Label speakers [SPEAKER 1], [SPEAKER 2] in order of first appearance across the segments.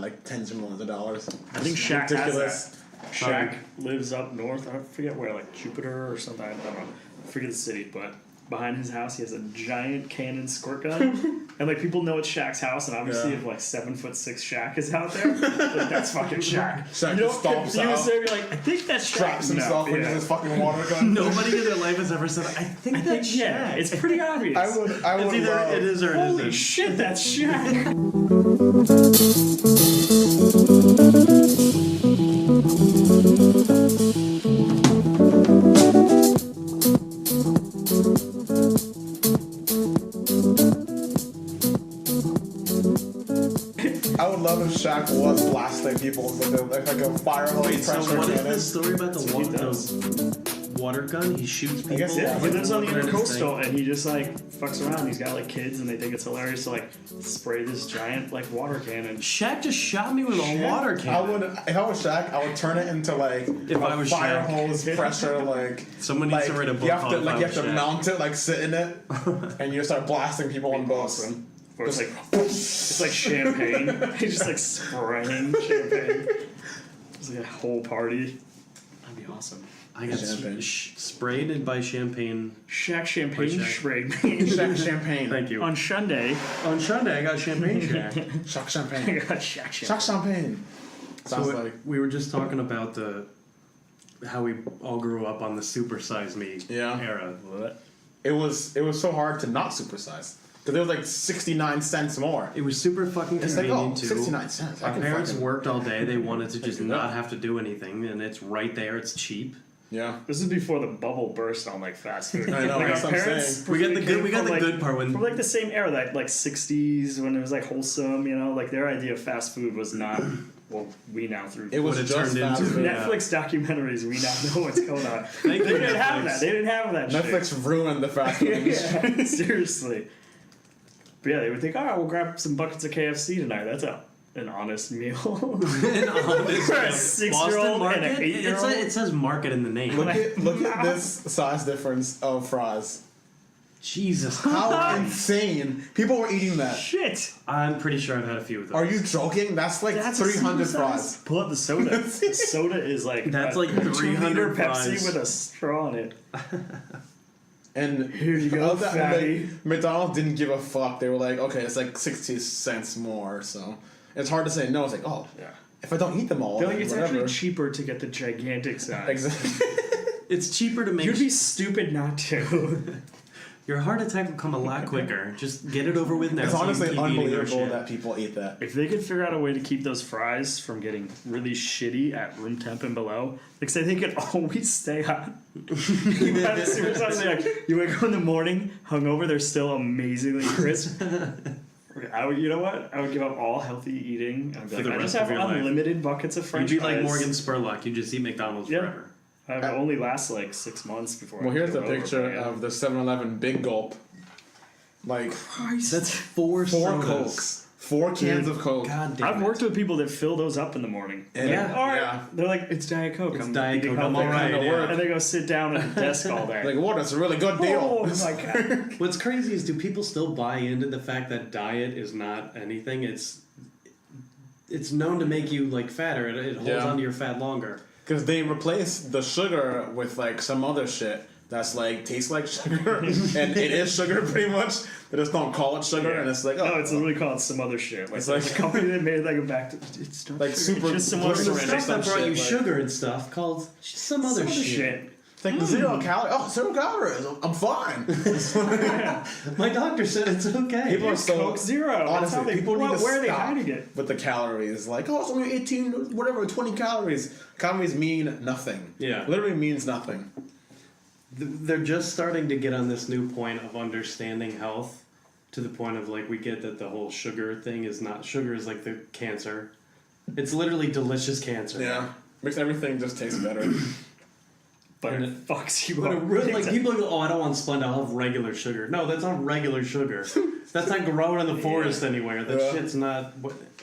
[SPEAKER 1] like tens of millions of dollars.
[SPEAKER 2] I think Shaq
[SPEAKER 1] ridiculous.
[SPEAKER 2] has that. Shaq lives up north. I forget where, like Jupiter or something. I don't know. I forget the city, but behind his house, he has a giant cannon squirt gun, and like people know it's Shaq's house, and obviously if like 7'6" Shaq is out there, like, that's fucking Shaq.
[SPEAKER 1] Shaq
[SPEAKER 2] You don't
[SPEAKER 1] just stomps
[SPEAKER 2] confuse
[SPEAKER 1] out.
[SPEAKER 2] there. You're like, I think that's Shaq.
[SPEAKER 1] Straps himself
[SPEAKER 2] No,
[SPEAKER 1] into
[SPEAKER 2] yeah.
[SPEAKER 1] his fucking water gun.
[SPEAKER 3] Nobody in their life has ever said, I think that's Shaq.
[SPEAKER 2] Yeah, it's pretty obvious.
[SPEAKER 1] I would
[SPEAKER 3] It's either
[SPEAKER 1] love.
[SPEAKER 3] it is or it
[SPEAKER 2] Holy
[SPEAKER 3] isn't.
[SPEAKER 2] shit, that's Shaq.
[SPEAKER 1] I would love if Shaq was blasting people with like a fire hose
[SPEAKER 3] Wait, so
[SPEAKER 1] pressure
[SPEAKER 3] what is
[SPEAKER 1] cannon.
[SPEAKER 3] this story about
[SPEAKER 2] That's what he does.
[SPEAKER 3] the water gun? He shoots people?
[SPEAKER 1] guess,
[SPEAKER 2] Yeah, he lives on the
[SPEAKER 3] What is this
[SPEAKER 2] intercoastal, and he just like fucks around. He's got like kids, and they think it's hilarious to like spray this giant like water cannon.
[SPEAKER 3] Shaq just shot me with a
[SPEAKER 2] Shaq?
[SPEAKER 3] water cannon.
[SPEAKER 1] If I was Shaq, I would turn it into like
[SPEAKER 3] If
[SPEAKER 1] a
[SPEAKER 3] I was
[SPEAKER 1] fire
[SPEAKER 3] Shaq.
[SPEAKER 1] hose pressure like.
[SPEAKER 3] Someone needs
[SPEAKER 1] Like,
[SPEAKER 3] to write a book
[SPEAKER 1] you have
[SPEAKER 3] called
[SPEAKER 1] to
[SPEAKER 3] If
[SPEAKER 1] like
[SPEAKER 3] I
[SPEAKER 1] you have
[SPEAKER 3] Was
[SPEAKER 1] to
[SPEAKER 3] Shaq.
[SPEAKER 1] mount it, like sit in it, and you just start blasting people on boats.
[SPEAKER 2] Awesome. Or it's like champagne. He's just like spraying champagne. It's like a whole party. That'd be awesome.
[SPEAKER 3] I got
[SPEAKER 1] Champagne.
[SPEAKER 3] sprayed by champagne.
[SPEAKER 2] Shaq champagne
[SPEAKER 3] Shaq.
[SPEAKER 2] sprayed
[SPEAKER 1] Shaq champagne.
[SPEAKER 3] Thank you.
[SPEAKER 2] on Sunday.
[SPEAKER 3] On Sunday, I got champagne Shaq.
[SPEAKER 1] Shaq
[SPEAKER 2] I
[SPEAKER 1] champagne.
[SPEAKER 2] got Shaq
[SPEAKER 1] Shaq
[SPEAKER 2] champagne.
[SPEAKER 1] champagne. Sounds
[SPEAKER 3] So
[SPEAKER 1] like
[SPEAKER 3] we were just talking about how we all grew up on the Super Size Me
[SPEAKER 1] Yeah.
[SPEAKER 3] era.
[SPEAKER 2] What?
[SPEAKER 1] it was so hard to not supersize because it was like 69 cents more.
[SPEAKER 3] It was super fucking
[SPEAKER 1] It's like,
[SPEAKER 3] convenient
[SPEAKER 1] oh,
[SPEAKER 3] too.
[SPEAKER 1] 69 cents. I
[SPEAKER 3] Our
[SPEAKER 1] can
[SPEAKER 3] parents
[SPEAKER 1] fucking-
[SPEAKER 3] worked all day. They wanted to just
[SPEAKER 1] do
[SPEAKER 3] not
[SPEAKER 1] that.
[SPEAKER 3] have to do anything, and it's right there. It's cheap.
[SPEAKER 1] Yeah.
[SPEAKER 2] This is before the bubble burst on like fast food.
[SPEAKER 1] I know,
[SPEAKER 2] Like,
[SPEAKER 1] that's
[SPEAKER 2] our
[SPEAKER 1] what I'm
[SPEAKER 2] parents
[SPEAKER 1] saying.
[SPEAKER 3] We got the good. We got
[SPEAKER 2] from,
[SPEAKER 3] the
[SPEAKER 2] like,
[SPEAKER 3] good part when
[SPEAKER 2] from like the same era, that like 60s when it was like wholesome. You know, like their idea of fast food was not what we now through.
[SPEAKER 1] It was
[SPEAKER 3] What it
[SPEAKER 1] just
[SPEAKER 3] turned
[SPEAKER 1] fast
[SPEAKER 3] into.
[SPEAKER 1] food.
[SPEAKER 3] Yeah.
[SPEAKER 2] Netflix documentaries. We now know what's going on.
[SPEAKER 3] Thank
[SPEAKER 2] They
[SPEAKER 3] you,
[SPEAKER 2] didn't have
[SPEAKER 3] Netflix.
[SPEAKER 2] that. They didn't have that.
[SPEAKER 1] Netflix ruined the fast food industry.
[SPEAKER 2] Yeah, seriously. But yeah, they would think, oh, we'll grab some buckets of KFC tonight. That's an honest meal.
[SPEAKER 3] an honest
[SPEAKER 2] For a
[SPEAKER 3] Boston
[SPEAKER 2] 6-year-old and an
[SPEAKER 3] Market?
[SPEAKER 2] 8-year-old?
[SPEAKER 3] It says market in the name.
[SPEAKER 1] Look at this size difference of fries.
[SPEAKER 3] Jesus.
[SPEAKER 1] How insane! People were eating that.
[SPEAKER 2] Shit.
[SPEAKER 3] I'm pretty sure I've had a few of those.
[SPEAKER 1] Are you joking? That's like
[SPEAKER 2] That's a
[SPEAKER 1] 300
[SPEAKER 2] super
[SPEAKER 1] fries.
[SPEAKER 2] size. Pull up the soda. The soda is like
[SPEAKER 3] That's like
[SPEAKER 2] 2-liter
[SPEAKER 3] 300
[SPEAKER 2] Pepsi
[SPEAKER 3] fries.
[SPEAKER 2] with a straw in it.
[SPEAKER 1] And
[SPEAKER 2] Here you go,
[SPEAKER 1] that,
[SPEAKER 2] fatty.
[SPEAKER 1] like, McDonald's didn't give a fuck. They were like, okay, it's like 60 cents more, so it's hard to say no. It's like, oh,
[SPEAKER 2] Yeah.
[SPEAKER 1] if I don't eat them all,
[SPEAKER 2] I feel like
[SPEAKER 1] then
[SPEAKER 2] it's
[SPEAKER 1] whatever.
[SPEAKER 2] actually cheaper to get the gigantic size.
[SPEAKER 1] Exactly.
[SPEAKER 3] It's cheaper to make.
[SPEAKER 2] You'd be stupid not to.
[SPEAKER 3] Your heart attack will come a lot quicker. Just get it over with now.
[SPEAKER 1] It's
[SPEAKER 3] so you
[SPEAKER 1] honestly
[SPEAKER 3] keep eating our
[SPEAKER 1] unbelievable
[SPEAKER 3] shit.
[SPEAKER 1] that people eat that.
[SPEAKER 2] If they could figure out a way to keep those fries from getting really shitty at room temp and below, because they could always stay hot. You have a super size, like, you wake up in the morning, hungover, they're still amazingly crisp. I would, you know what? I would give up all healthy eating. I'd be
[SPEAKER 3] For
[SPEAKER 2] like,
[SPEAKER 3] the
[SPEAKER 2] I just
[SPEAKER 3] rest
[SPEAKER 2] have
[SPEAKER 3] of your life.
[SPEAKER 2] unlimited buckets of
[SPEAKER 3] You'd
[SPEAKER 2] French
[SPEAKER 3] be
[SPEAKER 2] fries.
[SPEAKER 3] like Morgan Spurlock. You just eat McDonald's
[SPEAKER 2] Yeah.
[SPEAKER 3] forever.
[SPEAKER 2] I would only last like 6 months before.
[SPEAKER 1] Well,
[SPEAKER 2] I
[SPEAKER 1] here's
[SPEAKER 2] go
[SPEAKER 1] the
[SPEAKER 2] over,
[SPEAKER 1] picture
[SPEAKER 2] but yeah.
[SPEAKER 1] of the 7-Eleven Big Gulp. Like,
[SPEAKER 3] That's four
[SPEAKER 1] 4
[SPEAKER 3] sodas.
[SPEAKER 1] Cokes. 4 cans of Coke.
[SPEAKER 3] God damn
[SPEAKER 2] I've
[SPEAKER 3] it.
[SPEAKER 2] worked with people that fill those up in the morning.
[SPEAKER 1] And-
[SPEAKER 3] Yeah.
[SPEAKER 2] All right.
[SPEAKER 1] yeah.
[SPEAKER 2] They're like, it's Diet Coke.
[SPEAKER 3] It's
[SPEAKER 2] I'm
[SPEAKER 3] Diet
[SPEAKER 2] eating
[SPEAKER 3] Coke, I'm
[SPEAKER 2] healthy."
[SPEAKER 3] alright,
[SPEAKER 1] Kinda
[SPEAKER 3] yeah.
[SPEAKER 1] work.
[SPEAKER 2] And they go sit down at the desk all day.
[SPEAKER 1] Like, what? It's a really good deal.
[SPEAKER 2] Oh my god.
[SPEAKER 3] What's crazy is, do people still buy into the fact that diet is not anything? It's known to make you like fatter. It holds
[SPEAKER 1] Yeah.
[SPEAKER 3] onto your fat longer.
[SPEAKER 1] Because they replace the sugar with like some other shit that's like tastes like sugar, and it is sugar pretty much. They just don't call it sugar, and it's like, oh,
[SPEAKER 2] No, it's literally called some other shit. Like,
[SPEAKER 1] It's
[SPEAKER 2] there's
[SPEAKER 1] like-
[SPEAKER 2] a company that made it like a back to it's not
[SPEAKER 1] Like
[SPEAKER 2] sugar,
[SPEAKER 1] super
[SPEAKER 2] it's just some
[SPEAKER 1] glycerin
[SPEAKER 2] other
[SPEAKER 1] or
[SPEAKER 3] Stuff
[SPEAKER 1] some
[SPEAKER 3] that brought
[SPEAKER 1] shit,
[SPEAKER 3] you
[SPEAKER 1] like-
[SPEAKER 3] sugar and stuff called some other shit.
[SPEAKER 1] it's like 0 calories. Oh, 0 calories. I'm fine.
[SPEAKER 3] My doctor said it's okay.
[SPEAKER 1] People are so
[SPEAKER 2] Coke Zero. That's
[SPEAKER 1] honestly,
[SPEAKER 2] how they
[SPEAKER 1] people need to
[SPEAKER 2] where are they
[SPEAKER 1] stop
[SPEAKER 2] hiding it?
[SPEAKER 1] with the calories. Like, oh, it's only 18, whatever, 20 calories. Calories mean nothing.
[SPEAKER 3] Yeah.
[SPEAKER 1] Literally means nothing.
[SPEAKER 3] They're just starting to get on this new point of understanding health, to the point of like we get that the whole sugar thing is not sugar is like the cancer. It's literally delicious cancer.
[SPEAKER 1] Yeah. Makes everything just taste better.
[SPEAKER 2] But
[SPEAKER 3] And
[SPEAKER 2] it fucks you
[SPEAKER 3] But
[SPEAKER 2] up.
[SPEAKER 3] it really, like people go, oh, I don't want Splenda, I'll have regular sugar. No, that's not regular sugar. That's not growing in the forest anywhere. That
[SPEAKER 1] Yeah.
[SPEAKER 3] shit's not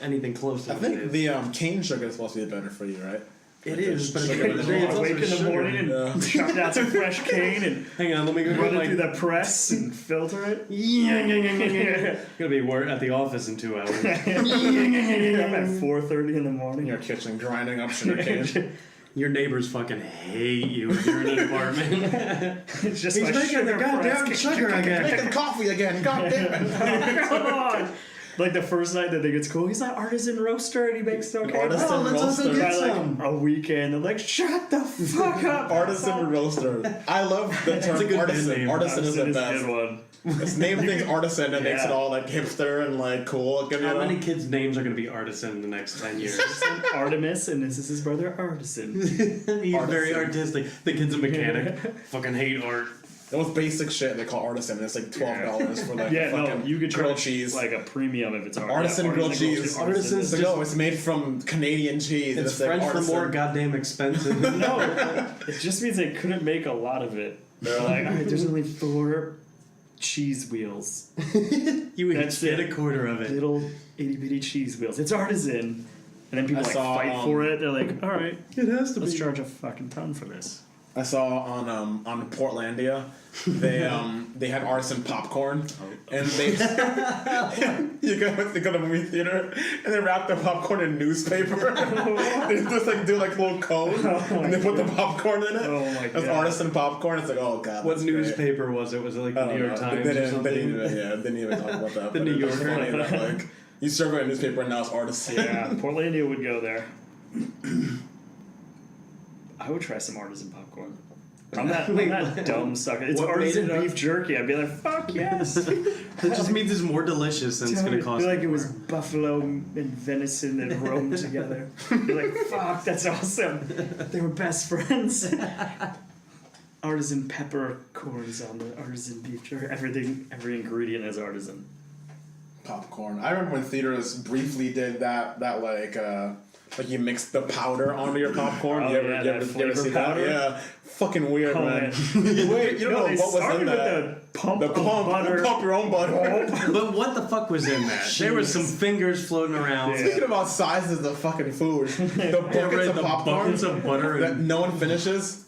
[SPEAKER 3] anything close to
[SPEAKER 1] I
[SPEAKER 3] what it
[SPEAKER 1] think
[SPEAKER 3] is.
[SPEAKER 1] the cane sugar is supposed to be better for you, right?
[SPEAKER 3] It is, but
[SPEAKER 1] Sugar in the
[SPEAKER 3] it's also
[SPEAKER 2] Wake in the
[SPEAKER 3] sugar.
[SPEAKER 2] morning and
[SPEAKER 1] Yeah.
[SPEAKER 2] chop down some fresh cane and
[SPEAKER 3] Hang on, let me go
[SPEAKER 2] run it
[SPEAKER 3] like
[SPEAKER 2] through the press and filter it.
[SPEAKER 3] Gonna be at the office in 2 hours.
[SPEAKER 2] I'm at 4:30 in the morning.
[SPEAKER 1] In your kitchen, grinding up sugar cane.
[SPEAKER 3] Your neighbors fucking hate you if you're in an apartment.
[SPEAKER 2] It's just
[SPEAKER 3] He's
[SPEAKER 2] my
[SPEAKER 3] making
[SPEAKER 2] sugar
[SPEAKER 3] the goddamn
[SPEAKER 2] press.
[SPEAKER 3] sugar again.
[SPEAKER 1] Making coffee again. God damn it.
[SPEAKER 2] Come on. Like the first night they think it's cool. He's an artisan roaster and he makes no cake.
[SPEAKER 1] Artisan
[SPEAKER 3] Oh, let's also
[SPEAKER 1] roaster.
[SPEAKER 3] get
[SPEAKER 2] By like
[SPEAKER 3] some.
[SPEAKER 2] a weekend, they're like, shut the fuck up.
[SPEAKER 1] Artisan roaster. I love the term
[SPEAKER 3] a good
[SPEAKER 1] artisan.
[SPEAKER 3] band name.
[SPEAKER 1] Artisan is the
[SPEAKER 2] a
[SPEAKER 1] best.
[SPEAKER 2] good one.
[SPEAKER 1] It's name things artisan and makes it
[SPEAKER 2] Yeah.
[SPEAKER 1] all like hipster and like cool. You
[SPEAKER 3] How
[SPEAKER 1] know?
[SPEAKER 3] many kids' names are gonna be artisan in the next 10 years?
[SPEAKER 2] Artemis, and this is his brother Artisan.
[SPEAKER 3] He's very
[SPEAKER 1] Artisan.
[SPEAKER 3] artistic. The kid's a mechanic. Fucking hate art.
[SPEAKER 1] The most basic shit they call artisan, and it's like $12 for like
[SPEAKER 2] Yeah,
[SPEAKER 1] fucking
[SPEAKER 2] no, you could
[SPEAKER 1] grilled
[SPEAKER 2] charge
[SPEAKER 1] cheese.
[SPEAKER 2] like a premium if it's
[SPEAKER 1] Artisan grilled cheese.
[SPEAKER 3] Artisan
[SPEAKER 1] It's like, oh, it's made from Canadian cheese.
[SPEAKER 3] It's
[SPEAKER 1] like
[SPEAKER 3] French for
[SPEAKER 1] artisan.
[SPEAKER 3] more goddamn expensive.
[SPEAKER 2] No, it just means they couldn't make a lot of it. They're like, all right, there's only 4 cheese wheels.
[SPEAKER 3] You would
[SPEAKER 2] That's
[SPEAKER 3] get
[SPEAKER 2] it.
[SPEAKER 3] a quarter of it.
[SPEAKER 2] Little itty bitty cheese wheels. It's artisan. And then people
[SPEAKER 1] I
[SPEAKER 2] like
[SPEAKER 1] saw,
[SPEAKER 2] fight for it. They're like, all right,
[SPEAKER 3] It has to
[SPEAKER 2] let's charge a fucking ton for this.
[SPEAKER 1] I saw on Portlandia, they had artisan popcorn, and they you go to the movie theater and they wrap the popcorn in newspaper. They just like do like little cone and they put the popcorn in it.
[SPEAKER 2] Oh my
[SPEAKER 1] It's
[SPEAKER 2] God.
[SPEAKER 1] artisan popcorn. It's like, oh god.
[SPEAKER 3] What
[SPEAKER 1] that's great.
[SPEAKER 3] newspaper was it? Was it like
[SPEAKER 1] I
[SPEAKER 3] the
[SPEAKER 1] don't
[SPEAKER 3] New York
[SPEAKER 1] know.
[SPEAKER 3] Times
[SPEAKER 1] They
[SPEAKER 3] or
[SPEAKER 1] didn't,
[SPEAKER 3] something?
[SPEAKER 1] they didn't even talk about that.
[SPEAKER 3] The
[SPEAKER 1] but
[SPEAKER 3] New
[SPEAKER 1] it's
[SPEAKER 3] Yorker.
[SPEAKER 1] funny that, like, you serve it in newspaper and now it's artisan.
[SPEAKER 2] Yeah, Portlandia would go there. I would try some artisan popcorn. I'm that dumb sucker. It's
[SPEAKER 3] What made
[SPEAKER 2] artisan
[SPEAKER 3] it
[SPEAKER 2] beef jerky. I'd be like, fuck yes.
[SPEAKER 3] It just means it's more delicious and it's going to cost
[SPEAKER 2] like
[SPEAKER 3] more.
[SPEAKER 2] it was buffalo and venison that roamed together. You're like, fuck, that's awesome. They were best friends. Artisan peppercorns on the artisan beef jerky. Every ingredient is artisan.
[SPEAKER 1] Popcorn. I remember when theaters briefly did that like you mix the powder onto your popcorn.
[SPEAKER 2] Oh,
[SPEAKER 1] you ever,
[SPEAKER 2] yeah,
[SPEAKER 1] you
[SPEAKER 2] that
[SPEAKER 1] ever
[SPEAKER 2] flavor
[SPEAKER 1] see
[SPEAKER 2] powder?
[SPEAKER 1] that? Yeah. Fucking weird,
[SPEAKER 2] Oh,
[SPEAKER 1] man.
[SPEAKER 2] man.
[SPEAKER 1] Wait, you don't know
[SPEAKER 2] they
[SPEAKER 1] what was
[SPEAKER 2] started
[SPEAKER 1] in
[SPEAKER 2] with
[SPEAKER 1] that.
[SPEAKER 2] the pump
[SPEAKER 1] The
[SPEAKER 2] of
[SPEAKER 1] pump,
[SPEAKER 2] butter.
[SPEAKER 1] pump your own butter.
[SPEAKER 3] But what the fuck was in that? There was some fingers floating around.
[SPEAKER 2] Yeah.
[SPEAKER 1] Speaking about sizes of fucking food, the buckets of
[SPEAKER 3] the
[SPEAKER 1] popcorn
[SPEAKER 3] buckets of butter
[SPEAKER 1] that
[SPEAKER 3] and
[SPEAKER 1] no one finishes.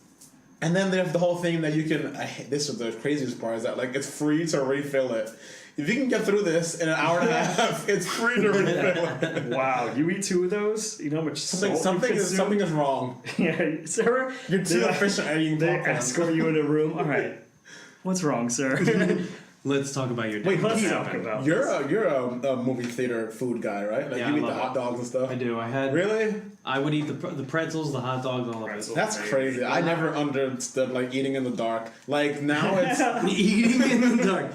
[SPEAKER 1] And then they have the whole thing that you can. This is the craziest part is that like it's free to refill it. If you can get through this in an hour and a half, it's free to refill it.
[SPEAKER 2] Wow, you eat 2 of those? You know how much
[SPEAKER 1] Something,
[SPEAKER 2] salt
[SPEAKER 1] something
[SPEAKER 2] you
[SPEAKER 1] is
[SPEAKER 2] consume?
[SPEAKER 1] something is wrong.
[SPEAKER 2] Yeah, sir.
[SPEAKER 1] You're too efficient at eating
[SPEAKER 2] They
[SPEAKER 1] popcorn.
[SPEAKER 2] escort you in a room. All right, what's wrong, sir?
[SPEAKER 3] let's talk about your day.
[SPEAKER 1] Wait,
[SPEAKER 2] Let's
[SPEAKER 1] Pete,
[SPEAKER 2] talk about
[SPEAKER 1] you're
[SPEAKER 2] this.
[SPEAKER 1] you're a movie theater food guy, right? Like
[SPEAKER 3] Yeah,
[SPEAKER 1] you
[SPEAKER 3] I
[SPEAKER 1] eat the
[SPEAKER 3] love
[SPEAKER 1] hot
[SPEAKER 3] it.
[SPEAKER 1] dogs and stuff.
[SPEAKER 3] I do. I had.
[SPEAKER 1] Really?
[SPEAKER 3] I would eat the pretzels, the hot dogs, all of it.
[SPEAKER 2] Pretzel.
[SPEAKER 1] That's crazy. I never understood like eating in the dark. Like now it's
[SPEAKER 3] Eating in the dark.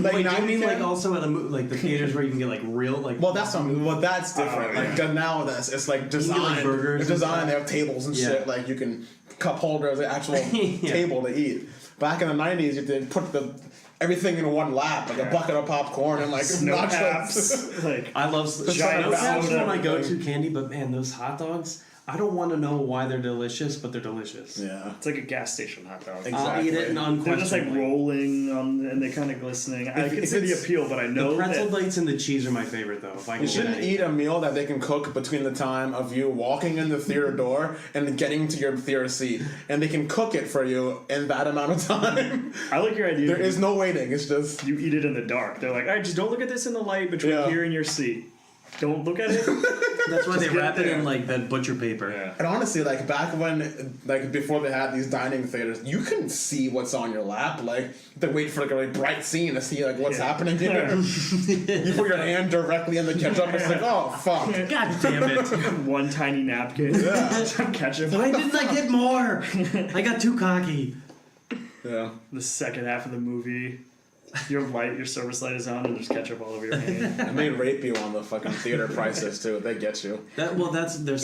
[SPEAKER 1] like
[SPEAKER 3] Wait,
[SPEAKER 1] now
[SPEAKER 3] do you mean
[SPEAKER 1] can-
[SPEAKER 3] like also at like the theaters where you can get like real like?
[SPEAKER 1] Well, that's something. Well, that's different.
[SPEAKER 2] Oh,
[SPEAKER 1] Like now, it's like
[SPEAKER 3] can
[SPEAKER 1] designed.
[SPEAKER 3] get, like, burgers
[SPEAKER 1] It's
[SPEAKER 3] and
[SPEAKER 1] designed.
[SPEAKER 3] stuff.
[SPEAKER 1] They have tables and
[SPEAKER 3] Yeah.
[SPEAKER 1] shit. Like you can cup holders, the actual
[SPEAKER 3] Yeah.
[SPEAKER 1] table to eat. Back in the '90s, you did put everything in one lap, like a bucket of popcorn and like
[SPEAKER 2] Snow
[SPEAKER 1] nachos.
[SPEAKER 2] caps. Like,
[SPEAKER 3] I love
[SPEAKER 2] Giant
[SPEAKER 3] snow caps
[SPEAKER 2] soda.
[SPEAKER 3] are my go-to candy, but man, those hot dogs. I don't want to know why they're delicious, but they're delicious.
[SPEAKER 1] Yeah.
[SPEAKER 2] it's like a gas station hot dog.
[SPEAKER 1] Exactly.
[SPEAKER 3] I'll eat it and
[SPEAKER 2] They're just like
[SPEAKER 3] unquestionably.
[SPEAKER 2] rolling on, and they're kind of glistening. I
[SPEAKER 1] If-
[SPEAKER 2] can
[SPEAKER 1] if
[SPEAKER 2] see the
[SPEAKER 1] it's-
[SPEAKER 2] appeal, but I
[SPEAKER 3] The
[SPEAKER 2] know
[SPEAKER 3] pretzel
[SPEAKER 2] that
[SPEAKER 3] bites and the cheese are my favorite though. If I can
[SPEAKER 1] You shouldn't
[SPEAKER 3] get
[SPEAKER 1] eat a meal that they can cook between the time of you walking in the theater door and getting to your theater seat, and they can cook it for you in that amount of time.
[SPEAKER 2] I like your idea.
[SPEAKER 1] There is no waiting. It's just
[SPEAKER 2] You eat it in the dark. They're like, all right, just don't look at this in the light between
[SPEAKER 1] Yeah.
[SPEAKER 2] here and your seat. Don't look at it.
[SPEAKER 3] That's why they
[SPEAKER 2] Just get
[SPEAKER 3] wrap it
[SPEAKER 2] there.
[SPEAKER 3] in like that butcher paper.
[SPEAKER 2] Yeah.
[SPEAKER 1] And honestly, like back when, like before they had these dining theaters, you couldn't see what's on your lap. Like you have to wait for like a really bright scene to see like what's
[SPEAKER 2] Yeah.
[SPEAKER 1] happening here. You put your hand directly in the ketchup. It's like, oh fuck.
[SPEAKER 3] God damn it!
[SPEAKER 2] One tiny napkin.
[SPEAKER 1] Yeah.
[SPEAKER 2] Ketchup.
[SPEAKER 3] Why didn't I get more? I got too cocky.
[SPEAKER 1] Yeah.
[SPEAKER 2] The second half of the movie, your service light is on, and there's ketchup all over your hand.
[SPEAKER 1] And they rape you on the fucking theater prices too. They get you.
[SPEAKER 3] There's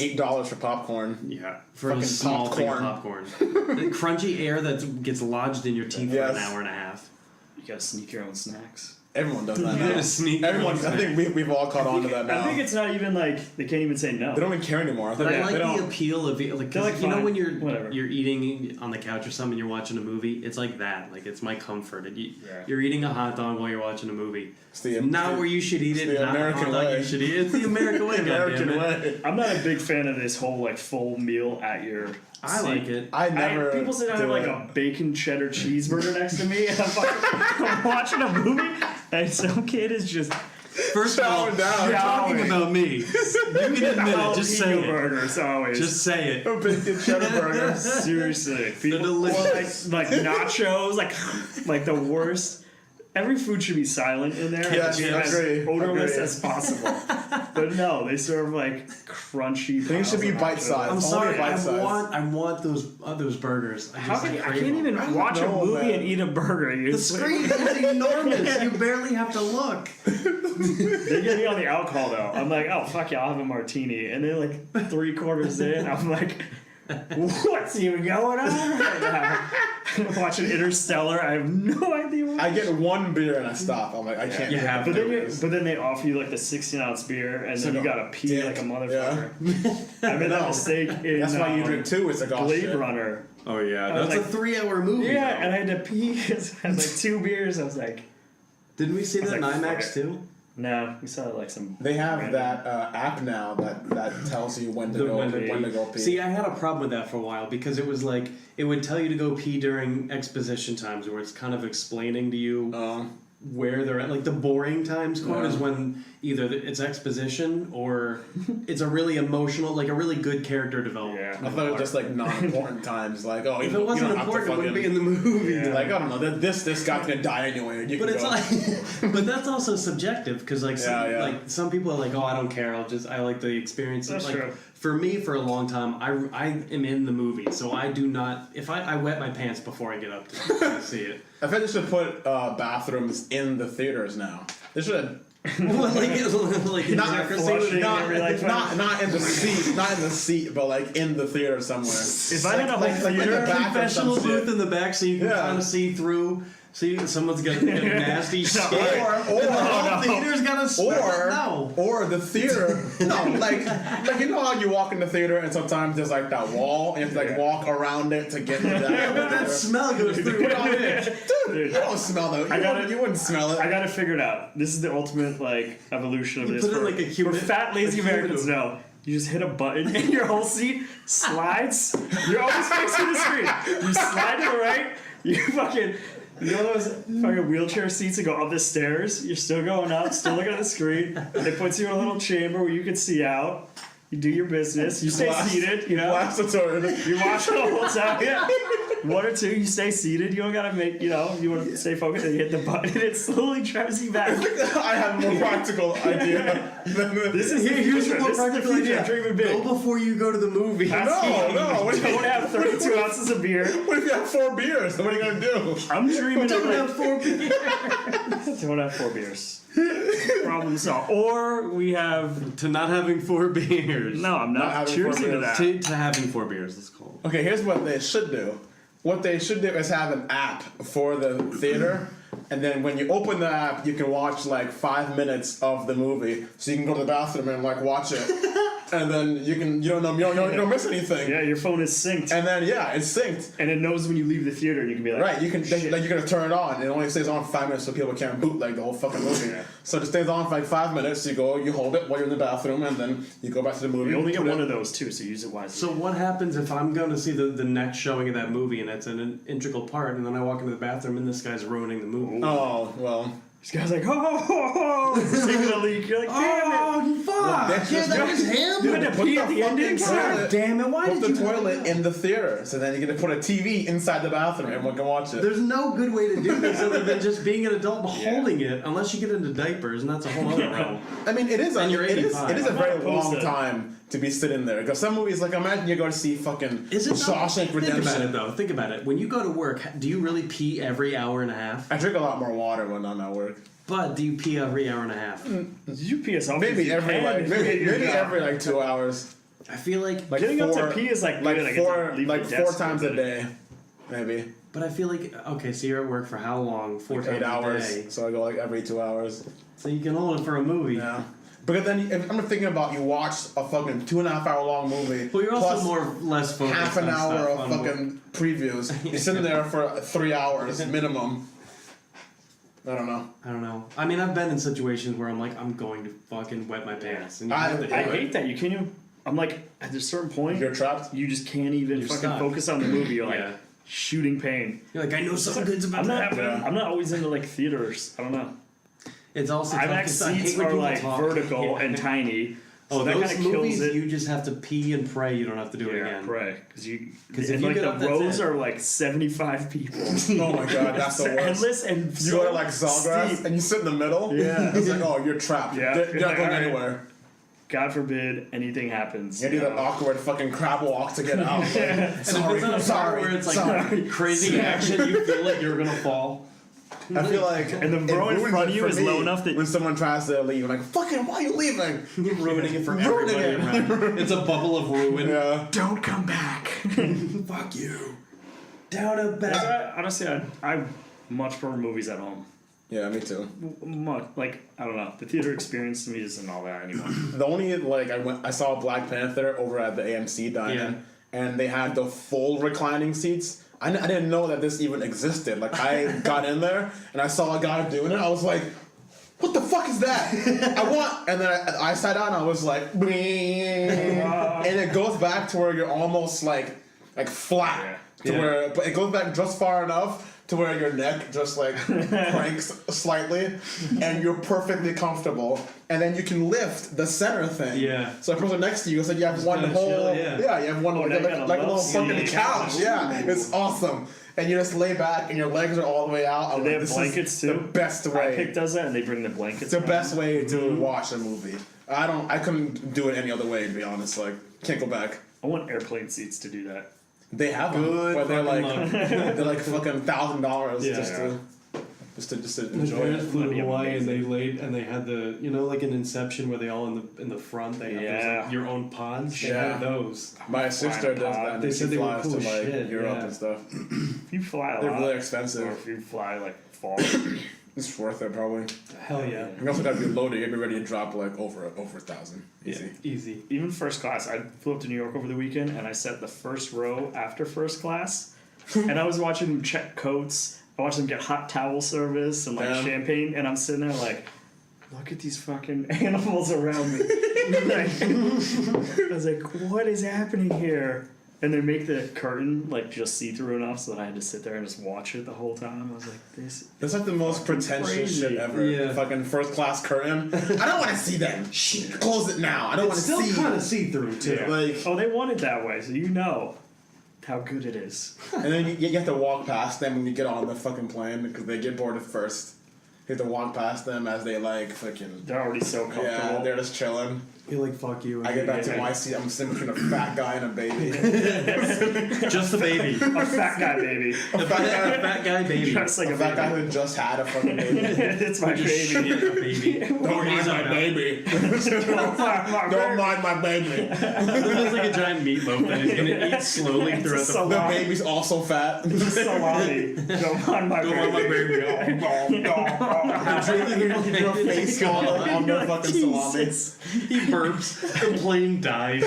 [SPEAKER 1] $8 for popcorn.
[SPEAKER 3] yeah for a
[SPEAKER 1] Fucking
[SPEAKER 3] small thing of
[SPEAKER 1] popcorn.
[SPEAKER 3] popcorn. The crunchy air that gets lodged in your teeth for an
[SPEAKER 1] Yes.
[SPEAKER 3] hour and a half.
[SPEAKER 2] You gotta sneak your own snacks.
[SPEAKER 1] Everyone does that
[SPEAKER 3] You
[SPEAKER 1] now.
[SPEAKER 3] just sneak
[SPEAKER 1] Everyone,
[SPEAKER 3] one
[SPEAKER 1] I think we've all caught on to that now.
[SPEAKER 2] I think it's not even like they can't even say no.
[SPEAKER 1] They don't even care anymore. I think
[SPEAKER 3] But I
[SPEAKER 1] they
[SPEAKER 3] like
[SPEAKER 1] don't.
[SPEAKER 3] the appeal of it, like, 'cause
[SPEAKER 2] They're like,
[SPEAKER 3] you know
[SPEAKER 2] fine,
[SPEAKER 3] when
[SPEAKER 2] whatever.
[SPEAKER 3] you're eating on the couch or something, you're watching a movie. It's like that. Like it's my comfort. And you're eating a hot dog while you're watching a movie.
[SPEAKER 1] It's the-
[SPEAKER 3] Not where you should eat it.
[SPEAKER 1] it's the
[SPEAKER 3] Not
[SPEAKER 1] American
[SPEAKER 3] the hot dog
[SPEAKER 1] way.
[SPEAKER 3] you should eat. It's the American way.
[SPEAKER 1] American
[SPEAKER 3] goddammit.
[SPEAKER 1] way.
[SPEAKER 2] I'm not a big fan of this whole like full meal at your.
[SPEAKER 3] I
[SPEAKER 2] seat.
[SPEAKER 3] like it.
[SPEAKER 1] I never.
[SPEAKER 2] People sit down and
[SPEAKER 1] do
[SPEAKER 2] have like
[SPEAKER 1] it.
[SPEAKER 2] a bacon cheddar cheeseburger next to me, and I'm watching a movie, and some kid is just
[SPEAKER 3] First of all,
[SPEAKER 1] Chowing down.
[SPEAKER 3] you're talking about me. You can admit it. Just say
[SPEAKER 2] jalapeno
[SPEAKER 3] it.
[SPEAKER 2] burgers always.
[SPEAKER 3] Just say it.
[SPEAKER 1] A bacon cheddar burger.
[SPEAKER 2] Seriously, people
[SPEAKER 3] delicious.
[SPEAKER 2] like nachos, like the worst. Every food should be silent in there.
[SPEAKER 1] Yes,
[SPEAKER 2] and be as
[SPEAKER 1] agree,
[SPEAKER 2] odorless
[SPEAKER 1] agree.
[SPEAKER 2] as possible. But no, they serve like crunchy.
[SPEAKER 1] Things should be
[SPEAKER 2] piles of
[SPEAKER 1] bite
[SPEAKER 2] nachos.
[SPEAKER 1] sized.
[SPEAKER 3] I'm
[SPEAKER 1] Only
[SPEAKER 3] sorry.
[SPEAKER 1] bite sized.
[SPEAKER 3] I want those burgers. I
[SPEAKER 2] How
[SPEAKER 3] just
[SPEAKER 2] can you, I
[SPEAKER 3] crave
[SPEAKER 2] can't
[SPEAKER 3] them.
[SPEAKER 2] even
[SPEAKER 1] I don't
[SPEAKER 2] watch
[SPEAKER 1] know,
[SPEAKER 2] a movie
[SPEAKER 1] man.
[SPEAKER 2] and eat a burger.
[SPEAKER 3] The screen is enormous. You barely have to look.
[SPEAKER 2] They get me on the alcohol though. I'm like, oh fuck yeah, I'll have a martini. And then like 3/4 in, I'm like, what's even going on right now? I'm watching Interstellar. I have no idea what.
[SPEAKER 1] I get one beer and I stop. I'm like, I can't.
[SPEAKER 3] You
[SPEAKER 1] do
[SPEAKER 3] have
[SPEAKER 1] that.
[SPEAKER 2] But then they offer you like the 16-ounce beer, and then you gotta pee
[SPEAKER 1] dick.
[SPEAKER 2] like a motherfucker. I made that
[SPEAKER 1] No.
[SPEAKER 2] mistake in
[SPEAKER 1] That's why you drink two. It's like, oh
[SPEAKER 2] Blade
[SPEAKER 1] shit.
[SPEAKER 2] Runner.
[SPEAKER 3] Oh yeah,
[SPEAKER 2] I was
[SPEAKER 3] that's
[SPEAKER 2] like-
[SPEAKER 3] a 3-hour movie.
[SPEAKER 2] Yeah,
[SPEAKER 3] though.
[SPEAKER 2] and I had to pee. I had like 2 beers. I was like,
[SPEAKER 3] Didn't we see
[SPEAKER 2] was
[SPEAKER 3] that in
[SPEAKER 2] like, fuck
[SPEAKER 3] IMAX
[SPEAKER 2] it.
[SPEAKER 3] too?
[SPEAKER 2] no, we saw like some.
[SPEAKER 1] They have
[SPEAKER 2] random-
[SPEAKER 1] that app now that tells you when to
[SPEAKER 3] The-
[SPEAKER 1] go
[SPEAKER 3] when
[SPEAKER 1] when
[SPEAKER 3] to
[SPEAKER 1] to go pee.
[SPEAKER 3] See, I had a problem with that for a while because it was like it would tell you to go pee during exposition times, where it's kind of explaining to you where they're at. Like the boring times quote is when either it's exposition or it's a really emotional, like a really good character development.
[SPEAKER 2] Yeah.
[SPEAKER 1] I thought it was just like non-important times, like oh,
[SPEAKER 3] If
[SPEAKER 1] you
[SPEAKER 3] it wasn't
[SPEAKER 1] don't have to
[SPEAKER 3] important, it wouldn't be
[SPEAKER 1] fucking-
[SPEAKER 3] in the movie.
[SPEAKER 2] Yeah.
[SPEAKER 1] Like I don't know, this guy's gonna die anyway. You
[SPEAKER 3] But
[SPEAKER 1] can
[SPEAKER 3] it's
[SPEAKER 1] go.
[SPEAKER 3] like, but that's also subjective because like
[SPEAKER 1] Yeah.
[SPEAKER 3] like some people are like, oh, I don't care. I like the experience.
[SPEAKER 2] That's
[SPEAKER 3] like,
[SPEAKER 2] true.
[SPEAKER 3] For me, for a long time, I am in the movie, so I do not. If I wet my pants before I get up to see it.
[SPEAKER 1] I think they should put bathrooms in the theaters now. They should
[SPEAKER 3] like
[SPEAKER 1] not
[SPEAKER 2] flushing every, like,
[SPEAKER 1] not in the seat, not in the seat, but like in the theater somewhere.
[SPEAKER 2] If I had a whole
[SPEAKER 1] like in the
[SPEAKER 2] theater,
[SPEAKER 1] back or
[SPEAKER 3] professional
[SPEAKER 1] some
[SPEAKER 3] booth
[SPEAKER 1] shit.
[SPEAKER 3] in the back, so you can
[SPEAKER 1] Yeah.
[SPEAKER 3] kind of see through. See, someone's got nasty shit.
[SPEAKER 1] Or
[SPEAKER 3] The whole theater's got a smell. No.
[SPEAKER 1] or the theater. No, like you know how you walk in the theater and sometimes there's like that wall and you have to like walk around it to get to that.
[SPEAKER 3] But that smell goes through.
[SPEAKER 1] Dude, you don't smell that. You wouldn't smell it.
[SPEAKER 2] I got it figured out. This is the ultimate like evolution of
[SPEAKER 3] You
[SPEAKER 2] this.
[SPEAKER 3] put it
[SPEAKER 2] for,
[SPEAKER 3] like a
[SPEAKER 2] for fat lazy
[SPEAKER 3] a humidor.
[SPEAKER 2] Americans know. You just hit a button and your whole seat slides. You're always facing the screen. You slide to the right. You fucking. You know those fucking wheelchair seats that go up the stairs? You're still going up, still looking at the screen. It puts you in a little chamber where you can see out. You do your business. You stay seated, you know.
[SPEAKER 1] Blast the turd.
[SPEAKER 2] You watch the whole time. Yeah. 1 or 2, you stay seated. You don't gotta make, you want to stay focused. And you hit the button, and it slowly drives you back.
[SPEAKER 1] I have a more practical idea.
[SPEAKER 2] This is
[SPEAKER 3] Here's
[SPEAKER 2] the
[SPEAKER 3] a more
[SPEAKER 2] future.
[SPEAKER 3] practical
[SPEAKER 2] This is the
[SPEAKER 3] idea.
[SPEAKER 2] future. Dreaming big.
[SPEAKER 3] Go before you go to the movie.
[SPEAKER 1] No. What if,
[SPEAKER 2] Don't have 32 ounces of beer.
[SPEAKER 1] what if you have 4 beers? What are you gonna do?
[SPEAKER 2] I'm dreaming of
[SPEAKER 3] Don't
[SPEAKER 2] like,
[SPEAKER 3] have 4 beers.
[SPEAKER 2] don't have 4 beers. Problem solved. Or we have.
[SPEAKER 3] To not having 4 beers.
[SPEAKER 2] No, I'm
[SPEAKER 1] Not
[SPEAKER 2] not.
[SPEAKER 1] having
[SPEAKER 2] Cheers
[SPEAKER 1] 4
[SPEAKER 2] to
[SPEAKER 1] beers.
[SPEAKER 2] that.
[SPEAKER 3] To having 4 beers, let's call it.
[SPEAKER 1] Okay, here's what they should do. What they should do is have an app for the theater, and then when you open the app, you can watch like 5 minutes of the movie. So you can go to the bathroom and like watch it, and then you don't miss anything.
[SPEAKER 2] Yeah, your phone is synced.
[SPEAKER 1] And then it's synced.
[SPEAKER 2] And it knows when you leave the theater, and you can be like,
[SPEAKER 1] Right, you can
[SPEAKER 2] shit.
[SPEAKER 1] like you're gonna turn it on. It only stays on 5 minutes, so people can't bootleg the whole fucking movie. So it stays on for like 5 minutes. You go, you hold it while you're in the bathroom, and then you go back to the movie.
[SPEAKER 2] You only get
[SPEAKER 1] put
[SPEAKER 2] one
[SPEAKER 1] it-
[SPEAKER 2] of those too, so use it wisely.
[SPEAKER 3] So what happens if I'm going to see the next showing of that movie and it's an integral part, and then I walk into the bathroom and this guy's ruining the movie?
[SPEAKER 1] Oh well.
[SPEAKER 2] this guy's like, oh, taking a leak. You're like, damn it.
[SPEAKER 3] Oh, fuck!
[SPEAKER 1] That's
[SPEAKER 3] Yeah,
[SPEAKER 1] just-
[SPEAKER 3] that was him.
[SPEAKER 2] You had to
[SPEAKER 1] Put
[SPEAKER 2] pee
[SPEAKER 1] the
[SPEAKER 2] at the ending.
[SPEAKER 1] fucking
[SPEAKER 2] God
[SPEAKER 1] toilet-
[SPEAKER 3] Damn it! Why
[SPEAKER 1] Put
[SPEAKER 3] did
[SPEAKER 1] the
[SPEAKER 3] you
[SPEAKER 1] toilet in the theater, so then you're gonna put a TV inside the bathroom, and everyone can watch it.
[SPEAKER 3] There's no good way to do this other than just being an adult holding it, unless you get into diapers, and that's a whole other realm.
[SPEAKER 1] I mean, it is.
[SPEAKER 3] And you're
[SPEAKER 1] It is
[SPEAKER 3] 85.
[SPEAKER 1] a
[SPEAKER 2] I'm
[SPEAKER 1] very
[SPEAKER 2] not opposed
[SPEAKER 1] long
[SPEAKER 2] to it.
[SPEAKER 1] time to be sitting there. Because some movies, like imagine you go to see fucking
[SPEAKER 3] Is it
[SPEAKER 1] Shawshank
[SPEAKER 3] Think about it
[SPEAKER 1] Redemption.
[SPEAKER 3] though. Think about it. When you go to work, do you really pee every hour and a half?
[SPEAKER 1] I drink a lot more water when I'm at work.
[SPEAKER 3] But do you pee every hour and a half?
[SPEAKER 2] Did you pee us off?
[SPEAKER 1] Maybe
[SPEAKER 2] You
[SPEAKER 1] every
[SPEAKER 2] can
[SPEAKER 1] like
[SPEAKER 2] if you get your
[SPEAKER 1] maybe
[SPEAKER 2] job.
[SPEAKER 1] every like 2 hours.
[SPEAKER 3] I feel like
[SPEAKER 1] Like
[SPEAKER 2] Getting up to
[SPEAKER 1] four-
[SPEAKER 2] pee is like
[SPEAKER 1] like
[SPEAKER 2] good. I get to
[SPEAKER 1] four
[SPEAKER 2] leave
[SPEAKER 1] like
[SPEAKER 2] the
[SPEAKER 1] 4
[SPEAKER 2] desk
[SPEAKER 1] times
[SPEAKER 2] for
[SPEAKER 1] a
[SPEAKER 2] bit.
[SPEAKER 1] day, maybe.
[SPEAKER 3] But I feel like, okay, so you're at work for how long? 4
[SPEAKER 1] Like
[SPEAKER 3] times
[SPEAKER 1] 8 hours.
[SPEAKER 3] a day.
[SPEAKER 1] So I go like every 2 hours.
[SPEAKER 3] So you can hold it for a movie.
[SPEAKER 1] Yeah. Because then if I'm thinking about you watch a fucking 2.5 hour long movie.
[SPEAKER 3] Well, you're also
[SPEAKER 1] plus
[SPEAKER 3] more or less focused
[SPEAKER 1] half an
[SPEAKER 3] on
[SPEAKER 1] hour
[SPEAKER 3] stuff
[SPEAKER 1] of
[SPEAKER 3] on
[SPEAKER 1] fucking previews. You're sitting there for 3 hours minimum. I don't know.
[SPEAKER 3] I don't know. I mean, I've been in situations where I'm like, I'm going to fucking wet my pants. And you have to do
[SPEAKER 2] I
[SPEAKER 3] it.
[SPEAKER 2] hate that. You can't even. I'm like, at a certain point,
[SPEAKER 1] You're trapped.
[SPEAKER 2] you just can't even
[SPEAKER 3] You're
[SPEAKER 2] fucking
[SPEAKER 3] stuck.
[SPEAKER 2] focus on the movie. You're like
[SPEAKER 3] Yeah.
[SPEAKER 2] shooting pain.
[SPEAKER 3] You're like, I know something good's about
[SPEAKER 2] I'm
[SPEAKER 3] to
[SPEAKER 2] not.
[SPEAKER 3] happen.
[SPEAKER 1] Yeah.
[SPEAKER 2] I'm not always into like theaters. I don't know.
[SPEAKER 3] It's also tough
[SPEAKER 2] IMAX
[SPEAKER 3] 'cause I hate
[SPEAKER 2] seats
[SPEAKER 3] when
[SPEAKER 2] are
[SPEAKER 3] people
[SPEAKER 2] like
[SPEAKER 3] talk.
[SPEAKER 2] vertical
[SPEAKER 3] Yeah.
[SPEAKER 2] and tiny.
[SPEAKER 3] Oh,
[SPEAKER 2] So that
[SPEAKER 3] those
[SPEAKER 2] kind of
[SPEAKER 3] movies,
[SPEAKER 2] kills it.
[SPEAKER 3] you just have to pee and pray you don't have to do it
[SPEAKER 2] Yeah,
[SPEAKER 3] again.
[SPEAKER 2] pray, because you.
[SPEAKER 3] 'Cause
[SPEAKER 2] And
[SPEAKER 3] if you
[SPEAKER 2] like
[SPEAKER 3] get
[SPEAKER 2] the
[SPEAKER 3] up, that's
[SPEAKER 2] rows
[SPEAKER 3] it.
[SPEAKER 2] are like 75 people.
[SPEAKER 1] Oh my god, that's the
[SPEAKER 2] It's
[SPEAKER 1] worst.
[SPEAKER 2] endless and
[SPEAKER 1] You
[SPEAKER 2] so
[SPEAKER 1] go to like Sawgrass
[SPEAKER 2] steep.
[SPEAKER 1] and you sit in the middle.
[SPEAKER 2] Yeah.
[SPEAKER 1] It's like, oh, you're trapped.
[SPEAKER 2] Yeah.
[SPEAKER 1] You're not going
[SPEAKER 2] Alright.
[SPEAKER 1] anywhere.
[SPEAKER 2] God forbid anything happens.
[SPEAKER 1] You do that awkward fucking crab walk to get out. Like,
[SPEAKER 3] And if
[SPEAKER 1] sorry,
[SPEAKER 3] it's on a part
[SPEAKER 1] sorry,
[SPEAKER 3] where it's like
[SPEAKER 1] sorry.
[SPEAKER 3] crazy action, you feel like you're gonna fall.
[SPEAKER 1] I feel like
[SPEAKER 2] And the
[SPEAKER 1] it
[SPEAKER 2] row in
[SPEAKER 1] ruins
[SPEAKER 2] front
[SPEAKER 1] it
[SPEAKER 2] of you
[SPEAKER 1] for
[SPEAKER 2] is
[SPEAKER 1] me
[SPEAKER 2] low enough that-
[SPEAKER 1] when someone tries to leave, I'm like, fucking, why are you leaving?
[SPEAKER 3] You're ruining it for
[SPEAKER 1] Ruining
[SPEAKER 3] everybody
[SPEAKER 1] it.
[SPEAKER 3] around. It's a bubble of ruin.
[SPEAKER 1] Yeah.
[SPEAKER 2] Don't come back.
[SPEAKER 3] Fuck you. Down and back.
[SPEAKER 2] Honestly, I much prefer movies at home.
[SPEAKER 1] Yeah, me too.
[SPEAKER 2] Much, like, I don't know. The theater experience to me isn't all that anymore.
[SPEAKER 1] The only like I saw Black Panther over at the AMC dine-in,
[SPEAKER 3] Yeah.
[SPEAKER 1] and they had the full reclining seats. I didn't know that this even existed. Like I got in there and I saw a guy doing it. I was like, "What the fuck is that?" I want, and then I sat down. And I was like, "Bing," and it goes back to where you're almost like flat to
[SPEAKER 3] Yeah.
[SPEAKER 1] where, but it goes back just far enough to where your neck just like cranks slightly, and you're perfectly comfortable. And then you can lift the center thing.
[SPEAKER 3] Yeah.
[SPEAKER 1] So the person next to you, so you have one
[SPEAKER 3] kinda
[SPEAKER 1] whole,
[SPEAKER 3] chill, yeah.
[SPEAKER 1] you have one
[SPEAKER 2] Oh,
[SPEAKER 1] like,
[SPEAKER 2] now you
[SPEAKER 1] like,
[SPEAKER 2] got a
[SPEAKER 1] like a little
[SPEAKER 2] love
[SPEAKER 1] fucking
[SPEAKER 2] seat.
[SPEAKER 1] couch. Yeah, it's awesome. And you just lay back, and your legs are all the way out. I'm
[SPEAKER 2] They
[SPEAKER 1] like,
[SPEAKER 2] have
[SPEAKER 1] this
[SPEAKER 2] blankets
[SPEAKER 1] is
[SPEAKER 2] too.
[SPEAKER 1] the best way.
[SPEAKER 2] iPick does that, and they bring the blankets.
[SPEAKER 1] It's the
[SPEAKER 2] around.
[SPEAKER 1] best way to watch a movie. I couldn't do it any other way, to be honest. Like, can't go back.
[SPEAKER 2] I want airplane seats to do that.
[SPEAKER 1] They have them,
[SPEAKER 3] Good
[SPEAKER 1] where they're like,
[SPEAKER 3] fucking luck.
[SPEAKER 1] they're like fucking $1,000
[SPEAKER 3] Yeah.
[SPEAKER 1] just to
[SPEAKER 3] My
[SPEAKER 1] enjoy
[SPEAKER 3] parents
[SPEAKER 1] it.
[SPEAKER 3] flew to
[SPEAKER 2] That'd be
[SPEAKER 3] Hawaii and they
[SPEAKER 2] amazing.
[SPEAKER 3] laid and they had the like in Inception where they all in the front they have those,
[SPEAKER 2] Yeah.
[SPEAKER 3] like, your own pods. They
[SPEAKER 1] Yeah.
[SPEAKER 3] had those.
[SPEAKER 1] My sister does that.
[SPEAKER 3] They
[SPEAKER 1] And
[SPEAKER 3] said
[SPEAKER 1] she
[SPEAKER 3] they were
[SPEAKER 1] flies
[SPEAKER 3] cool
[SPEAKER 1] to
[SPEAKER 3] as
[SPEAKER 1] like
[SPEAKER 3] shit,
[SPEAKER 1] Europe
[SPEAKER 3] yeah.
[SPEAKER 1] and stuff.
[SPEAKER 2] If you fly a
[SPEAKER 1] They're
[SPEAKER 2] lot,
[SPEAKER 1] really
[SPEAKER 2] or
[SPEAKER 1] expensive.
[SPEAKER 2] if you fly like fall,
[SPEAKER 1] It's worth it probably.
[SPEAKER 3] Hell yeah.
[SPEAKER 1] You also gotta be loaded. You gotta be ready to drop like over 1,000. Easy.
[SPEAKER 3] Easy.
[SPEAKER 2] even first class. I flew up to New York over the weekend, and I sat the first row after first class, and I was watching them check coats. I watched them get hot towel service and like
[SPEAKER 1] Damn.
[SPEAKER 2] champagne, and I'm sitting there like, look at these fucking animals around me. Like, I was like, what is happening here? And they make the curtain like just see through enough so that I had to sit there and just watch it the whole time. I was like, this.
[SPEAKER 1] That's like the most pretentious
[SPEAKER 2] crazy.
[SPEAKER 1] shit ever.
[SPEAKER 3] Yeah.
[SPEAKER 1] Fucking first class curtain. I don't want to see them. Shit, close it now. I don't want
[SPEAKER 3] It's
[SPEAKER 1] to
[SPEAKER 3] still
[SPEAKER 1] see.
[SPEAKER 3] kind of see through too.
[SPEAKER 2] Yeah.
[SPEAKER 1] Like,
[SPEAKER 2] Oh, they want it that way, so you know how good it is.
[SPEAKER 1] and then you have to walk past them when you get on the fucking plane because they get boarded first. You have to walk past them as they like fucking.
[SPEAKER 2] They're already so comfortable.
[SPEAKER 1] Yeah, they're just chilling.
[SPEAKER 3] You're like fuck you.
[SPEAKER 1] I get back to
[SPEAKER 2] Yeah.
[SPEAKER 1] my seat. I'm sitting between a fat guy and a baby.
[SPEAKER 3] just the baby.
[SPEAKER 2] A fat guy baby.
[SPEAKER 3] A fat guy baby.
[SPEAKER 2] Dressed like
[SPEAKER 1] A
[SPEAKER 2] a
[SPEAKER 1] fat guy
[SPEAKER 2] baby.
[SPEAKER 1] who just had a fucking baby.
[SPEAKER 2] It's my
[SPEAKER 3] Just
[SPEAKER 2] baby.
[SPEAKER 3] shit a baby.
[SPEAKER 1] Don't mind my baby. Don't mind my baby.
[SPEAKER 3] It looks like a giant meatloaf that he's gonna eat slowly
[SPEAKER 2] It's
[SPEAKER 3] throughout
[SPEAKER 2] a
[SPEAKER 3] the.
[SPEAKER 2] salami.
[SPEAKER 1] The baby's also fat.
[SPEAKER 2] Salami. Don't mind my
[SPEAKER 3] Don't mind my
[SPEAKER 2] baby.
[SPEAKER 3] baby.
[SPEAKER 1] Your face on the fucking salami.
[SPEAKER 2] Jesus.
[SPEAKER 3] He burps. The plane dies.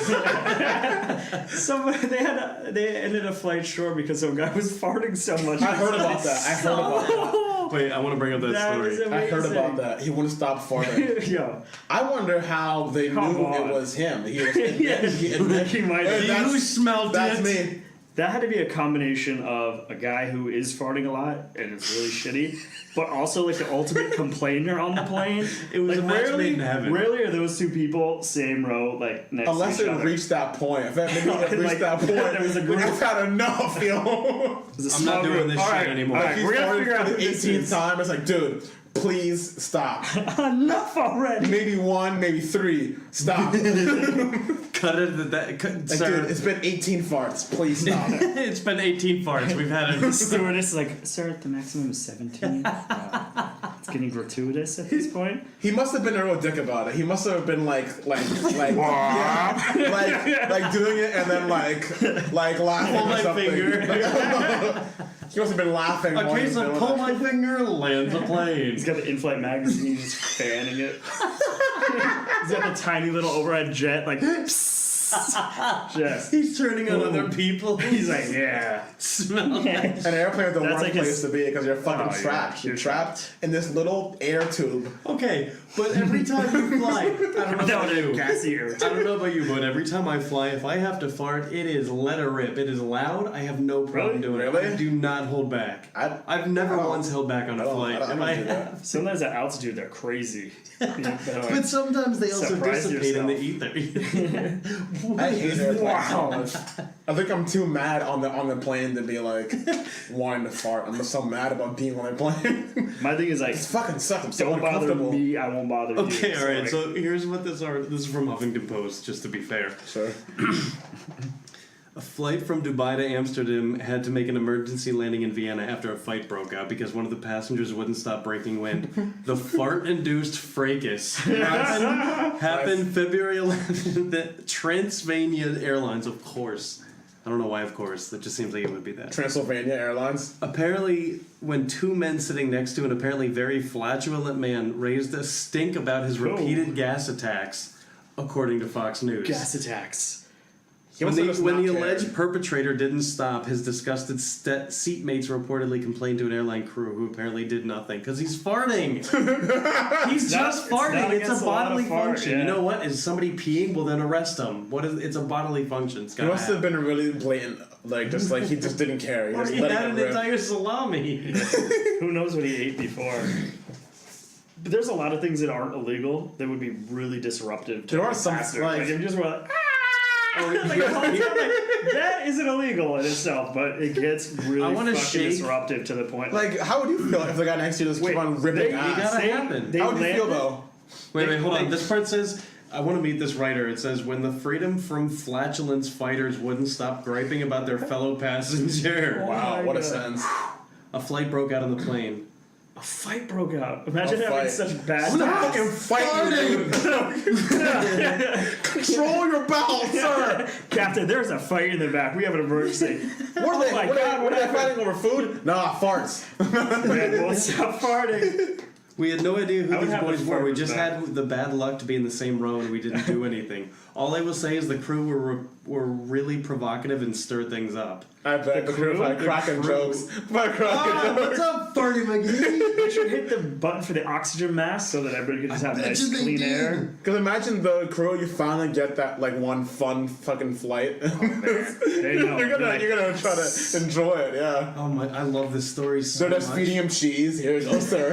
[SPEAKER 2] So they ended a flight short because some guy was farting so much.
[SPEAKER 1] I heard about that. I heard about that.
[SPEAKER 3] Wait, I want to bring up that
[SPEAKER 2] That is
[SPEAKER 3] story.
[SPEAKER 1] I heard
[SPEAKER 2] amazing.
[SPEAKER 1] about that. He wouldn't stop farting.
[SPEAKER 2] Yo,
[SPEAKER 1] I wonder how they
[SPEAKER 2] Come
[SPEAKER 1] knew
[SPEAKER 2] on.
[SPEAKER 1] it was him. He was
[SPEAKER 2] he might.
[SPEAKER 1] Hey, that's-
[SPEAKER 3] You smelled
[SPEAKER 1] That's
[SPEAKER 3] it.
[SPEAKER 1] me.
[SPEAKER 2] That had to be a combination of a guy who is farting a lot and it's really shitty, but also like the ultimate complainer on the plane.
[SPEAKER 3] It was
[SPEAKER 2] like
[SPEAKER 3] a match made in heaven.
[SPEAKER 2] Rarely are those two people same row like next
[SPEAKER 1] Unless
[SPEAKER 2] to each
[SPEAKER 1] it
[SPEAKER 2] other.
[SPEAKER 1] reached that point. If it maybe it reached
[SPEAKER 2] Like,
[SPEAKER 1] that point,
[SPEAKER 2] there was a group.
[SPEAKER 1] I've had enough, yo.
[SPEAKER 2] It was a
[SPEAKER 3] I'm not
[SPEAKER 2] small
[SPEAKER 3] doing
[SPEAKER 2] group.
[SPEAKER 3] this
[SPEAKER 2] All
[SPEAKER 3] shit
[SPEAKER 2] right,
[SPEAKER 3] anymore.
[SPEAKER 2] All right,
[SPEAKER 1] He's
[SPEAKER 2] we're gonna
[SPEAKER 1] farted
[SPEAKER 2] figure out
[SPEAKER 1] for
[SPEAKER 2] who
[SPEAKER 1] the
[SPEAKER 2] this
[SPEAKER 1] 18th
[SPEAKER 2] is.
[SPEAKER 1] time. It's like, dude, please stop.
[SPEAKER 2] Enough already.
[SPEAKER 1] Maybe one, maybe three. Stop. Like,
[SPEAKER 3] Cut it at that. Sir,
[SPEAKER 1] dude, it's been 18 farts. Please stop.
[SPEAKER 3] it's been 18 farts. We've had
[SPEAKER 2] The
[SPEAKER 3] it.
[SPEAKER 2] stewardess is like, sir, the maximum is 17. It's getting gratuitous at this point.
[SPEAKER 1] He must have been a real dick about it. He must have been like, yeah. like doing it and then like laughing
[SPEAKER 3] Pull
[SPEAKER 1] or
[SPEAKER 3] my
[SPEAKER 1] something.
[SPEAKER 3] finger.
[SPEAKER 1] He must have been laughing.
[SPEAKER 3] A
[SPEAKER 1] while
[SPEAKER 3] case
[SPEAKER 1] he was
[SPEAKER 3] of
[SPEAKER 1] doing
[SPEAKER 3] pull
[SPEAKER 1] it.
[SPEAKER 3] my finger lands a plane.
[SPEAKER 2] He's got the in-flight magazine, he's fanning it. He's got the tiny little overhead jet, like, just.
[SPEAKER 3] He's turning on other people.
[SPEAKER 2] He's like, yeah.
[SPEAKER 3] Smell that.
[SPEAKER 1] An airplane is the
[SPEAKER 2] That's
[SPEAKER 1] worst
[SPEAKER 2] like
[SPEAKER 1] place
[SPEAKER 2] his-
[SPEAKER 1] to be because you're fucking
[SPEAKER 2] Oh,
[SPEAKER 1] trapped.
[SPEAKER 2] you're
[SPEAKER 1] You're trapped in this little air tube.
[SPEAKER 3] Okay, but every time you fly, I don't know
[SPEAKER 2] Down
[SPEAKER 3] about
[SPEAKER 2] a
[SPEAKER 3] you.
[SPEAKER 2] gassy air.
[SPEAKER 3] I don't know about you, but every time I fly, if I have to fart, it is let her rip. It is loud. I have no problem doing it.
[SPEAKER 1] Really?
[SPEAKER 3] I do not hold back. I've never once held back on a flight.
[SPEAKER 1] I don't
[SPEAKER 3] If
[SPEAKER 1] do that.
[SPEAKER 2] Sometimes at altitude, they're crazy.
[SPEAKER 3] But sometimes they also
[SPEAKER 2] Surprise
[SPEAKER 3] dissipate in the
[SPEAKER 2] yourself.
[SPEAKER 3] ether.
[SPEAKER 1] I hate airplanes so
[SPEAKER 2] Wow.
[SPEAKER 1] much. I think I'm too mad on the plane to be like wanting to fart. I'm just so mad about being on a plane.
[SPEAKER 2] My thing is like,
[SPEAKER 1] It fucking sucks. I'm so
[SPEAKER 2] don't bother
[SPEAKER 1] uncomfortable.
[SPEAKER 2] me, I won't bother you.
[SPEAKER 3] Okay, all right.
[SPEAKER 2] like,
[SPEAKER 3] So here's what this is from Huffington Post, just to be fair.
[SPEAKER 1] Sure.
[SPEAKER 3] A flight from Dubai to Amsterdam had to make an emergency landing in Vienna after a fight broke out because one of the passengers wouldn't stop breaking wind. The fart-induced fracas happened February 11th at Transavia Airlines, of course. I don't know why, of course. That just seems like it would be that.
[SPEAKER 1] Transylvania Airlines.
[SPEAKER 3] Apparently, when two men sitting next to an apparently very flatulent man raised a stink about his repeated gas attacks, according to Fox News.
[SPEAKER 2] gas attacks.
[SPEAKER 3] When
[SPEAKER 1] must have
[SPEAKER 3] the,
[SPEAKER 1] just
[SPEAKER 3] when
[SPEAKER 1] not
[SPEAKER 3] the
[SPEAKER 1] cared.
[SPEAKER 3] alleged perpetrator didn't stop, his disgusted seatmates reportedly complained to an airline crew who apparently did nothing because he's farting. He's just farting. It's
[SPEAKER 2] against
[SPEAKER 3] a
[SPEAKER 2] the law to
[SPEAKER 3] bodily
[SPEAKER 2] fart,
[SPEAKER 3] function.
[SPEAKER 2] yeah.
[SPEAKER 3] You know what? Is somebody peeing? Well, then arrest him. What is? It's a bodily function. It's
[SPEAKER 1] He
[SPEAKER 3] gotta
[SPEAKER 1] must have
[SPEAKER 3] happen.
[SPEAKER 1] been really blatant, like he just didn't care. He
[SPEAKER 3] Or
[SPEAKER 1] was
[SPEAKER 3] he
[SPEAKER 1] letting
[SPEAKER 3] had
[SPEAKER 1] it
[SPEAKER 3] an
[SPEAKER 1] rip.
[SPEAKER 3] entire salami.
[SPEAKER 2] Who knows what he ate before? But there's a lot of things that aren't illegal that would be really disruptive to
[SPEAKER 1] There are
[SPEAKER 2] the
[SPEAKER 1] some,
[SPEAKER 2] passenger.
[SPEAKER 1] like-
[SPEAKER 2] if you just were like,
[SPEAKER 3] Oh,
[SPEAKER 2] like, the whole time, like, that isn't illegal in itself, but it gets really
[SPEAKER 3] I wanna
[SPEAKER 2] fucking
[SPEAKER 3] shake-
[SPEAKER 2] disruptive to the point.
[SPEAKER 1] Like, how would you feel if the guy next to you just keep on ripping
[SPEAKER 2] they
[SPEAKER 1] ass?
[SPEAKER 3] gotta happen.
[SPEAKER 2] They
[SPEAKER 1] How would you feel
[SPEAKER 2] landed-
[SPEAKER 1] though?
[SPEAKER 3] Wait, hold on.
[SPEAKER 2] They-
[SPEAKER 3] This part says, I want to meet this writer. It says, when the freedom from flatulence fighters wouldn't stop griping about their fellow passenger.
[SPEAKER 1] Wow,
[SPEAKER 2] my
[SPEAKER 1] what a
[SPEAKER 2] God.
[SPEAKER 1] sentence.
[SPEAKER 3] A flight broke out on the plane.
[SPEAKER 2] A fight broke out. Imagine
[SPEAKER 1] A
[SPEAKER 2] having
[SPEAKER 1] fight.
[SPEAKER 2] such bad
[SPEAKER 1] I'm not
[SPEAKER 2] times.
[SPEAKER 1] fucking fighting. Control your bowels, sir.
[SPEAKER 2] Captain, there's a fight in the back. We have an emergency.
[SPEAKER 1] What are they?
[SPEAKER 2] my
[SPEAKER 1] What
[SPEAKER 2] God,
[SPEAKER 1] are they fighting over food? Nah, farts.
[SPEAKER 2] Man, won't stop farting.
[SPEAKER 3] We had no idea
[SPEAKER 2] I
[SPEAKER 3] who
[SPEAKER 2] would
[SPEAKER 3] these
[SPEAKER 2] have
[SPEAKER 3] boys
[SPEAKER 2] the
[SPEAKER 3] were. We
[SPEAKER 2] farmers
[SPEAKER 3] just
[SPEAKER 2] back.
[SPEAKER 3] had the bad luck to be in the same row and we didn't do anything. All I will say is the crew were really provocative and stirred things up.
[SPEAKER 1] I bet the crew
[SPEAKER 2] crew?
[SPEAKER 1] like
[SPEAKER 2] The
[SPEAKER 1] cracking
[SPEAKER 2] crew?
[SPEAKER 1] jokes. By cracking jokes.
[SPEAKER 3] up, Farty McGee?
[SPEAKER 2] They should hit the button for the oxygen mask so that everybody can just have
[SPEAKER 3] bet
[SPEAKER 2] nice,
[SPEAKER 3] you they
[SPEAKER 2] clean
[SPEAKER 3] did.
[SPEAKER 2] air.
[SPEAKER 1] Because imagine the crew, you finally get that like one fun fucking flight.
[SPEAKER 2] They know.
[SPEAKER 1] you're
[SPEAKER 2] Like,
[SPEAKER 1] gonna try to enjoy it, yeah.
[SPEAKER 3] Oh my! I love this story so
[SPEAKER 1] They're
[SPEAKER 3] much.
[SPEAKER 1] just feeding him cheese. Here you go, sir.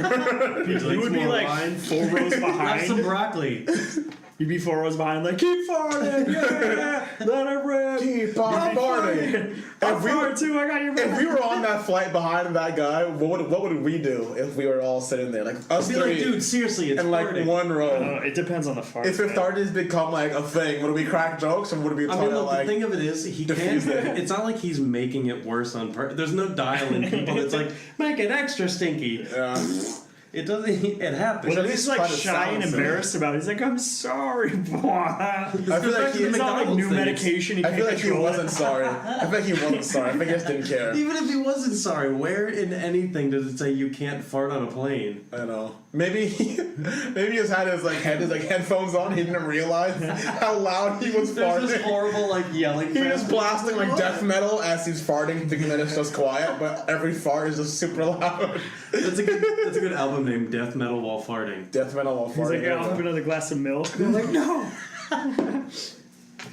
[SPEAKER 2] you would be
[SPEAKER 3] more
[SPEAKER 2] like
[SPEAKER 3] wine?
[SPEAKER 2] 4 rows
[SPEAKER 3] Have some
[SPEAKER 2] behind.
[SPEAKER 3] broccoli.
[SPEAKER 2] You'd be 4 rows behind, like, keep farting, yeah, let it rip.
[SPEAKER 1] Keep on farting.
[SPEAKER 2] I'm
[SPEAKER 1] If we
[SPEAKER 2] farting
[SPEAKER 1] were-
[SPEAKER 2] too, I got your
[SPEAKER 1] If
[SPEAKER 2] back.
[SPEAKER 1] we were on that flight behind that guy, what would we do if we were all sitting there, like us
[SPEAKER 3] I'd be like,
[SPEAKER 1] three,
[SPEAKER 3] dude, seriously, it's
[SPEAKER 1] in like
[SPEAKER 3] farting.
[SPEAKER 1] one
[SPEAKER 2] I
[SPEAKER 1] row?
[SPEAKER 2] don't know, it depends on the fart.
[SPEAKER 1] If it
[SPEAKER 2] man.
[SPEAKER 1] started to become like a thing, would we crack jokes or would we try
[SPEAKER 3] I mean,
[SPEAKER 1] to
[SPEAKER 3] look,
[SPEAKER 1] like?
[SPEAKER 3] the thing of it is, he can't.
[SPEAKER 1] diffuse it.
[SPEAKER 3] It's not like he's making it worse on purpose. There's no dial in people that's like, make it extra stinky.
[SPEAKER 1] Yeah.
[SPEAKER 3] It doesn't. It happens.
[SPEAKER 1] Well,
[SPEAKER 2] He's
[SPEAKER 1] least
[SPEAKER 2] like
[SPEAKER 1] try to
[SPEAKER 2] shy and
[SPEAKER 1] silence it.
[SPEAKER 2] embarrassed about it. He's like, I'm sorry, boy.
[SPEAKER 1] I feel like
[SPEAKER 2] It's not like new
[SPEAKER 3] thing.
[SPEAKER 2] medication. He
[SPEAKER 1] I feel
[SPEAKER 2] can't
[SPEAKER 1] like he
[SPEAKER 2] control
[SPEAKER 1] wasn't
[SPEAKER 2] it.
[SPEAKER 1] sorry. I feel like he wasn't sorry. I think he just didn't care.
[SPEAKER 3] Even if he wasn't sorry, where in anything does it say you can't fart on a plane?
[SPEAKER 1] I know. Maybe he just had his headphones on. He didn't realize how loud he was
[SPEAKER 3] There's this
[SPEAKER 1] farting.
[SPEAKER 3] horrible like yelling.
[SPEAKER 1] He was
[SPEAKER 3] fest.
[SPEAKER 1] blasting like death metal as he's farting, thinking that it's just quiet, but every fart is just super loud.
[SPEAKER 3] That's a good album name, Death Metal While Farting.
[SPEAKER 1] Death metal while
[SPEAKER 2] He's
[SPEAKER 1] farting.
[SPEAKER 2] like, yeah, I'll have another glass of milk. They're like, no.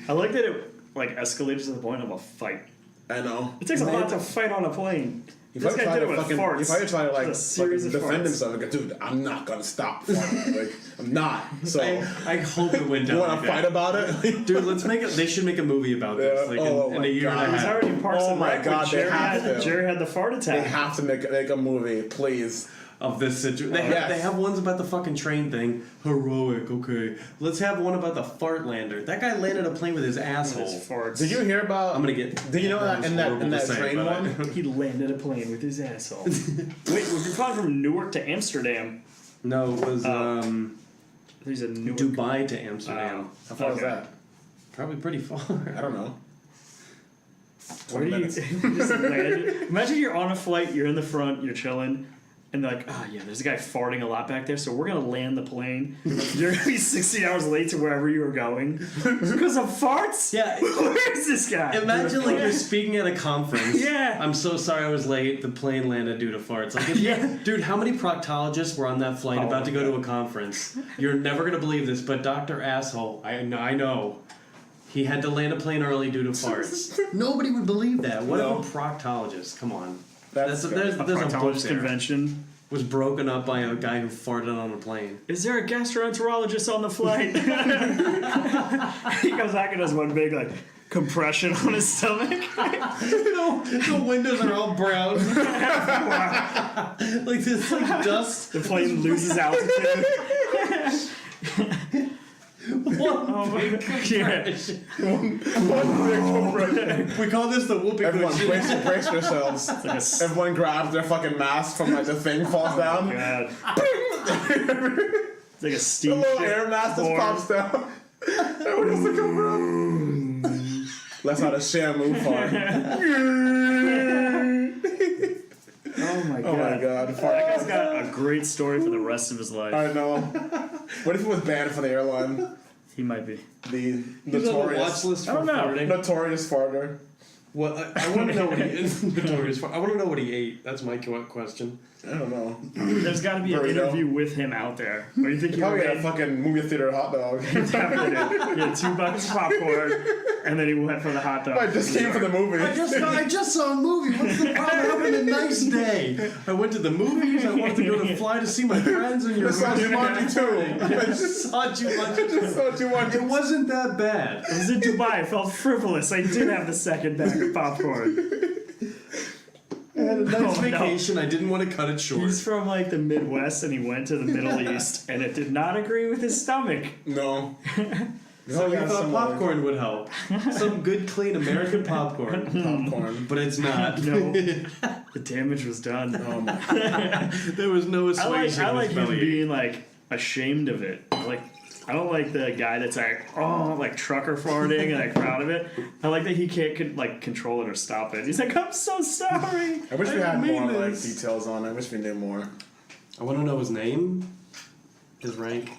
[SPEAKER 2] I like that it like escalates to the point of a fight.
[SPEAKER 1] I know.
[SPEAKER 2] It takes a lot to fight on a plane.
[SPEAKER 1] If
[SPEAKER 2] This
[SPEAKER 1] I
[SPEAKER 2] guy
[SPEAKER 1] try
[SPEAKER 2] did
[SPEAKER 1] to
[SPEAKER 2] it with
[SPEAKER 1] fucking,
[SPEAKER 2] farts.
[SPEAKER 1] if I try to like,
[SPEAKER 2] It's a series
[SPEAKER 1] fucking
[SPEAKER 2] of
[SPEAKER 1] defend
[SPEAKER 2] farts.
[SPEAKER 1] himself, like, dude, I'm not gonna stop farting. Like, I'm not. So,
[SPEAKER 3] I hope it went
[SPEAKER 1] you
[SPEAKER 3] down.
[SPEAKER 1] want
[SPEAKER 3] like
[SPEAKER 1] to
[SPEAKER 3] that.
[SPEAKER 1] fight about it?
[SPEAKER 3] Dude, let's make it. They should make a movie about this,
[SPEAKER 1] Yeah.
[SPEAKER 3] like
[SPEAKER 1] Oh
[SPEAKER 3] in
[SPEAKER 1] my
[SPEAKER 3] a year
[SPEAKER 1] God.
[SPEAKER 3] and a
[SPEAKER 2] He's
[SPEAKER 3] half.
[SPEAKER 2] already in Parks
[SPEAKER 1] Oh
[SPEAKER 2] and
[SPEAKER 1] my
[SPEAKER 2] Rec.
[SPEAKER 1] God,
[SPEAKER 2] when
[SPEAKER 1] they have to.
[SPEAKER 2] Jerry had the fart
[SPEAKER 1] They
[SPEAKER 2] attack.
[SPEAKER 1] have to make a movie, please.
[SPEAKER 3] Of this situation.
[SPEAKER 1] Yes.
[SPEAKER 3] They have ones about the fucking train thing. Heroic, okay. Let's have one about the fart lander. That guy landed a plane with his asshole.
[SPEAKER 2] His farts.
[SPEAKER 1] Did you hear about?
[SPEAKER 3] I'm gonna get.
[SPEAKER 1] Did you know that in that
[SPEAKER 3] horrible to say,
[SPEAKER 1] train
[SPEAKER 3] but I-
[SPEAKER 1] one?
[SPEAKER 2] He landed a plane with his asshole. Wait, we're flying from Newark to Amsterdam.
[SPEAKER 3] No, it was
[SPEAKER 2] He's in Newark.
[SPEAKER 3] Dubai to Amsterdam.
[SPEAKER 1] How far was
[SPEAKER 2] Okay.
[SPEAKER 1] that?
[SPEAKER 3] Probably pretty far.
[SPEAKER 1] I don't know.
[SPEAKER 2] What
[SPEAKER 1] 20
[SPEAKER 2] do you
[SPEAKER 1] minutes.
[SPEAKER 2] just landed? Imagine you're on a flight, you're in the front, you're chilling, and they're like, oh yeah, there's a guy farting a lot back there, so we're gonna land the plane. You're gonna be 16 hours late to wherever you were going because of farts.
[SPEAKER 3] Yeah.
[SPEAKER 2] Where is this guy?
[SPEAKER 3] Imagine like you're speaking at a conference.
[SPEAKER 2] Yeah.
[SPEAKER 3] I'm so sorry I was late. The plane landed due to farts. Like,
[SPEAKER 2] Yeah.
[SPEAKER 3] Dude, how many proctologists were on that flight about to go to a conference? You're never gonna believe this, but Dr. Asshole, I know. He had to land a plane early due to farts. Nobody would believe that. What
[SPEAKER 1] No.
[SPEAKER 3] if a proctologist? Come on.
[SPEAKER 1] That's
[SPEAKER 3] there's
[SPEAKER 2] A
[SPEAKER 3] a book
[SPEAKER 2] proctologist
[SPEAKER 3] there.
[SPEAKER 2] convention.
[SPEAKER 3] Was broken up by a guy who farted on a plane.
[SPEAKER 2] Is there a gastroenterologist on the flight? He comes back and does one big like compression on his stomach.
[SPEAKER 3] The windows are all brown. Like this, like dust.
[SPEAKER 2] The plane loses altitude.
[SPEAKER 3] One big
[SPEAKER 2] Yeah.
[SPEAKER 3] We call this the whoopee
[SPEAKER 1] Everyone,
[SPEAKER 3] cushion.
[SPEAKER 1] brace yourselves.
[SPEAKER 2] Like a s-
[SPEAKER 1] Everyone grabs their fucking mask from like the thing falls down.
[SPEAKER 2] God. It's like a
[SPEAKER 1] The
[SPEAKER 2] steam
[SPEAKER 1] little
[SPEAKER 2] ship
[SPEAKER 1] air mask just
[SPEAKER 2] form.
[SPEAKER 1] pops down. Everyone has to come around. That's not a Shamu fart.
[SPEAKER 2] Oh my god.
[SPEAKER 1] Oh my god.
[SPEAKER 2] That guy's got a great story for the rest of his life.
[SPEAKER 1] I know. What if it was banned from the airline?
[SPEAKER 2] He might be.
[SPEAKER 1] The
[SPEAKER 3] He's on the watch
[SPEAKER 1] notorious,
[SPEAKER 3] list for
[SPEAKER 2] I don't know.
[SPEAKER 3] farting.
[SPEAKER 1] notorious farter.
[SPEAKER 3] What I want to know what he is. Notorious I want to know what he ate. That's my question.
[SPEAKER 1] I don't know.
[SPEAKER 2] There's got to be an
[SPEAKER 1] Burrito.
[SPEAKER 2] interview with him out there. What do you think he
[SPEAKER 1] Probably
[SPEAKER 2] would
[SPEAKER 1] had a fucking movie theater hot dog.
[SPEAKER 2] Definitely did. He had 2 buckets of popcorn, and then he went for the hot dog.
[SPEAKER 1] I just came for the movie.
[SPEAKER 3] I just saw a movie. What's the problem? I'm having a nice day. I went to the movies. I wanted to go to fly to see my friends, and
[SPEAKER 1] I
[SPEAKER 3] you're
[SPEAKER 1] saw Jumanji too. I just
[SPEAKER 3] saw Jumanji.
[SPEAKER 1] just saw
[SPEAKER 3] It
[SPEAKER 1] Jumanji.
[SPEAKER 3] wasn't that bad.
[SPEAKER 2] I was in Dubai. I felt frivolous. I did have the second bag of popcorn.
[SPEAKER 3] I had a nice
[SPEAKER 2] Oh, no.
[SPEAKER 3] vacation. I didn't want to cut it short.
[SPEAKER 2] He's from like the Midwest, and he went to the Middle East, and it did not agree with his stomach.
[SPEAKER 1] No.
[SPEAKER 3] So we
[SPEAKER 1] Yeah,
[SPEAKER 3] thought
[SPEAKER 1] some
[SPEAKER 3] popcorn would help. Some good, clean American popcorn.
[SPEAKER 1] popcorn.
[SPEAKER 3] But it's not.
[SPEAKER 2] No, the damage was done.
[SPEAKER 1] Oh my.
[SPEAKER 3] There was no
[SPEAKER 2] I
[SPEAKER 3] assuaging
[SPEAKER 2] like
[SPEAKER 3] his
[SPEAKER 2] him
[SPEAKER 3] belly.
[SPEAKER 2] being like ashamed of it. Like I don't like the guy that's like like trucker farting and like proud of it. I like that he can't like control it or stop it. He's like, I'm so sorry.
[SPEAKER 1] I wish we
[SPEAKER 3] I
[SPEAKER 1] had
[SPEAKER 3] didn't
[SPEAKER 1] more
[SPEAKER 3] mean
[SPEAKER 1] like
[SPEAKER 3] this.
[SPEAKER 1] details on it. I wish we knew more.
[SPEAKER 3] I want to know his name, his rank.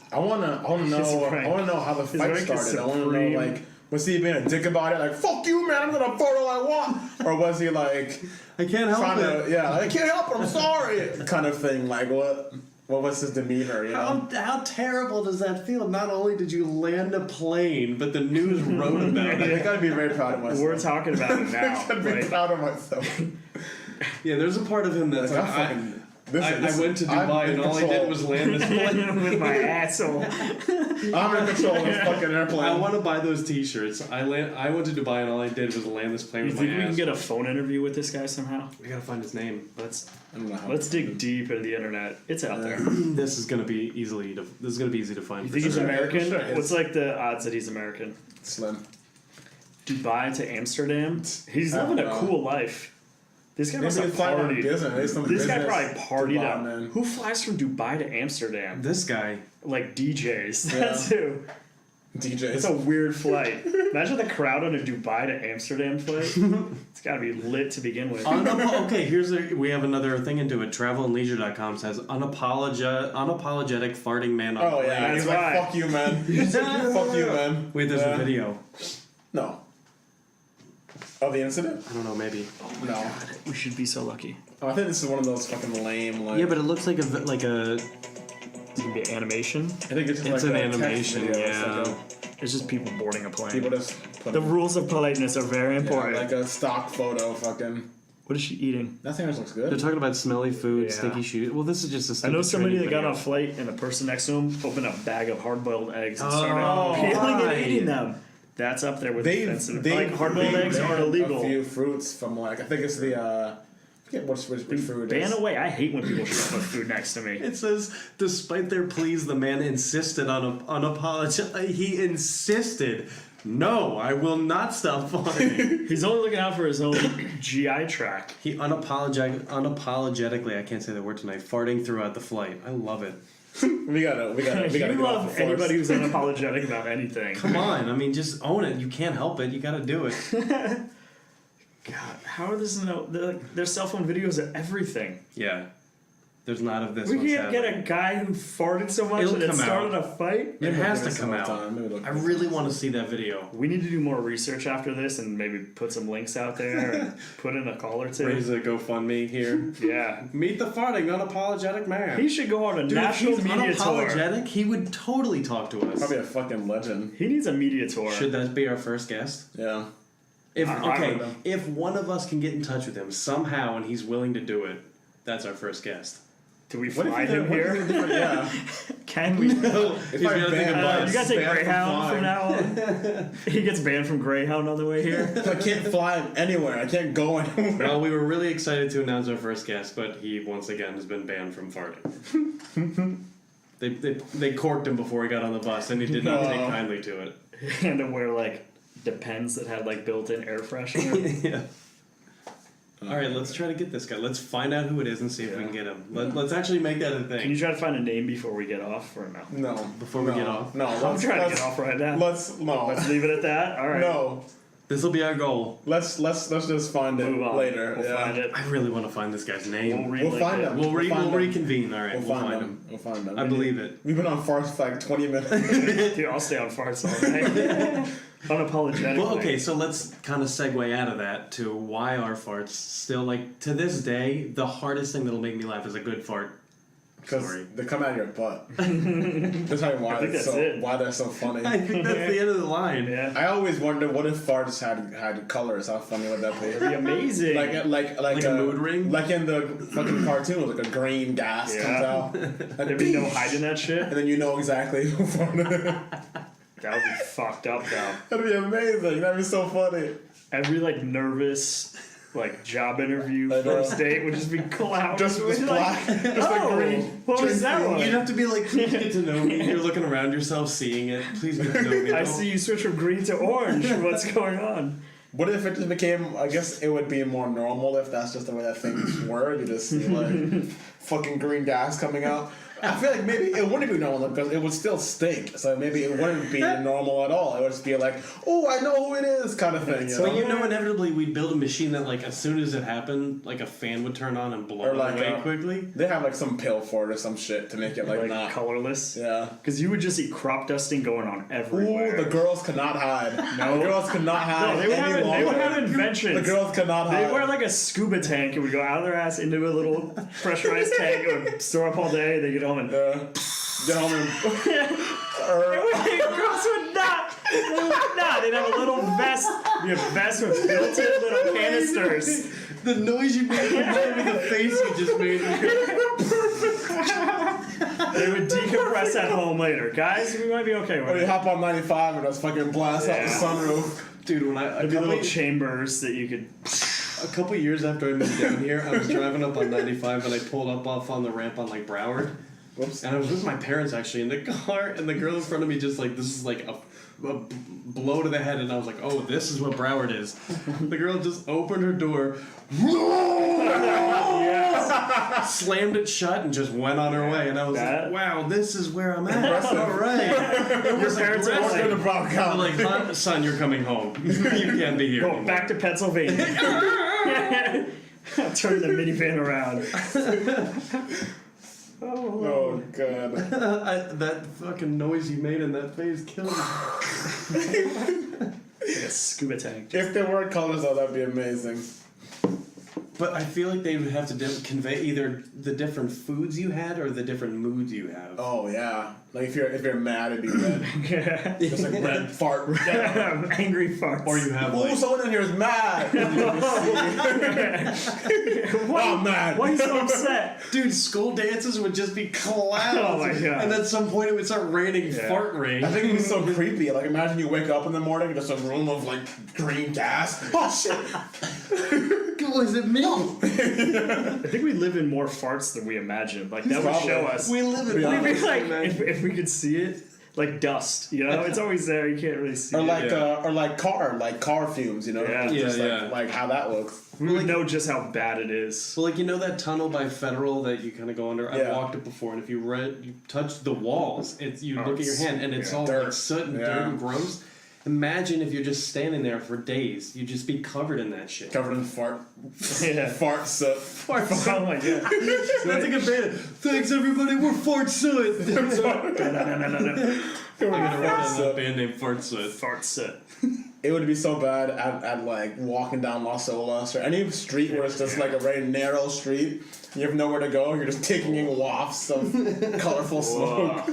[SPEAKER 1] I wanna know how the fight
[SPEAKER 2] rank is
[SPEAKER 1] started. I wanna know
[SPEAKER 2] supreme.
[SPEAKER 1] like, was he being a dick about it? Like, fuck you, man, I'm gonna fart all I want. Or was he like
[SPEAKER 3] I can't help
[SPEAKER 1] trying
[SPEAKER 3] it.
[SPEAKER 1] to, yeah, I can't help it, I'm sorry, kind of thing. Like, what was his demeanor? You know?
[SPEAKER 3] How terrible does that feel? Not only did you land a plane, but the news wrote about
[SPEAKER 1] I
[SPEAKER 3] it.
[SPEAKER 1] think I'd be very proud of myself.
[SPEAKER 2] We're talking about it now.
[SPEAKER 1] I'd be
[SPEAKER 2] Like,
[SPEAKER 1] proud of myself.
[SPEAKER 3] Yeah, there's a part of him that's
[SPEAKER 1] Like,
[SPEAKER 3] like,
[SPEAKER 1] I fucking. This,
[SPEAKER 3] I went to
[SPEAKER 1] I'm
[SPEAKER 3] Dubai
[SPEAKER 1] in
[SPEAKER 3] and all I
[SPEAKER 1] control.
[SPEAKER 3] did was land this plane.
[SPEAKER 2] with my asshole.
[SPEAKER 1] I'm in control of this fucking airplane.
[SPEAKER 3] I want to buy those T-shirts. I went to Dubai and all I did was land this plane
[SPEAKER 2] You
[SPEAKER 3] with
[SPEAKER 2] think
[SPEAKER 3] my
[SPEAKER 2] we
[SPEAKER 3] ass.
[SPEAKER 2] can get a phone interview with this guy somehow?
[SPEAKER 3] We gotta find his name.
[SPEAKER 1] I don't know how.
[SPEAKER 2] Let's dig deep into the internet. It's out there.
[SPEAKER 3] This is gonna be easy to find.
[SPEAKER 2] You
[SPEAKER 3] for
[SPEAKER 2] think he's
[SPEAKER 3] sure.
[SPEAKER 2] American?
[SPEAKER 1] Sure,
[SPEAKER 2] What's like the odds that he's American?
[SPEAKER 1] Slim.
[SPEAKER 2] Dubai to Amsterdam. He's
[SPEAKER 1] I don't
[SPEAKER 2] living a
[SPEAKER 1] know.
[SPEAKER 2] cool life. This guy
[SPEAKER 1] Maybe
[SPEAKER 2] must
[SPEAKER 1] he's
[SPEAKER 2] have
[SPEAKER 1] flying on
[SPEAKER 2] partied.
[SPEAKER 1] business. Maybe some
[SPEAKER 2] This guy
[SPEAKER 1] business
[SPEAKER 2] probably partied
[SPEAKER 1] Dubai,
[SPEAKER 2] out.
[SPEAKER 1] man.
[SPEAKER 2] Who flies from Dubai to Amsterdam?
[SPEAKER 3] This guy.
[SPEAKER 2] Like DJs.
[SPEAKER 1] Yeah.
[SPEAKER 2] That's who.
[SPEAKER 1] DJs.
[SPEAKER 2] It's a weird flight. Imagine the crowd on a Dubai to Amsterdam flight. It's got to be lit to begin with.
[SPEAKER 3] Okay, we have another thing into it. Travelandleisure.com says unapologetic farting man on
[SPEAKER 1] Oh
[SPEAKER 3] plane.
[SPEAKER 1] yeah, he's
[SPEAKER 2] That's
[SPEAKER 1] like,
[SPEAKER 2] right.
[SPEAKER 1] fuck you, man. Fuck you, man.
[SPEAKER 3] Wait, there's
[SPEAKER 1] Yeah.
[SPEAKER 3] a video.
[SPEAKER 1] No. Oh, the incident?
[SPEAKER 3] I don't know, maybe.
[SPEAKER 1] No.
[SPEAKER 2] We should be so lucky.
[SPEAKER 1] Oh, I think this is one of those fucking lame, like.
[SPEAKER 3] Yeah, but it looks like a.
[SPEAKER 2] It's gonna be animation.
[SPEAKER 1] I think it's just
[SPEAKER 3] It's
[SPEAKER 1] like
[SPEAKER 3] an
[SPEAKER 1] a text
[SPEAKER 3] animation,
[SPEAKER 1] video.
[SPEAKER 3] yeah.
[SPEAKER 1] It's like
[SPEAKER 2] It's just people boarding a plane.
[SPEAKER 1] people just put
[SPEAKER 2] The rules of politeness are very
[SPEAKER 1] yeah,
[SPEAKER 2] important.
[SPEAKER 1] like a stock photo, fucking.
[SPEAKER 2] What is she eating?
[SPEAKER 1] That thing looks
[SPEAKER 3] They're
[SPEAKER 1] good.
[SPEAKER 3] talking about smelly food,
[SPEAKER 2] Yeah.
[SPEAKER 3] sticky shoes. Well, this is just a
[SPEAKER 2] I
[SPEAKER 3] stupid
[SPEAKER 2] know somebody
[SPEAKER 3] training
[SPEAKER 2] that got on a
[SPEAKER 3] video.
[SPEAKER 2] flight and the person next to him opened a bag of hard-boiled eggs and
[SPEAKER 3] Oh,
[SPEAKER 2] started peeling
[SPEAKER 3] why?
[SPEAKER 2] and eating them. That's up there with offensive.
[SPEAKER 1] They
[SPEAKER 2] Like hard-boiled eggs aren't illegal.
[SPEAKER 1] A few fruits from like I think it's the I forget which food.
[SPEAKER 2] Ban
[SPEAKER 1] is.
[SPEAKER 2] away. I hate when people show up with food next to me.
[SPEAKER 3] It says, despite their pleas, the man insisted on he insisted. No, I will not stop farting.
[SPEAKER 2] He's only looking out for his own GI tract.
[SPEAKER 3] He unapologetically, I can't say the word tonight, farting throughout the flight. I love it.
[SPEAKER 1] We gotta
[SPEAKER 2] You
[SPEAKER 1] get off the
[SPEAKER 2] love
[SPEAKER 1] force.
[SPEAKER 2] anybody who's unapologetic about anything.
[SPEAKER 3] Come on, I mean, just own it. You can't help it. You got to do it.
[SPEAKER 2] God, how are this no? There's cell phone videos of everything.
[SPEAKER 3] Yeah. There's not of this
[SPEAKER 2] We
[SPEAKER 3] one.
[SPEAKER 2] can't get
[SPEAKER 3] sadly.
[SPEAKER 2] a guy who farted so much
[SPEAKER 3] It'll
[SPEAKER 2] that it
[SPEAKER 3] come
[SPEAKER 2] started
[SPEAKER 3] out.
[SPEAKER 2] a fight.
[SPEAKER 3] It has to
[SPEAKER 1] Maybe
[SPEAKER 3] come out.
[SPEAKER 1] sometime. Maybe look
[SPEAKER 3] I really want to see that video.
[SPEAKER 2] We need to do more research after this and maybe put some links out there and put in a call or two.
[SPEAKER 3] Raise a GoFundMe here.
[SPEAKER 2] Yeah.
[SPEAKER 3] Meet the farting, unapologetic man.
[SPEAKER 2] He should go on a
[SPEAKER 3] Dude,
[SPEAKER 2] national
[SPEAKER 3] if he's
[SPEAKER 2] media tour.
[SPEAKER 3] unapologetic, he would totally talk to us.
[SPEAKER 1] Probably a fucking legend.
[SPEAKER 2] He needs a media tour.
[SPEAKER 3] Should that be our first guest?
[SPEAKER 1] Yeah.
[SPEAKER 3] If
[SPEAKER 2] I
[SPEAKER 3] okay,
[SPEAKER 2] don't know.
[SPEAKER 3] if one of us can get in touch with him somehow and he's willing to do it, that's our first guest.
[SPEAKER 2] Do we
[SPEAKER 1] What if
[SPEAKER 2] fly
[SPEAKER 1] you
[SPEAKER 2] him
[SPEAKER 1] did- what if
[SPEAKER 2] here?
[SPEAKER 1] you did- Yeah.
[SPEAKER 2] Can we?
[SPEAKER 3] He's gonna think about
[SPEAKER 2] You guys take
[SPEAKER 1] Banned from
[SPEAKER 2] Greyhound from
[SPEAKER 1] flying.
[SPEAKER 2] now on. He gets banned from Greyhound on the way here.
[SPEAKER 1] I can't fly anywhere. I can't go anywhere.
[SPEAKER 3] Well, we were really excited to announce our first guest, but he once again has been banned from farting. They corked him before he got on the bus, and he did not take
[SPEAKER 1] Oh.
[SPEAKER 3] kindly to it.
[SPEAKER 2] He had to wear like Depends that had like built-in air freshener.
[SPEAKER 3] Yeah. All right, let's try to get this guy. Let's find out who it is and see if we can get him. Let's actually make that a thing.
[SPEAKER 2] Can you try to find a name before we get off or no?
[SPEAKER 1] No.
[SPEAKER 3] Before we
[SPEAKER 1] no,
[SPEAKER 3] get off?
[SPEAKER 1] No.
[SPEAKER 2] I'm trying to get off right now.
[SPEAKER 1] Let's
[SPEAKER 2] Let's leave it at that. All right.
[SPEAKER 1] No.
[SPEAKER 3] This will be our goal.
[SPEAKER 1] Let's just find it
[SPEAKER 2] Move on.
[SPEAKER 1] later.
[SPEAKER 2] We'll
[SPEAKER 1] yeah.
[SPEAKER 2] find it.
[SPEAKER 3] I really want to find this guy's
[SPEAKER 2] We'll
[SPEAKER 3] name.
[SPEAKER 2] relink
[SPEAKER 1] find
[SPEAKER 2] it.
[SPEAKER 1] him.
[SPEAKER 3] We'll
[SPEAKER 1] find him.
[SPEAKER 3] reconvene. All right,
[SPEAKER 1] We'll
[SPEAKER 3] we'll
[SPEAKER 1] find
[SPEAKER 3] find
[SPEAKER 1] him.
[SPEAKER 3] him.
[SPEAKER 1] We'll find him.
[SPEAKER 3] I believe it.
[SPEAKER 1] We've been on farts for like 20 minutes.
[SPEAKER 2] Dude, I'll stay on farts all night. Unapologetically.
[SPEAKER 3] Well, okay, so let's kind of segue out of that to why are farts still, like, to this day, the hardest thing that'll make me laugh is a good fart.
[SPEAKER 1] Because
[SPEAKER 3] Sorry.
[SPEAKER 1] they come out of your butt. That's probably why
[SPEAKER 2] I think
[SPEAKER 1] they're
[SPEAKER 2] that's
[SPEAKER 1] so
[SPEAKER 2] it.
[SPEAKER 1] why they're so funny.
[SPEAKER 3] I think that's the end of the line.
[SPEAKER 2] Yeah.
[SPEAKER 1] I always wonder what if farts had colors. How funny would that
[SPEAKER 2] It'd
[SPEAKER 1] be?
[SPEAKER 2] be amazing.
[SPEAKER 3] Like a mood ring?
[SPEAKER 1] like in the fucking cartoon, like a green gas
[SPEAKER 2] Yeah.
[SPEAKER 1] comes out,
[SPEAKER 2] There'd be no hiding that shit.
[SPEAKER 1] and then you know exactly who farted.
[SPEAKER 2] That would be fucked up though.
[SPEAKER 1] That'd be amazing. That'd be so funny.
[SPEAKER 2] Every like nervous like job interview
[SPEAKER 1] I know.
[SPEAKER 2] first date would just be clouded.
[SPEAKER 1] Just
[SPEAKER 2] with,
[SPEAKER 1] black, just like green.
[SPEAKER 2] What was that
[SPEAKER 1] drink
[SPEAKER 2] one?
[SPEAKER 3] You'd have to be like, please get to know me. You're looking around yourself, seeing it. Please get to know me.
[SPEAKER 2] I see you switch from green to orange. What's going on?
[SPEAKER 1] What if it just became? I guess it would be more normal if that's just the way that things were. You just see like fucking green gas coming out. I feel like maybe it wouldn't be normal because it would still stink. So maybe it wouldn't be normal at all. It would just be like, oh, I know who it is, kind of thing.
[SPEAKER 3] But you know, inevitably, we'd build a machine that, like, as soon as it happened, like a fan would turn on and blow
[SPEAKER 1] Or
[SPEAKER 3] it
[SPEAKER 1] like
[SPEAKER 3] away quickly.
[SPEAKER 1] They have like some pill for it or some shit to make it like,
[SPEAKER 2] Like
[SPEAKER 1] not.
[SPEAKER 2] colorless.
[SPEAKER 1] Yeah.
[SPEAKER 2] Because you would just see crop dusting going on
[SPEAKER 1] Ooh,
[SPEAKER 2] everywhere.
[SPEAKER 1] the girls could not hide.
[SPEAKER 2] No.
[SPEAKER 1] The girls could not hide
[SPEAKER 2] No, they would,
[SPEAKER 1] any
[SPEAKER 2] have,
[SPEAKER 1] longer.
[SPEAKER 2] they would have inventions.
[SPEAKER 1] The girls could not hide.
[SPEAKER 2] They'd wear like a scuba tank and would go out of their ass into a little pressurized tank. It would store up all day. They get home and
[SPEAKER 1] Get home and.
[SPEAKER 2] girls would not. They would not. They'd have a little vest. Be a vest with built-in little canisters.
[SPEAKER 3] The noise you made combined with the face you just made.
[SPEAKER 2] They would decompress at home later. Guys, we might be okay with
[SPEAKER 1] Or you
[SPEAKER 2] it.
[SPEAKER 1] hop on 95 and just fucking blast out the
[SPEAKER 2] Yeah.
[SPEAKER 1] sunroof.
[SPEAKER 3] Dude, when
[SPEAKER 2] There'd be little chambers that you could.
[SPEAKER 3] a couple years after I moved down here, I was driving up on 95 and I pulled up off on the ramp on like Broward.
[SPEAKER 1] Whoops.
[SPEAKER 3] And I was with my parents actually in the car, and the girl in front of me just like, this is like a blow to the head, and I was like, oh, this is what Broward is. The girl just opened her door, slammed it shut, and just went on her way. And I was
[SPEAKER 2] That-
[SPEAKER 3] like, wow, this is where I'm at. All right.
[SPEAKER 2] Your parents are
[SPEAKER 3] aggressive.
[SPEAKER 1] Gonna probably
[SPEAKER 3] They're
[SPEAKER 1] come.
[SPEAKER 3] like, "Huh, son, you're coming home. You can't be here
[SPEAKER 2] Go
[SPEAKER 3] anymore."
[SPEAKER 2] back to Pennsylvania. Turn the minivan around.
[SPEAKER 1] Oh god.
[SPEAKER 3] That fucking noise you made in that phase killed me.
[SPEAKER 2] Like a scuba tank.
[SPEAKER 1] If there were colors though, that'd be amazing.
[SPEAKER 3] But I feel like they would have to convey either the different foods you had or the different moods you have.
[SPEAKER 1] Oh yeah. Like if you're mad, it'd be red. Just like red fart.
[SPEAKER 2] Angry farts.
[SPEAKER 3] Or you have
[SPEAKER 1] Oh,
[SPEAKER 3] like,
[SPEAKER 1] someone in here is mad. Oh man.
[SPEAKER 2] Why are you so upset?
[SPEAKER 3] dude, school dances would just be clouds.
[SPEAKER 2] Oh my God.
[SPEAKER 3] And at some point it would start raining
[SPEAKER 2] Yeah.
[SPEAKER 3] fart rain.
[SPEAKER 1] I think it'd be so creepy. Like imagine you wake up in the morning, just a room of like green gas. Oh shit.
[SPEAKER 3] Was it me?
[SPEAKER 2] I think we live in more farts than we imagine. Like that would
[SPEAKER 1] Probably.
[SPEAKER 2] show us.
[SPEAKER 3] We live in
[SPEAKER 1] Yeah.
[SPEAKER 2] We'd be
[SPEAKER 3] Boston,
[SPEAKER 2] like,
[SPEAKER 3] man.
[SPEAKER 2] if we could see it, like dust. You know, it's always there. You can't really see.
[SPEAKER 1] Or
[SPEAKER 2] it.
[SPEAKER 1] like car fumes, you know?
[SPEAKER 2] Yeah.
[SPEAKER 1] Just
[SPEAKER 3] Yeah.
[SPEAKER 1] like how that looks.
[SPEAKER 2] We would know just how bad it is.
[SPEAKER 3] So like that tunnel by Federal that you kind of go under.
[SPEAKER 1] Yeah.
[SPEAKER 3] I've walked it before, and if you touch the walls, you look at your hand, and it's all
[SPEAKER 1] dirt.
[SPEAKER 3] like soot and dirt
[SPEAKER 1] Yeah.
[SPEAKER 3] and gross. Imagine if you're just standing there for days, you'd just be covered in that shit.
[SPEAKER 1] Covered in fart.
[SPEAKER 2] Yeah.
[SPEAKER 1] Fart soot.
[SPEAKER 2] Oh my god.
[SPEAKER 3] That's a good band. Thanks everybody, we're Fart Soot.
[SPEAKER 2] No.
[SPEAKER 3] I'm gonna write down
[SPEAKER 1] Soot.
[SPEAKER 3] a band name Fart Soot.
[SPEAKER 2] Fart soot.
[SPEAKER 1] It would be so bad at like walking down Las Olas or any street where it's just like a very narrow street. You have nowhere to go. You're just taking in wafts of colorful smoke.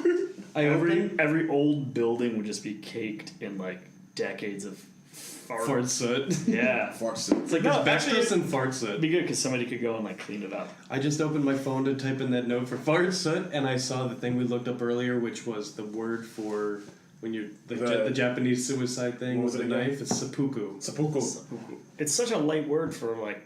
[SPEAKER 2] Every old building would just be caked in like decades of
[SPEAKER 3] Fart Soot.
[SPEAKER 2] Yeah.
[SPEAKER 1] Fart soot.
[SPEAKER 3] It's like
[SPEAKER 2] No,
[SPEAKER 3] asbestos
[SPEAKER 2] actually,
[SPEAKER 3] and Fart
[SPEAKER 2] It'd
[SPEAKER 3] Soot.
[SPEAKER 2] be good because somebody could go and like clean it up.
[SPEAKER 3] I just opened my phone to type in that note for Fart Soot, and I saw the thing we looked up earlier, which was the word for when you're the Japanese suicide thing
[SPEAKER 1] What
[SPEAKER 3] with
[SPEAKER 1] was
[SPEAKER 3] a
[SPEAKER 1] it again?
[SPEAKER 3] knife. It's seppuku.
[SPEAKER 1] Seppuku.
[SPEAKER 2] It's such a light word for like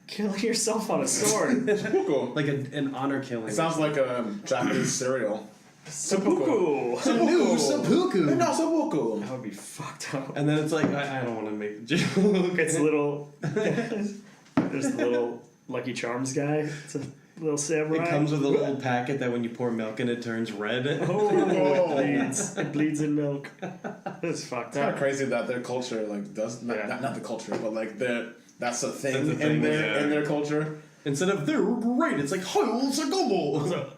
[SPEAKER 2] killing yourself on a sword.
[SPEAKER 1] Seppuku.
[SPEAKER 3] Like an honor killing.
[SPEAKER 1] It sounds like a Japanese cereal.
[SPEAKER 2] Seppuku.
[SPEAKER 3] New seppuku.
[SPEAKER 1] No, seppuku.
[SPEAKER 2] That would be fucked up.
[SPEAKER 3] And then it's like I don't want to make the joke.
[SPEAKER 2] It's a little. There's the little Lucky Charms guy. It's a little samurai.
[SPEAKER 3] It comes with a little packet that when you pour milk in, it turns red.
[SPEAKER 2] Oh, it bleeds. It bleeds in milk. It's fucked
[SPEAKER 1] It's kind of
[SPEAKER 2] up.
[SPEAKER 1] crazy that their culture like does not,
[SPEAKER 2] Yeah.
[SPEAKER 1] not the culture, but like that's a thing,
[SPEAKER 3] That's a thing,
[SPEAKER 1] in their culture.
[SPEAKER 3] Instead of they're great, it's like Hoyle Sagobo.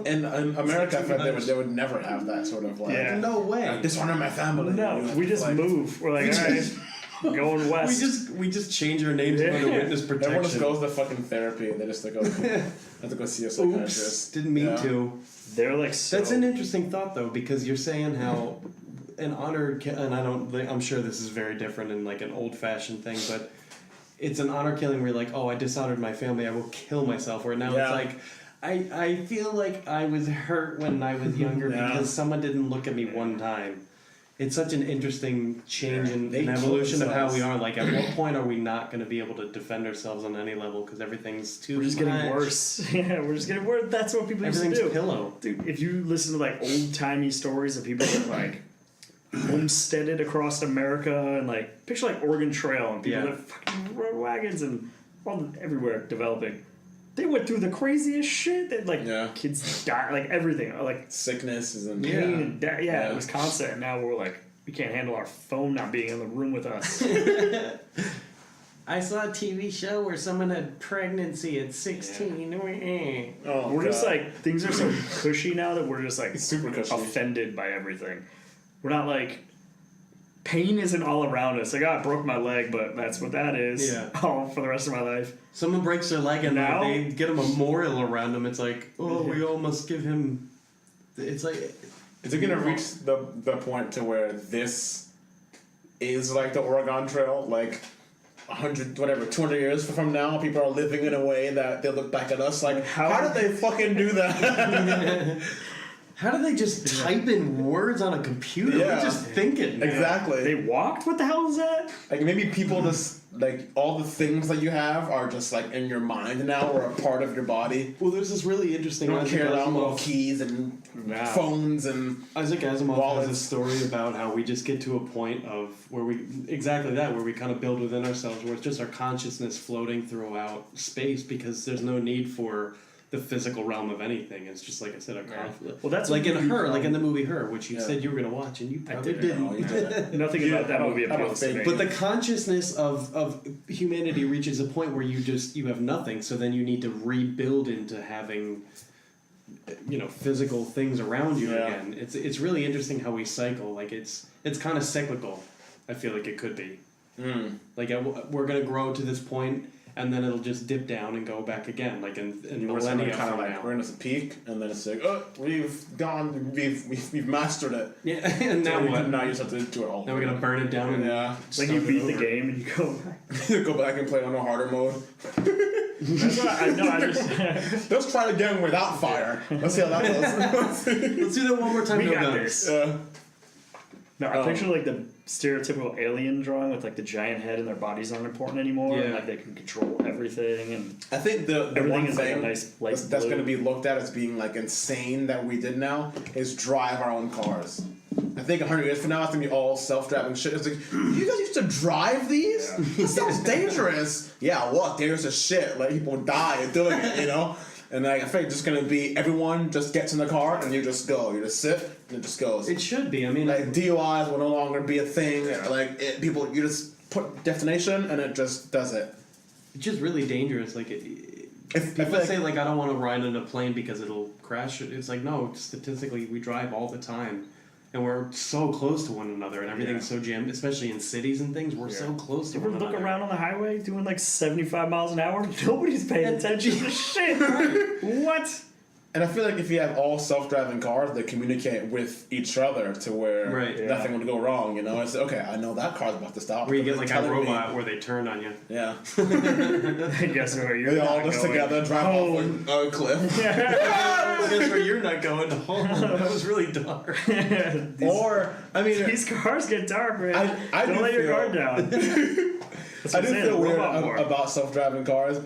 [SPEAKER 1] In America, I feel like they would never have that sort of like
[SPEAKER 2] Yeah.
[SPEAKER 3] No way.
[SPEAKER 1] dishonor my family.
[SPEAKER 2] No,
[SPEAKER 1] You know,
[SPEAKER 2] we just
[SPEAKER 1] like,
[SPEAKER 2] move. We're like, all right, going west.
[SPEAKER 3] We just change our names to go to witness protection.
[SPEAKER 1] Everyone just goes to fucking therapy and they just like, have to go see a
[SPEAKER 3] Oops,
[SPEAKER 1] psychiatrist.
[SPEAKER 3] didn't mean
[SPEAKER 1] Yeah.
[SPEAKER 3] to.
[SPEAKER 2] They're like so.
[SPEAKER 3] That's an interesting thought though, because you're saying how an honored and I'm sure this is very different in like an old fashioned thing, but it's an honor killing where you're like, oh, I dishonored my family, I will kill myself. Where now
[SPEAKER 1] Yeah.
[SPEAKER 3] it's like, I feel like I was hurt when I was younger
[SPEAKER 1] Yeah.
[SPEAKER 3] because someone didn't look at me one time. It's such an interesting change in
[SPEAKER 1] They
[SPEAKER 3] an
[SPEAKER 1] kill
[SPEAKER 3] evolution of how we
[SPEAKER 1] themselves.
[SPEAKER 3] are. Like, at what point are we not going to be able to defend ourselves on any level because everything's too
[SPEAKER 2] We're just getting
[SPEAKER 3] much.
[SPEAKER 2] worse. Yeah, we're just getting worse. That's what people used to
[SPEAKER 3] Everything's
[SPEAKER 2] do.
[SPEAKER 3] pillow.
[SPEAKER 2] Dude, if you listen to like old timey stories of people that like homesteaded across America and like picture like Oregon Trail and people
[SPEAKER 3] Yeah.
[SPEAKER 2] that fucking rode wagons and everywhere developing. They went through the craziest shit. That like
[SPEAKER 1] Yeah.
[SPEAKER 2] kids died, like everything, like
[SPEAKER 1] Sickness is in
[SPEAKER 2] pain and
[SPEAKER 1] Yeah.
[SPEAKER 2] it was constant. And now we're like, we can't handle our phone not being in the room with us.
[SPEAKER 3] I saw a TV show where someone had pregnancy at 16.
[SPEAKER 1] Oh,
[SPEAKER 2] We're just
[SPEAKER 1] God.
[SPEAKER 2] like, things are so cushy now that we're just like
[SPEAKER 1] super cushy.
[SPEAKER 2] offended by everything. We're not like, pain isn't all around us. Like, I broke my leg, but that's what that is.
[SPEAKER 3] Yeah.
[SPEAKER 2] All for the rest of my life.
[SPEAKER 3] Someone breaks their leg and
[SPEAKER 2] Now-
[SPEAKER 3] they get a memorial around him. It's like, oh, we all must give him. It's like.
[SPEAKER 1] Is it gonna reach the point to where this is like the Oregon Trail, like 200 years from now, people are living in a way that they look back at us like, how did they fucking do that?
[SPEAKER 3] How do they just type in words on a computer?
[SPEAKER 1] Yeah.
[SPEAKER 3] We're just thinking.
[SPEAKER 1] Exactly.
[SPEAKER 2] They walked? What the hell is that?
[SPEAKER 1] Like maybe people just like all the things that you have are just like in your mind now or a part of your body.
[SPEAKER 3] Well, there's this really interesting.
[SPEAKER 1] You don't
[SPEAKER 3] Isaac
[SPEAKER 1] carry around little
[SPEAKER 3] Asimov-
[SPEAKER 1] keys and
[SPEAKER 2] Wow.
[SPEAKER 1] phones and
[SPEAKER 3] Isaac Asimov
[SPEAKER 1] wallets.
[SPEAKER 3] has a story about how we just get to a point of where we where we kind of build within ourselves, where it's just our consciousness floating throughout space because there's no need for the physical realm of anything. It's just like I said, a conflict.
[SPEAKER 2] Well, that's
[SPEAKER 3] like
[SPEAKER 2] what
[SPEAKER 3] in
[SPEAKER 2] you
[SPEAKER 3] Her, like in the
[SPEAKER 2] become-
[SPEAKER 3] movie Her, which you
[SPEAKER 1] Yeah.
[SPEAKER 3] said you were gonna watch, and you probably
[SPEAKER 2] didn't.
[SPEAKER 1] Oh, you did.
[SPEAKER 2] Nothing about that movie appeals to me.
[SPEAKER 3] But the consciousness of humanity reaches a point where you have nothing, so then you need to rebuild into having physical things around you
[SPEAKER 1] Yeah.
[SPEAKER 3] again. It's really interesting how we cycle. Like it's kind of cyclical. I feel like it could be. Like we're gonna grow to this point, and then it'll just dip down and go back again, like in millennia
[SPEAKER 1] kind of
[SPEAKER 3] from
[SPEAKER 1] like
[SPEAKER 3] now.
[SPEAKER 1] we're in a peak, and then it's like, oh, we've mastered it.
[SPEAKER 3] Yeah, and now what?
[SPEAKER 1] Now you just have to do it all.
[SPEAKER 3] Now we're gonna burn it down and
[SPEAKER 1] Yeah.
[SPEAKER 2] like you beat the game and you go back.
[SPEAKER 1] Go back and play it on a harder mode.
[SPEAKER 2] That's what I know. I just
[SPEAKER 1] Let's try it again without fire. Let's see how that goes.
[SPEAKER 3] Let's do that one more time.
[SPEAKER 2] we
[SPEAKER 3] no
[SPEAKER 2] got
[SPEAKER 3] guns.
[SPEAKER 2] this.
[SPEAKER 1] Yeah.
[SPEAKER 2] No, I picture like the stereotypical alien drawing with like the giant head and their bodies aren't important anymore, and
[SPEAKER 3] Yeah.
[SPEAKER 2] like they can control everything, and
[SPEAKER 1] I think the
[SPEAKER 2] everything
[SPEAKER 1] one
[SPEAKER 2] is like a
[SPEAKER 1] thing
[SPEAKER 2] nice light
[SPEAKER 1] that's
[SPEAKER 2] blue.
[SPEAKER 1] going to be looked at as being like insane that we did now is drive our own cars. I think 100 years from now it's going to be all self-driving shit. It's like, you guys used to drive these? That sounds dangerous. Yeah, what? Dangerous as shit. Like, people die doing it, you know? And like, I think it's just going to be everyone just gets in the car and you just go. You just sit and it just goes.
[SPEAKER 3] It should be. I mean,
[SPEAKER 1] Like, DUIs will no longer be a thing. Like, people, you just put destination and it just does it.
[SPEAKER 3] it's just really dangerous. Like,
[SPEAKER 1] If
[SPEAKER 3] people
[SPEAKER 1] like,
[SPEAKER 3] say like I don't want to ride in a plane because it'll crash. It's like no, statistically we drive all the time, and we're so close to one another, and everything's so jammed, especially in cities and things. We're so close to
[SPEAKER 2] You ever
[SPEAKER 3] one
[SPEAKER 2] look
[SPEAKER 3] another.
[SPEAKER 2] around on the highway doing like 75 miles an hour? Nobody's paying attention to shit. What?
[SPEAKER 1] And I feel like if you have all self-driving cars, they communicate with each other to where
[SPEAKER 3] Right, yeah.
[SPEAKER 1] nothing would go wrong. You know, it's okay. I know that car's about to stop.
[SPEAKER 3] Where you
[SPEAKER 1] but
[SPEAKER 3] get like
[SPEAKER 1] it's
[SPEAKER 3] a
[SPEAKER 1] telling me-
[SPEAKER 3] robot where they turn on you.
[SPEAKER 1] Yeah,
[SPEAKER 2] I guess where you're
[SPEAKER 1] they all
[SPEAKER 2] not
[SPEAKER 1] just
[SPEAKER 2] going.
[SPEAKER 1] together drive off a cliff.
[SPEAKER 3] That's where you're not going to home. That was really dark.
[SPEAKER 1] Or I mean,
[SPEAKER 2] These cars get dark, man.
[SPEAKER 1] I
[SPEAKER 2] Don't
[SPEAKER 1] do
[SPEAKER 2] let your
[SPEAKER 1] feel-
[SPEAKER 2] guard down. That's what
[SPEAKER 1] I
[SPEAKER 2] I'm
[SPEAKER 1] do
[SPEAKER 2] saying,
[SPEAKER 1] feel weird
[SPEAKER 2] robot war.
[SPEAKER 1] about self-driving cars.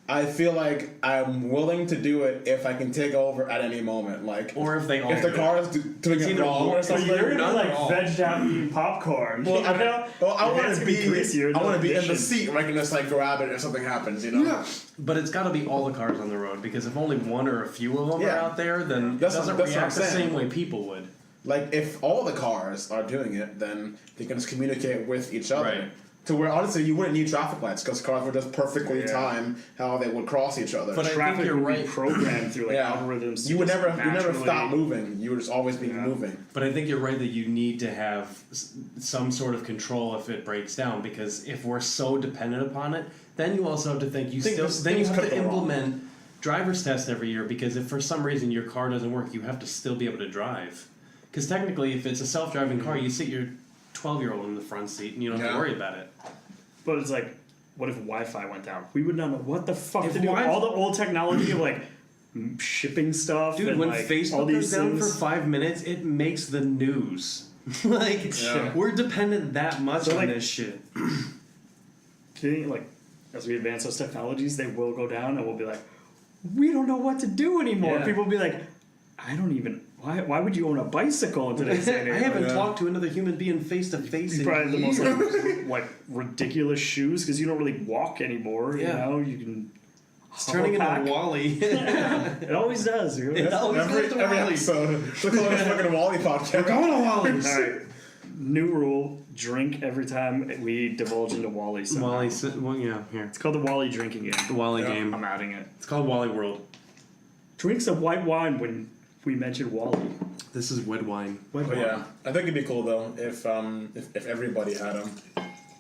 [SPEAKER 1] I feel like I'm willing to do it if I can take over at any moment. Like,
[SPEAKER 3] Or if they all
[SPEAKER 1] if the
[SPEAKER 3] do.
[SPEAKER 1] car is doing
[SPEAKER 3] It's
[SPEAKER 1] it
[SPEAKER 3] either
[SPEAKER 1] wrong
[SPEAKER 3] or-
[SPEAKER 1] or
[SPEAKER 2] So
[SPEAKER 1] something.
[SPEAKER 2] you're gonna
[SPEAKER 3] None
[SPEAKER 2] be like
[SPEAKER 3] at all.
[SPEAKER 2] vegged out eating popcorn.
[SPEAKER 1] Well,
[SPEAKER 2] you
[SPEAKER 1] I,
[SPEAKER 2] know?
[SPEAKER 1] well, I
[SPEAKER 2] Your
[SPEAKER 1] want
[SPEAKER 2] hand's
[SPEAKER 1] to
[SPEAKER 2] gonna
[SPEAKER 1] be.
[SPEAKER 2] greasier,
[SPEAKER 1] I want to be in the
[SPEAKER 2] mission.
[SPEAKER 1] seat where I can just like grab it if something happens. You know.
[SPEAKER 3] Yeah, but it's got to be all the cars on the road because if only one or a few of them
[SPEAKER 1] Yeah.
[SPEAKER 3] are out there, then
[SPEAKER 1] That's
[SPEAKER 3] it doesn't
[SPEAKER 1] what I'm
[SPEAKER 3] react the
[SPEAKER 1] saying.
[SPEAKER 3] same way people would.
[SPEAKER 1] Like, if all the cars are doing it, then they can just communicate with each other.
[SPEAKER 3] Right.
[SPEAKER 1] To where, honestly, you wouldn't need traffic lights because cars would just perfectly
[SPEAKER 2] Yeah.
[SPEAKER 1] time how they would cross each other.
[SPEAKER 3] But I think
[SPEAKER 2] Traffic
[SPEAKER 3] you're
[SPEAKER 2] would be
[SPEAKER 3] right.
[SPEAKER 2] programmed through like
[SPEAKER 1] Yeah.
[SPEAKER 2] algorithms. to
[SPEAKER 1] you would
[SPEAKER 2] just
[SPEAKER 1] never
[SPEAKER 2] naturally-
[SPEAKER 1] stop moving. You would just always be
[SPEAKER 2] Yeah.
[SPEAKER 1] moving.
[SPEAKER 3] But I think you're right that you need to have some sort of control if it breaks down because if we're so dependent upon it, then you also have to think you
[SPEAKER 1] Think
[SPEAKER 3] still
[SPEAKER 1] this-
[SPEAKER 3] then you
[SPEAKER 1] things
[SPEAKER 3] have
[SPEAKER 1] could
[SPEAKER 3] to
[SPEAKER 1] go wrong.
[SPEAKER 3] implement driver's test every year because if for some reason your car doesn't work, you have to still be able to drive. Because technically, if it's a self-driving car, you sit your 12-year-old in the front seat and you don't have
[SPEAKER 1] Yeah.
[SPEAKER 3] to worry about it.
[SPEAKER 2] But it's like, what if Wi-Fi went down? We would not know what the fuck
[SPEAKER 3] If
[SPEAKER 2] to do.
[SPEAKER 3] Wi-
[SPEAKER 2] All the old technology of like shipping stuff.
[SPEAKER 3] Dude,
[SPEAKER 2] and,
[SPEAKER 3] when
[SPEAKER 2] like, all
[SPEAKER 3] Facebook
[SPEAKER 2] these
[SPEAKER 3] goes down for
[SPEAKER 2] things.
[SPEAKER 3] 5 minutes, it makes the news. Like,
[SPEAKER 1] Yeah.
[SPEAKER 3] we're dependent that much
[SPEAKER 2] So,
[SPEAKER 3] on
[SPEAKER 2] like-
[SPEAKER 3] this shit.
[SPEAKER 2] Do you think, like, as we advance those technologies, they will go down and we'll be like, we don't know what to do anymore.
[SPEAKER 3] Yeah.
[SPEAKER 2] People will be like, I don't even. Why would you own a bicycle in today's day and
[SPEAKER 3] I
[SPEAKER 2] age?
[SPEAKER 3] haven't
[SPEAKER 1] Yeah.
[SPEAKER 3] talked to another human being face to face.
[SPEAKER 2] You probably have the most like ridiculous shoes because you don't really walk anymore.
[SPEAKER 3] Yeah.
[SPEAKER 2] You know, you can.
[SPEAKER 3] It's turning into
[SPEAKER 2] Pack.
[SPEAKER 3] Wally.
[SPEAKER 2] It always does. You know?
[SPEAKER 3] It always
[SPEAKER 1] Every,
[SPEAKER 3] goes to
[SPEAKER 1] every
[SPEAKER 3] Wally.
[SPEAKER 1] episode. Look at this fucking Wally podcast.
[SPEAKER 3] Going to Wally's.
[SPEAKER 2] All right. New rule: drink every time we divulge into Wally. somehow.
[SPEAKER 3] Wally, well, yeah, here.
[SPEAKER 2] It's called the Wally drinking game.
[SPEAKER 3] The Wally
[SPEAKER 1] Yeah.
[SPEAKER 3] game.
[SPEAKER 2] I'm adding it.
[SPEAKER 3] It's called Wally World.
[SPEAKER 2] Drink some white wine when we mention Wally.
[SPEAKER 3] This is Wed Wine.
[SPEAKER 2] White
[SPEAKER 1] But
[SPEAKER 2] wine.
[SPEAKER 1] yeah, I think it'd be cool though if everybody had them,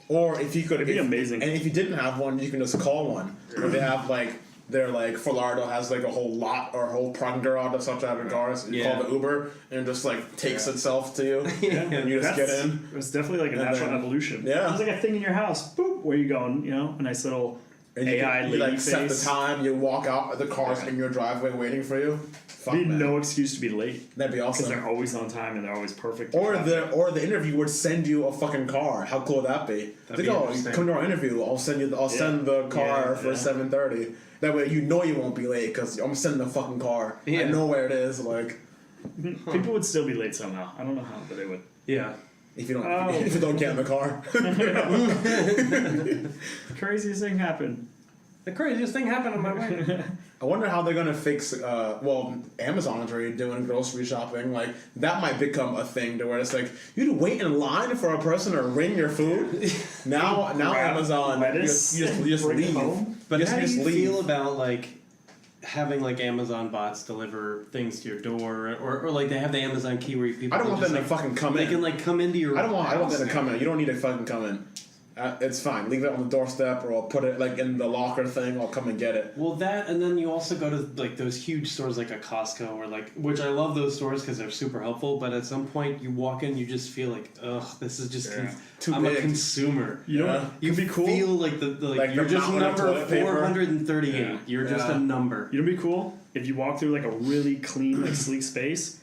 [SPEAKER 1] or if you could.
[SPEAKER 2] It'd be
[SPEAKER 1] if-
[SPEAKER 2] amazing.
[SPEAKER 1] And if you didn't have one, you can just call one. Or they have like. They're like Fort Lauderdale has like a whole lot or a whole parking garage of self-driving cars. You
[SPEAKER 3] Yeah.
[SPEAKER 1] call the Uber and it just like takes
[SPEAKER 2] Yeah.
[SPEAKER 1] itself to you, and you just get in.
[SPEAKER 2] It's definitely like a
[SPEAKER 1] And
[SPEAKER 2] natural
[SPEAKER 1] then-
[SPEAKER 2] evolution.
[SPEAKER 1] yeah.
[SPEAKER 2] It's like a thing in your house. Boop, where you going? You know, a nice little
[SPEAKER 1] And you,
[SPEAKER 2] AI
[SPEAKER 1] you
[SPEAKER 2] lady
[SPEAKER 1] like set the
[SPEAKER 2] face.
[SPEAKER 1] time. You walk out, the car's
[SPEAKER 2] Yeah.
[SPEAKER 1] in your driveway waiting for you. Fuck,
[SPEAKER 2] Be
[SPEAKER 1] man.
[SPEAKER 2] no excuse to be late
[SPEAKER 1] That'd be
[SPEAKER 2] because
[SPEAKER 1] awesome.
[SPEAKER 2] they're always on time and they're always perfect.
[SPEAKER 1] Or the interview would send you a fucking car. How cool would that be?
[SPEAKER 3] That'd
[SPEAKER 1] Like,
[SPEAKER 3] be
[SPEAKER 1] oh,
[SPEAKER 3] interesting.
[SPEAKER 1] come to our interview. I'll send the car
[SPEAKER 2] Yeah,
[SPEAKER 1] for
[SPEAKER 2] yeah.
[SPEAKER 1] 7:30. That way you know you won't be late because I'm sending the fucking car. I
[SPEAKER 3] Yeah.
[SPEAKER 1] know where it is. Like
[SPEAKER 2] People would still be late somehow. I don't know how, but they would.
[SPEAKER 3] Yeah.
[SPEAKER 1] if you don't
[SPEAKER 2] Oh.
[SPEAKER 1] if you don't get in the car.
[SPEAKER 2] Craziest thing happened.
[SPEAKER 3] The craziest thing happened on my way.
[SPEAKER 1] I wonder how they're gonna fix. Well, Amazon is already doing grocery shopping. Like that might become a thing to where it's like you'd wait in line for a person to ring your food. Now
[SPEAKER 2] Grab
[SPEAKER 1] Amazon, you
[SPEAKER 2] lettuce
[SPEAKER 1] just
[SPEAKER 2] and
[SPEAKER 1] leave.
[SPEAKER 2] bring it home.
[SPEAKER 3] But
[SPEAKER 1] Just-
[SPEAKER 3] how do
[SPEAKER 1] just
[SPEAKER 3] you
[SPEAKER 1] leave.
[SPEAKER 3] feel about like having like Amazon bots deliver things to your door, or like they have the Amazon key where people
[SPEAKER 1] I don't
[SPEAKER 3] can
[SPEAKER 1] want
[SPEAKER 3] just,
[SPEAKER 1] them to
[SPEAKER 3] like,
[SPEAKER 1] fucking come
[SPEAKER 3] they
[SPEAKER 1] in.
[SPEAKER 3] can like come into your.
[SPEAKER 1] I don't want
[SPEAKER 3] house
[SPEAKER 1] them to
[SPEAKER 3] now.
[SPEAKER 1] come in. You don't need to fucking come in. It's fine. Leave it on the doorstep, or I'll put it like in the locker thing. I'll come and get it.
[SPEAKER 3] Well, that, and then you also go to like those huge stores like a Costco or like, which I love those stores because they're super helpful. But at some point, you walk in, you just feel like, ugh, this is just.
[SPEAKER 2] Yeah.
[SPEAKER 1] Too
[SPEAKER 3] I'm
[SPEAKER 1] big.
[SPEAKER 3] a consumer.
[SPEAKER 2] You know,
[SPEAKER 1] Yeah.
[SPEAKER 3] You
[SPEAKER 2] could be cool.
[SPEAKER 3] feel like the like,
[SPEAKER 1] Like
[SPEAKER 3] you're
[SPEAKER 1] the
[SPEAKER 3] just
[SPEAKER 1] mountain of
[SPEAKER 3] number
[SPEAKER 1] toilet paper.
[SPEAKER 3] 438.
[SPEAKER 2] Yeah.
[SPEAKER 3] You're just
[SPEAKER 1] Yeah.
[SPEAKER 3] a number.
[SPEAKER 2] You know, what'd be cool if you walk through like a really clean, like sleek space,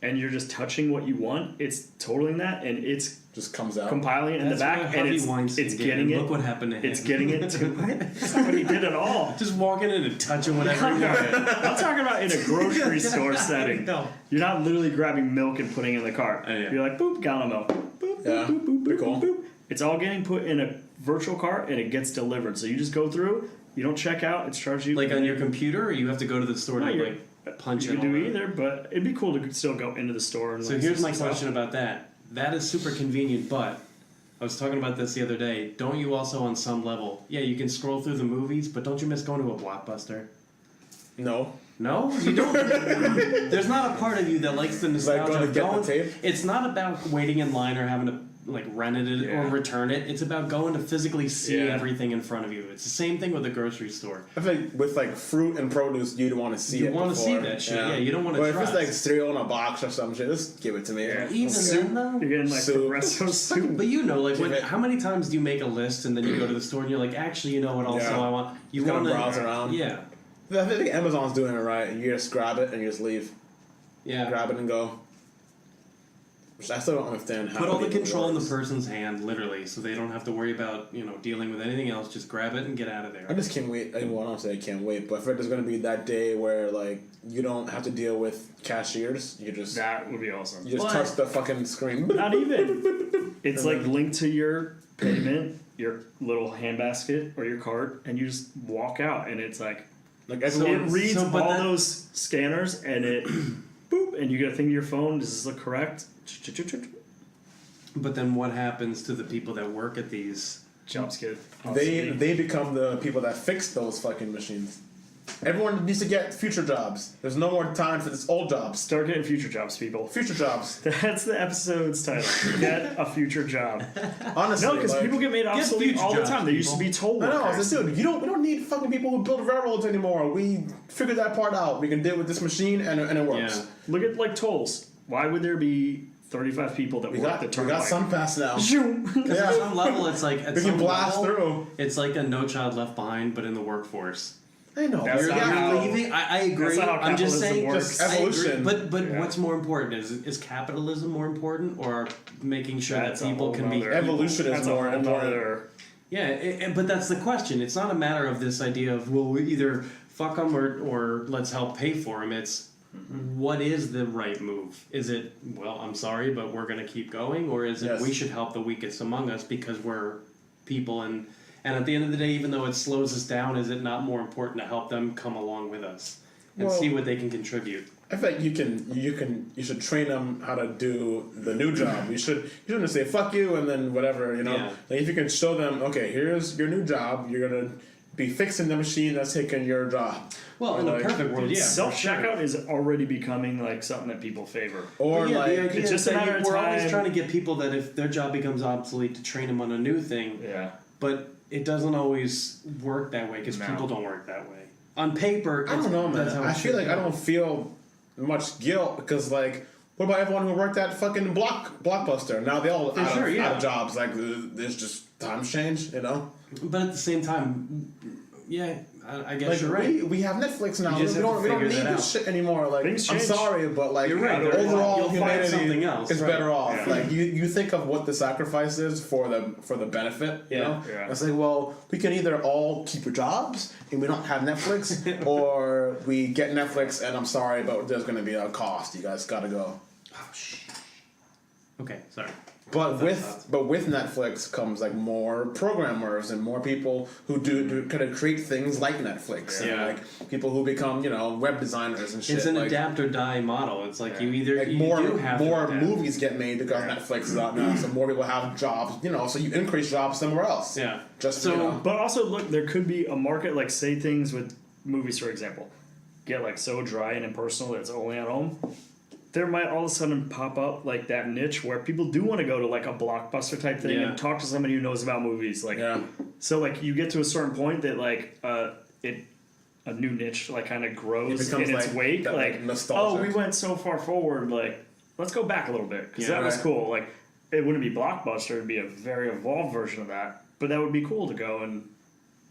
[SPEAKER 2] and you're just touching what you want, it's totaling that, and it's
[SPEAKER 1] Just comes out.
[SPEAKER 2] compiling it in the back, and it's getting it.
[SPEAKER 3] Look what happened to him.
[SPEAKER 2] It's getting it to That's not what he did at all.
[SPEAKER 3] Just walking in and touching whatever you want.
[SPEAKER 2] I'm talking about in a grocery store setting.
[SPEAKER 3] No.
[SPEAKER 2] You're not literally grabbing milk and putting it in the cart.
[SPEAKER 3] Yeah.
[SPEAKER 2] You're like, boop, gallon of milk. Boop,
[SPEAKER 1] Yeah,
[SPEAKER 2] boop, boop,
[SPEAKER 1] pretty
[SPEAKER 2] boop,
[SPEAKER 1] cool.
[SPEAKER 2] boop. It's all getting put in a virtual cart, and it gets delivered. So you just go through, you don't check out, it's charged you.
[SPEAKER 3] Like on your computer, or you have to go to the store
[SPEAKER 2] No,
[SPEAKER 3] to
[SPEAKER 2] you're-
[SPEAKER 3] like punch
[SPEAKER 2] You
[SPEAKER 3] in
[SPEAKER 2] can
[SPEAKER 3] all
[SPEAKER 2] do
[SPEAKER 3] that?
[SPEAKER 2] either, but it'd be cool to still go into the store. And
[SPEAKER 3] So
[SPEAKER 2] like,
[SPEAKER 3] here's
[SPEAKER 2] see
[SPEAKER 3] my
[SPEAKER 2] stuff.
[SPEAKER 3] question about that. That is super convenient, but I was talking about this the other day. Don't you also, on some level, yeah, you can scroll through the movies, but don't you miss going to a Blockbuster?
[SPEAKER 1] No.
[SPEAKER 3] No, you don't. There's not a part of you that likes the nostalgia
[SPEAKER 1] going to
[SPEAKER 3] of
[SPEAKER 1] get the
[SPEAKER 3] going.
[SPEAKER 1] tape?
[SPEAKER 3] It's not about waiting in line or having to like rent it or
[SPEAKER 2] Yeah.
[SPEAKER 3] return it. It's about going to physically see
[SPEAKER 2] Yeah.
[SPEAKER 3] everything in front of you. It's the same thing with the grocery store.
[SPEAKER 1] I think with like fruit and produce, you'd want to see
[SPEAKER 3] You
[SPEAKER 1] it.
[SPEAKER 3] wanna see
[SPEAKER 1] before.
[SPEAKER 3] that shit, yeah, you don't wanna
[SPEAKER 1] But if
[SPEAKER 3] trust.
[SPEAKER 1] it's like cereal in a box or some shit, just give it to me.
[SPEAKER 2] Yeah.
[SPEAKER 3] Even then, though.
[SPEAKER 2] You're getting like
[SPEAKER 1] Soup.
[SPEAKER 2] Progresso soup.
[SPEAKER 3] But you know, like
[SPEAKER 1] Give it-
[SPEAKER 3] how many times do you make a list and then you go to the store and you're like, actually, you know what? Also,
[SPEAKER 1] Yeah.
[SPEAKER 3] I want you
[SPEAKER 1] Just
[SPEAKER 3] want
[SPEAKER 1] kinda
[SPEAKER 3] to
[SPEAKER 1] browse around.
[SPEAKER 3] Yeah,
[SPEAKER 1] I think Amazon's doing it right. You just grab it and you just leave.
[SPEAKER 3] yeah.
[SPEAKER 1] Grab it and go. Which I still don't understand how.
[SPEAKER 3] Put all the
[SPEAKER 1] it even
[SPEAKER 3] control in the
[SPEAKER 1] works.
[SPEAKER 3] person's hand, literally, so they don't have to worry about dealing with anything else. Just grab it and get out of there.
[SPEAKER 1] I just can't wait. Well, I don't say I can't wait, but I feel like there's going to be that day where like you don't have to deal with cashiers. You just
[SPEAKER 2] That would be awesome.
[SPEAKER 1] you just
[SPEAKER 3] But-
[SPEAKER 1] touch the fucking screen.
[SPEAKER 2] Not even. It's like linked to your payment, your little handbasket or your cart, and you just walk out, and it's like
[SPEAKER 1] Like
[SPEAKER 2] it
[SPEAKER 1] everyone.
[SPEAKER 2] reads
[SPEAKER 3] so- but
[SPEAKER 2] all
[SPEAKER 3] that-
[SPEAKER 2] those scanners, and it boop, and you get a thing to your phone. Does this look correct?
[SPEAKER 3] But then what happens to the people that work at these?
[SPEAKER 2] Jumps get
[SPEAKER 1] They become the people that fix those fucking machines. Everyone needs to get future jobs. There's no more time for this old jobs.
[SPEAKER 2] start getting future jobs, people.
[SPEAKER 1] Future jobs.
[SPEAKER 2] That's the episode's title. Get a future job.
[SPEAKER 1] Honestly,
[SPEAKER 2] No, because
[SPEAKER 1] like,
[SPEAKER 2] people get made obsolete
[SPEAKER 3] future
[SPEAKER 2] all the
[SPEAKER 3] jobs,
[SPEAKER 2] time. They used to be toll
[SPEAKER 1] I know. I
[SPEAKER 2] workers.
[SPEAKER 1] was like, dude, we don't need fucking people who build railroads anymore. We figured that part out. We can deal with this machine, and it works.
[SPEAKER 3] Yeah.
[SPEAKER 2] Look at like tolls. Why would there be 35 people that
[SPEAKER 1] We
[SPEAKER 2] work
[SPEAKER 1] got
[SPEAKER 2] the
[SPEAKER 1] we
[SPEAKER 2] turnpike?
[SPEAKER 1] got some pass now.
[SPEAKER 2] Zoom.
[SPEAKER 3] At
[SPEAKER 1] Yeah,
[SPEAKER 3] some level, it's like at
[SPEAKER 1] we
[SPEAKER 3] some
[SPEAKER 1] can blast
[SPEAKER 3] level,
[SPEAKER 1] through.
[SPEAKER 3] It's like a No Child Left Behind, but in the workforce.
[SPEAKER 1] I know.
[SPEAKER 2] That's
[SPEAKER 3] You're
[SPEAKER 2] not how-
[SPEAKER 3] leaving. I agree.
[SPEAKER 2] That's not how
[SPEAKER 3] I'm just
[SPEAKER 2] capitalism
[SPEAKER 3] saying,
[SPEAKER 2] works.
[SPEAKER 1] Just
[SPEAKER 3] I agree.
[SPEAKER 1] evolution.
[SPEAKER 3] But
[SPEAKER 2] Yeah.
[SPEAKER 3] what's more important is capitalism more important, or making sure
[SPEAKER 2] That's
[SPEAKER 3] that
[SPEAKER 2] a
[SPEAKER 3] people
[SPEAKER 2] whole
[SPEAKER 3] can be
[SPEAKER 2] nother-
[SPEAKER 1] Evolution is
[SPEAKER 2] That's a
[SPEAKER 1] more
[SPEAKER 2] whole
[SPEAKER 1] important.
[SPEAKER 2] nother.
[SPEAKER 3] Yeah, but that's the question. It's not a matter of this idea of, well, we either fuck them or let's help pay for them. It's what is the right move? Is it, well, I'm sorry, but we're going to keep going? Or is it
[SPEAKER 1] Yes.
[SPEAKER 3] we should help the weakest among us because we're people? And at the end of the day, even though it slows us down, is it not more important to help them come along with us and
[SPEAKER 1] Well-
[SPEAKER 3] see what they can contribute?
[SPEAKER 1] I feel like you should train them how to do the new job. You shouldn't say fuck you and then whatever, you know.
[SPEAKER 3] Yeah.
[SPEAKER 1] Like if you can show them, okay, here's your new job. You're gonna be fixing the machine that's taking your job.
[SPEAKER 3] Well, in a
[SPEAKER 1] Like,
[SPEAKER 3] perfect world, yeah.
[SPEAKER 2] Self checkout is already becoming like something that people favor.
[SPEAKER 1] Or
[SPEAKER 3] Yeah,
[SPEAKER 1] like
[SPEAKER 3] the idea
[SPEAKER 2] it's just
[SPEAKER 3] is
[SPEAKER 2] a
[SPEAKER 3] that
[SPEAKER 2] matter of
[SPEAKER 3] we're always
[SPEAKER 2] time.
[SPEAKER 3] trying to get people that if their job becomes obsolete to train them on a new thing,
[SPEAKER 2] Yeah.
[SPEAKER 3] but it doesn't always work that way because
[SPEAKER 2] No.
[SPEAKER 3] people don't work that way. On paper,
[SPEAKER 1] I don't know, man.
[SPEAKER 3] that's how it
[SPEAKER 1] I feel
[SPEAKER 3] should
[SPEAKER 1] like I
[SPEAKER 3] go.
[SPEAKER 1] don't feel much guilt because like. What about everyone who worked at fucking Blockbuster? Now they all out,
[SPEAKER 3] sure,
[SPEAKER 1] of,
[SPEAKER 3] yeah.
[SPEAKER 1] out of jobs. Like there's just times change, you know.
[SPEAKER 3] But at the same time, yeah, I guess
[SPEAKER 1] Like
[SPEAKER 3] you're right.
[SPEAKER 1] we have Netflix now.
[SPEAKER 3] You just
[SPEAKER 1] We
[SPEAKER 3] have
[SPEAKER 1] don't
[SPEAKER 3] to
[SPEAKER 1] need
[SPEAKER 3] figure that
[SPEAKER 1] this
[SPEAKER 3] out.
[SPEAKER 1] shit anymore. Like
[SPEAKER 2] Things
[SPEAKER 1] I'm
[SPEAKER 2] change.
[SPEAKER 1] sorry, but like
[SPEAKER 3] You're right.
[SPEAKER 1] overall
[SPEAKER 3] You'll find
[SPEAKER 1] humanity
[SPEAKER 3] something else,
[SPEAKER 1] is
[SPEAKER 3] right.
[SPEAKER 1] better off.
[SPEAKER 2] Yeah.
[SPEAKER 1] Like you think of what the sacrifice is for the benefit. You
[SPEAKER 3] Yeah.
[SPEAKER 1] know,
[SPEAKER 2] Yeah.
[SPEAKER 1] it's like well we can either all keep your jobs and we don't have Netflix, or we get Netflix and I'm sorry, but there's going to be a cost. You guys got to go.
[SPEAKER 3] Oh shit. Okay, sorry.
[SPEAKER 1] But with Netflix comes like more programmers and more people who do kind of create things like Netflix and
[SPEAKER 3] Yeah.
[SPEAKER 1] like people who become web designers and shit.
[SPEAKER 3] It's an
[SPEAKER 1] like,
[SPEAKER 3] adapt or die model. It's like
[SPEAKER 2] Yeah.
[SPEAKER 3] you either
[SPEAKER 1] like
[SPEAKER 3] you
[SPEAKER 1] more
[SPEAKER 3] do have to adapt.
[SPEAKER 1] movies get made because
[SPEAKER 2] Yeah.
[SPEAKER 1] Netflix is out now, so more people have jobs. So you increase jobs somewhere else.
[SPEAKER 3] Yeah.
[SPEAKER 1] Just
[SPEAKER 3] So-
[SPEAKER 2] But also, look, there could be a market, like, say things with movies, for example, get, like, so dry and impersonal that it's only at home. There might all of a sudden pop up, like, that niche where people do want to go to, like, a Blockbuster type thing
[SPEAKER 3] Yeah.
[SPEAKER 2] and talk to somebody who knows about movies. Like,
[SPEAKER 1] yeah.
[SPEAKER 2] so, like, you get to a certain point that, like, a new niche, like, kind of grows
[SPEAKER 1] It becomes,
[SPEAKER 2] in its
[SPEAKER 1] like,
[SPEAKER 2] wake.
[SPEAKER 1] that,
[SPEAKER 2] Like,
[SPEAKER 1] like, nostalgic.
[SPEAKER 2] oh, we went so far forward, like, let's go back a little bit. Because
[SPEAKER 3] Yeah,
[SPEAKER 2] that was
[SPEAKER 1] right.
[SPEAKER 2] cool. Like, it wouldn't be Blockbuster, it'd be a very evolved version of that. But that would be cool to go and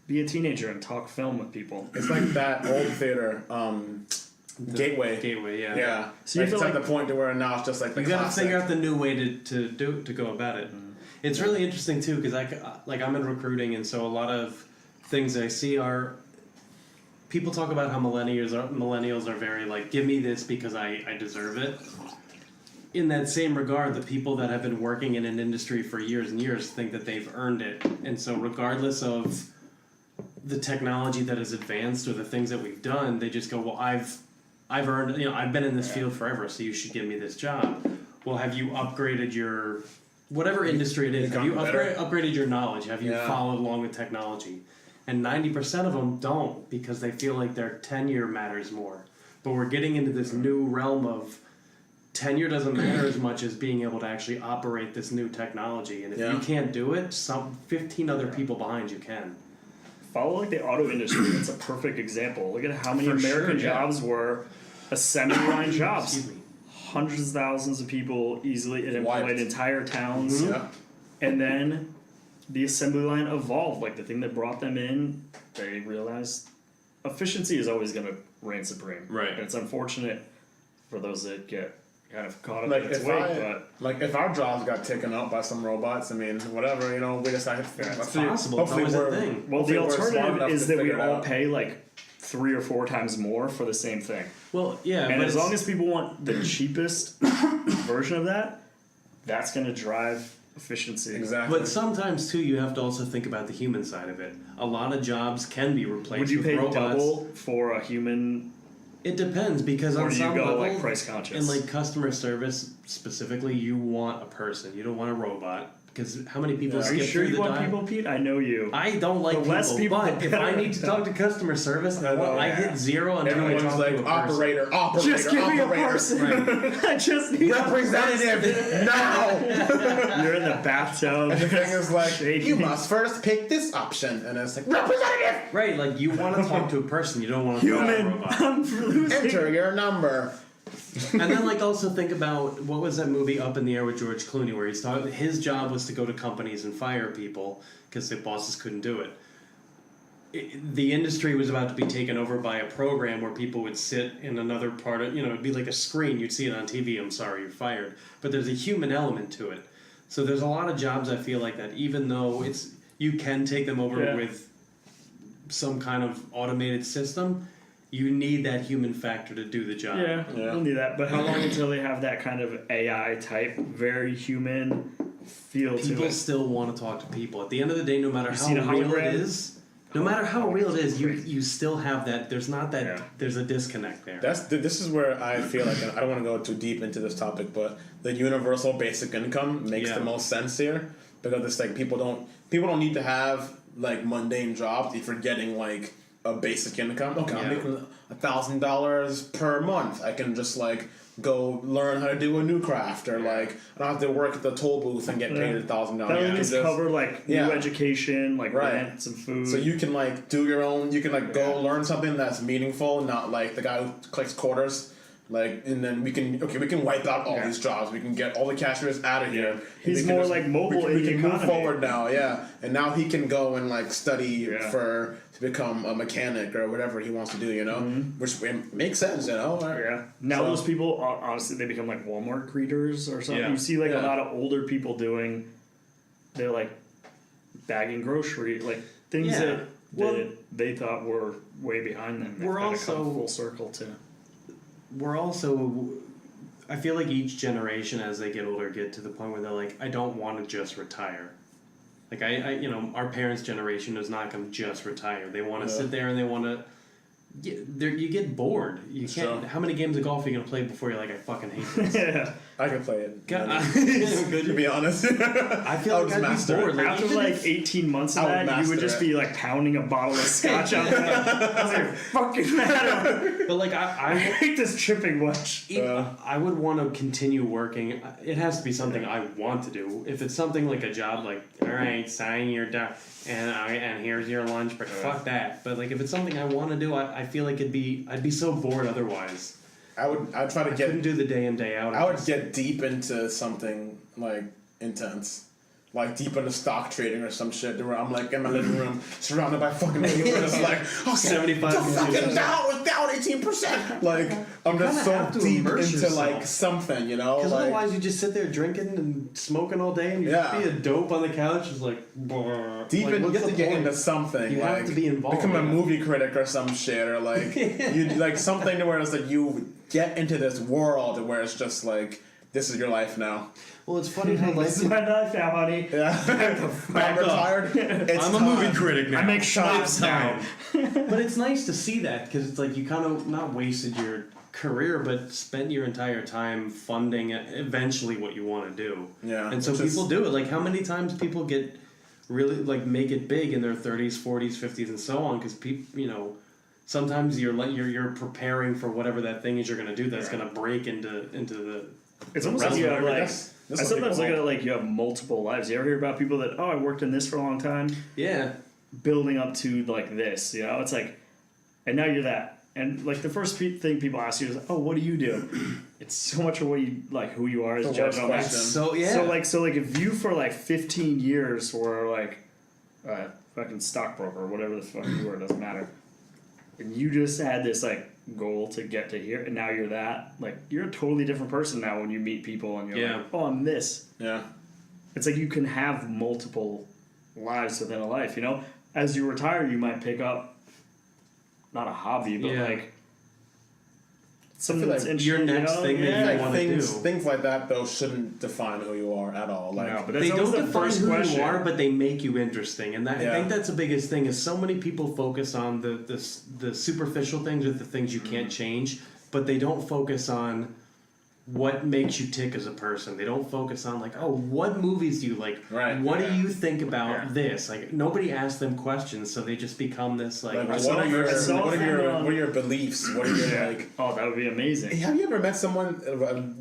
[SPEAKER 2] be a teenager and talk film with people.
[SPEAKER 1] It's like that old theater. Gateway.
[SPEAKER 3] Yeah.
[SPEAKER 1] Yeah.
[SPEAKER 2] So you
[SPEAKER 1] Like,
[SPEAKER 2] feel
[SPEAKER 1] it's at
[SPEAKER 2] like-
[SPEAKER 1] the point to where now it's just like the
[SPEAKER 3] You gotta
[SPEAKER 1] classic.
[SPEAKER 3] figure out the new way to go about it. It's really interesting too because I'm in recruiting, and so a lot of things I see are people talk about how millennials are very like, give me this because I deserve it. In that same regard, the people that have been working in an industry for years and years think that they've earned it, and so regardless of the technology that has advanced or the things that we've done, they just go, well, I've earned, I've been in this field forever, so you should give me this job. Well, have you upgraded your, whatever industry it is, have you upgraded your knowledge? Have you followed along with technology? And 90% of them don't, because they feel like their tenure matters more. But we're getting into this new realm of tenure doesn't matter as much as being able to actually operate this new technology. And if you can't do it, 15 other people behind you can.
[SPEAKER 2] Follow like the auto industry. That's a perfect example. Look at how many American jobs were assembly line jobs.
[SPEAKER 3] Excuse me.
[SPEAKER 2] Hundreds of thousands of people easily. It employed entire towns.
[SPEAKER 1] Yeah.
[SPEAKER 2] And then the assembly line evolved. Like the thing that brought them in, they realized efficiency is always going to reign supreme.
[SPEAKER 3] Right.
[SPEAKER 2] And it's unfortunate for those that get kind of caught up
[SPEAKER 1] Like
[SPEAKER 2] in its
[SPEAKER 1] if
[SPEAKER 2] weight.
[SPEAKER 1] if our jobs got taken up by some robots, I mean, whatever, we just have to.
[SPEAKER 3] It's possible. It's always a thing.
[SPEAKER 2] Well, the alternative is that we
[SPEAKER 1] figure it
[SPEAKER 2] all
[SPEAKER 1] out.
[SPEAKER 2] pay like 3 or 4 times more for the same thing.
[SPEAKER 3] Well, yeah,
[SPEAKER 2] And
[SPEAKER 3] but
[SPEAKER 2] as long as people want the cheapest version of that, that's going to drive efficiency.
[SPEAKER 1] Exactly.
[SPEAKER 3] But sometimes too, you have to also think about the human side of it. A lot of jobs can be replaced
[SPEAKER 2] Would you
[SPEAKER 3] with
[SPEAKER 2] pay
[SPEAKER 3] robots.
[SPEAKER 2] double for a human,
[SPEAKER 3] It depends because
[SPEAKER 2] or
[SPEAKER 3] on
[SPEAKER 2] do you
[SPEAKER 3] some
[SPEAKER 2] go
[SPEAKER 3] level,
[SPEAKER 2] like price conscious?
[SPEAKER 3] in like customer service specifically, you want a person. You don't want a robot because how many people
[SPEAKER 2] Are
[SPEAKER 3] skip
[SPEAKER 2] you sure
[SPEAKER 3] through
[SPEAKER 2] you
[SPEAKER 3] the
[SPEAKER 2] want
[SPEAKER 3] dial?
[SPEAKER 2] people, Pete? I know you.
[SPEAKER 3] I don't like
[SPEAKER 2] The less people,
[SPEAKER 3] but
[SPEAKER 2] the
[SPEAKER 3] if I
[SPEAKER 2] better.
[SPEAKER 3] need to talk to customer service, I hit 0 until I
[SPEAKER 1] Everyone's
[SPEAKER 3] talk
[SPEAKER 1] like
[SPEAKER 3] to a person.
[SPEAKER 1] operator,
[SPEAKER 2] Just give me a person.
[SPEAKER 3] Right.
[SPEAKER 2] I just need
[SPEAKER 1] representative now.
[SPEAKER 2] You're in the bathtub.
[SPEAKER 1] The thing is like,
[SPEAKER 2] Shaking.
[SPEAKER 1] you must first pick this option, and it's like representative.
[SPEAKER 3] Right, like you want to talk to a person, you don't want to talk to a
[SPEAKER 2] Human.
[SPEAKER 3] robot.
[SPEAKER 2] I'm losing.
[SPEAKER 1] Enter your number.
[SPEAKER 3] And then, like, also think about what was that movie Up in the Air with George Clooney, where he's talking. His job was to go to companies and fire people because the bosses couldn't do it. The industry was about to be taken over by a program where people would sit in another part of, it'd be like a screen. You'd see it on TV. I'm sorry, you're fired. But there's a human element to it. So there's a lot of jobs I feel like that, even though you can take them over with some kind of automated system. You need that human factor to do the job.
[SPEAKER 2] Yeah, we'll need that. But how long until they have that kind of AI type, very human feel to
[SPEAKER 3] People
[SPEAKER 2] it?
[SPEAKER 3] still want to talk to people. At the end of the day, no matter
[SPEAKER 2] seen a
[SPEAKER 3] how real
[SPEAKER 2] hologram?
[SPEAKER 3] it is, you still have that. There's not that. There's a disconnect there.
[SPEAKER 1] This is where I feel like, and I don't want to go too deep into this topic, but the universal basic income makes the most sense here, because it's like people don't need to have like mundane jobs if you're getting like a basic income. Okay, I'm making $1,000 per month. I can just like go learn how to do a new craft, or like I don't have to work at the toll booth and get paid $1,000.
[SPEAKER 2] That would just cover like new education, like rent, some food.
[SPEAKER 1] So you can like do your own. You can like go learn something that's meaningful, not like the guy who collects quarters. Like, and then we can wipe out all these jobs. We can get all the cashiers out of here.
[SPEAKER 2] He's more like mobile in
[SPEAKER 1] We
[SPEAKER 2] the
[SPEAKER 1] can move
[SPEAKER 2] economy.
[SPEAKER 1] forward now, and now he can go and like study to become a mechanic or whatever he wants to do, which makes sense,
[SPEAKER 2] Yeah. Now those people, honestly, they become like Walmart greeters or something.
[SPEAKER 3] Yeah.
[SPEAKER 2] You see like a lot of older people they're like bagging grocery, like things that they thought were way behind them. They've
[SPEAKER 3] We're
[SPEAKER 2] kinda come
[SPEAKER 3] also-
[SPEAKER 2] full circle too.
[SPEAKER 3] I feel like each generation as they get older get to the point where they're like, I don't want to just retire. Like our parents' generation is not going to just retire. They want to sit there and they want to. You get bored. You can't. How many games of golf are you gonna play before you're like, I fucking hate this?
[SPEAKER 2] Yeah.
[SPEAKER 1] I can play it.
[SPEAKER 3] Good.
[SPEAKER 1] To be honest,
[SPEAKER 3] I feel like I'd be bored. Like,
[SPEAKER 2] After
[SPEAKER 3] even
[SPEAKER 2] like
[SPEAKER 3] if-
[SPEAKER 2] 18 months of
[SPEAKER 1] I would
[SPEAKER 2] that, you would
[SPEAKER 1] master
[SPEAKER 2] just
[SPEAKER 1] it.
[SPEAKER 2] be like pounding a bottle of scotch out there. I was like, fucking matter.
[SPEAKER 3] but like
[SPEAKER 2] I hate this chipping wedge.
[SPEAKER 3] I would want to continue working. It has to be something I want to do. If it's something like a job, like all right, sign your and here's your lunch break. Fuck that. But like if it's something I want to do, I feel like I'd be so bored otherwise.
[SPEAKER 1] I'd try to
[SPEAKER 3] Couldn't do the day in day out.
[SPEAKER 1] I would get deep into something like intense. like deep into stock trading or some shit. Where I'm like in my living room, surrounded by fucking people. It's like, okay,
[SPEAKER 3] 75
[SPEAKER 1] the fucking Dow was down 18%. Like I'm just so deep into like something, you know.
[SPEAKER 3] Because
[SPEAKER 1] like,
[SPEAKER 3] otherwise, you just sit there drinking and smoking all day, and you just be a dope on the couch, just like
[SPEAKER 1] deep
[SPEAKER 3] like,
[SPEAKER 1] in, you
[SPEAKER 3] what's
[SPEAKER 1] have to
[SPEAKER 3] the
[SPEAKER 1] get
[SPEAKER 3] point?
[SPEAKER 1] into something.
[SPEAKER 3] You
[SPEAKER 1] like,
[SPEAKER 3] have to be involved.
[SPEAKER 1] Become a
[SPEAKER 3] in it.
[SPEAKER 1] movie critic or some shit, or like you like something to where it's like you get into this world where it's just like this is your life now.
[SPEAKER 3] Well, it's funny how life.
[SPEAKER 2] This is my life now, honey.
[SPEAKER 1] Yeah, I'm retired. It's
[SPEAKER 3] I'm a
[SPEAKER 1] time.
[SPEAKER 3] movie critic now.
[SPEAKER 2] I make shots now.
[SPEAKER 3] But it's nice to see that because it's like you kind of not wasted your career, but spent your entire time funding eventually what you want to do.
[SPEAKER 1] Yeah,
[SPEAKER 3] and so people do it. Like how many times people get really like make it big in their 30s, 40s, 50s, and so on because people, you know. Sometimes you're preparing for whatever that thing is you're gonna do that's gonna break into the.
[SPEAKER 2] It's almost like you have like. I sometimes look at it like you have multiple lives. You ever hear about people that I worked in this for a long time,
[SPEAKER 3] Yeah.
[SPEAKER 2] building up to like this. You know, it's like, and now you're that. And like the first thing people ask you is, "Oh, what do you do?" It's so much of what you like, who you are as judged on that.
[SPEAKER 3] So yeah.
[SPEAKER 2] So like if you for like 15 years were like a fucking stockbroker or whatever the fuck you were, it doesn't matter. And you just had this like goal to get to here, and now you're that. Like you're a totally different person now when you meet people, and you're like, "Oh, I'm this."
[SPEAKER 1] Yeah.
[SPEAKER 2] It's like you can have multiple lives within a life. You know, as you retire, you might pick up not a hobby, but like something that's
[SPEAKER 1] like
[SPEAKER 2] interesting.
[SPEAKER 3] your next thing that you
[SPEAKER 1] Like
[SPEAKER 3] want to do.
[SPEAKER 1] things like that though shouldn't define who you are at all. Like
[SPEAKER 2] No, but that's
[SPEAKER 3] They
[SPEAKER 2] always
[SPEAKER 3] don't
[SPEAKER 2] the
[SPEAKER 3] define
[SPEAKER 2] first
[SPEAKER 3] who
[SPEAKER 2] question.
[SPEAKER 3] you are, but they make you interesting, and that, I
[SPEAKER 1] Yeah.
[SPEAKER 3] think that's the biggest thing. Is so many people focus on the superficial things or the things you can't change, but they don't focus on what makes you tick as a person. They don't focus on like, oh, what movies do you like?
[SPEAKER 1] Right,
[SPEAKER 3] What
[SPEAKER 1] yeah.
[SPEAKER 3] do you think about
[SPEAKER 2] Yeah.
[SPEAKER 3] this? Like nobody asks them questions, so they just become this like.
[SPEAKER 1] what
[SPEAKER 2] saw-
[SPEAKER 1] are your
[SPEAKER 2] I saw
[SPEAKER 1] what are
[SPEAKER 2] from,
[SPEAKER 1] your what are your beliefs? What are your like?
[SPEAKER 2] Oh, that would be amazing.
[SPEAKER 1] Have you ever met someone?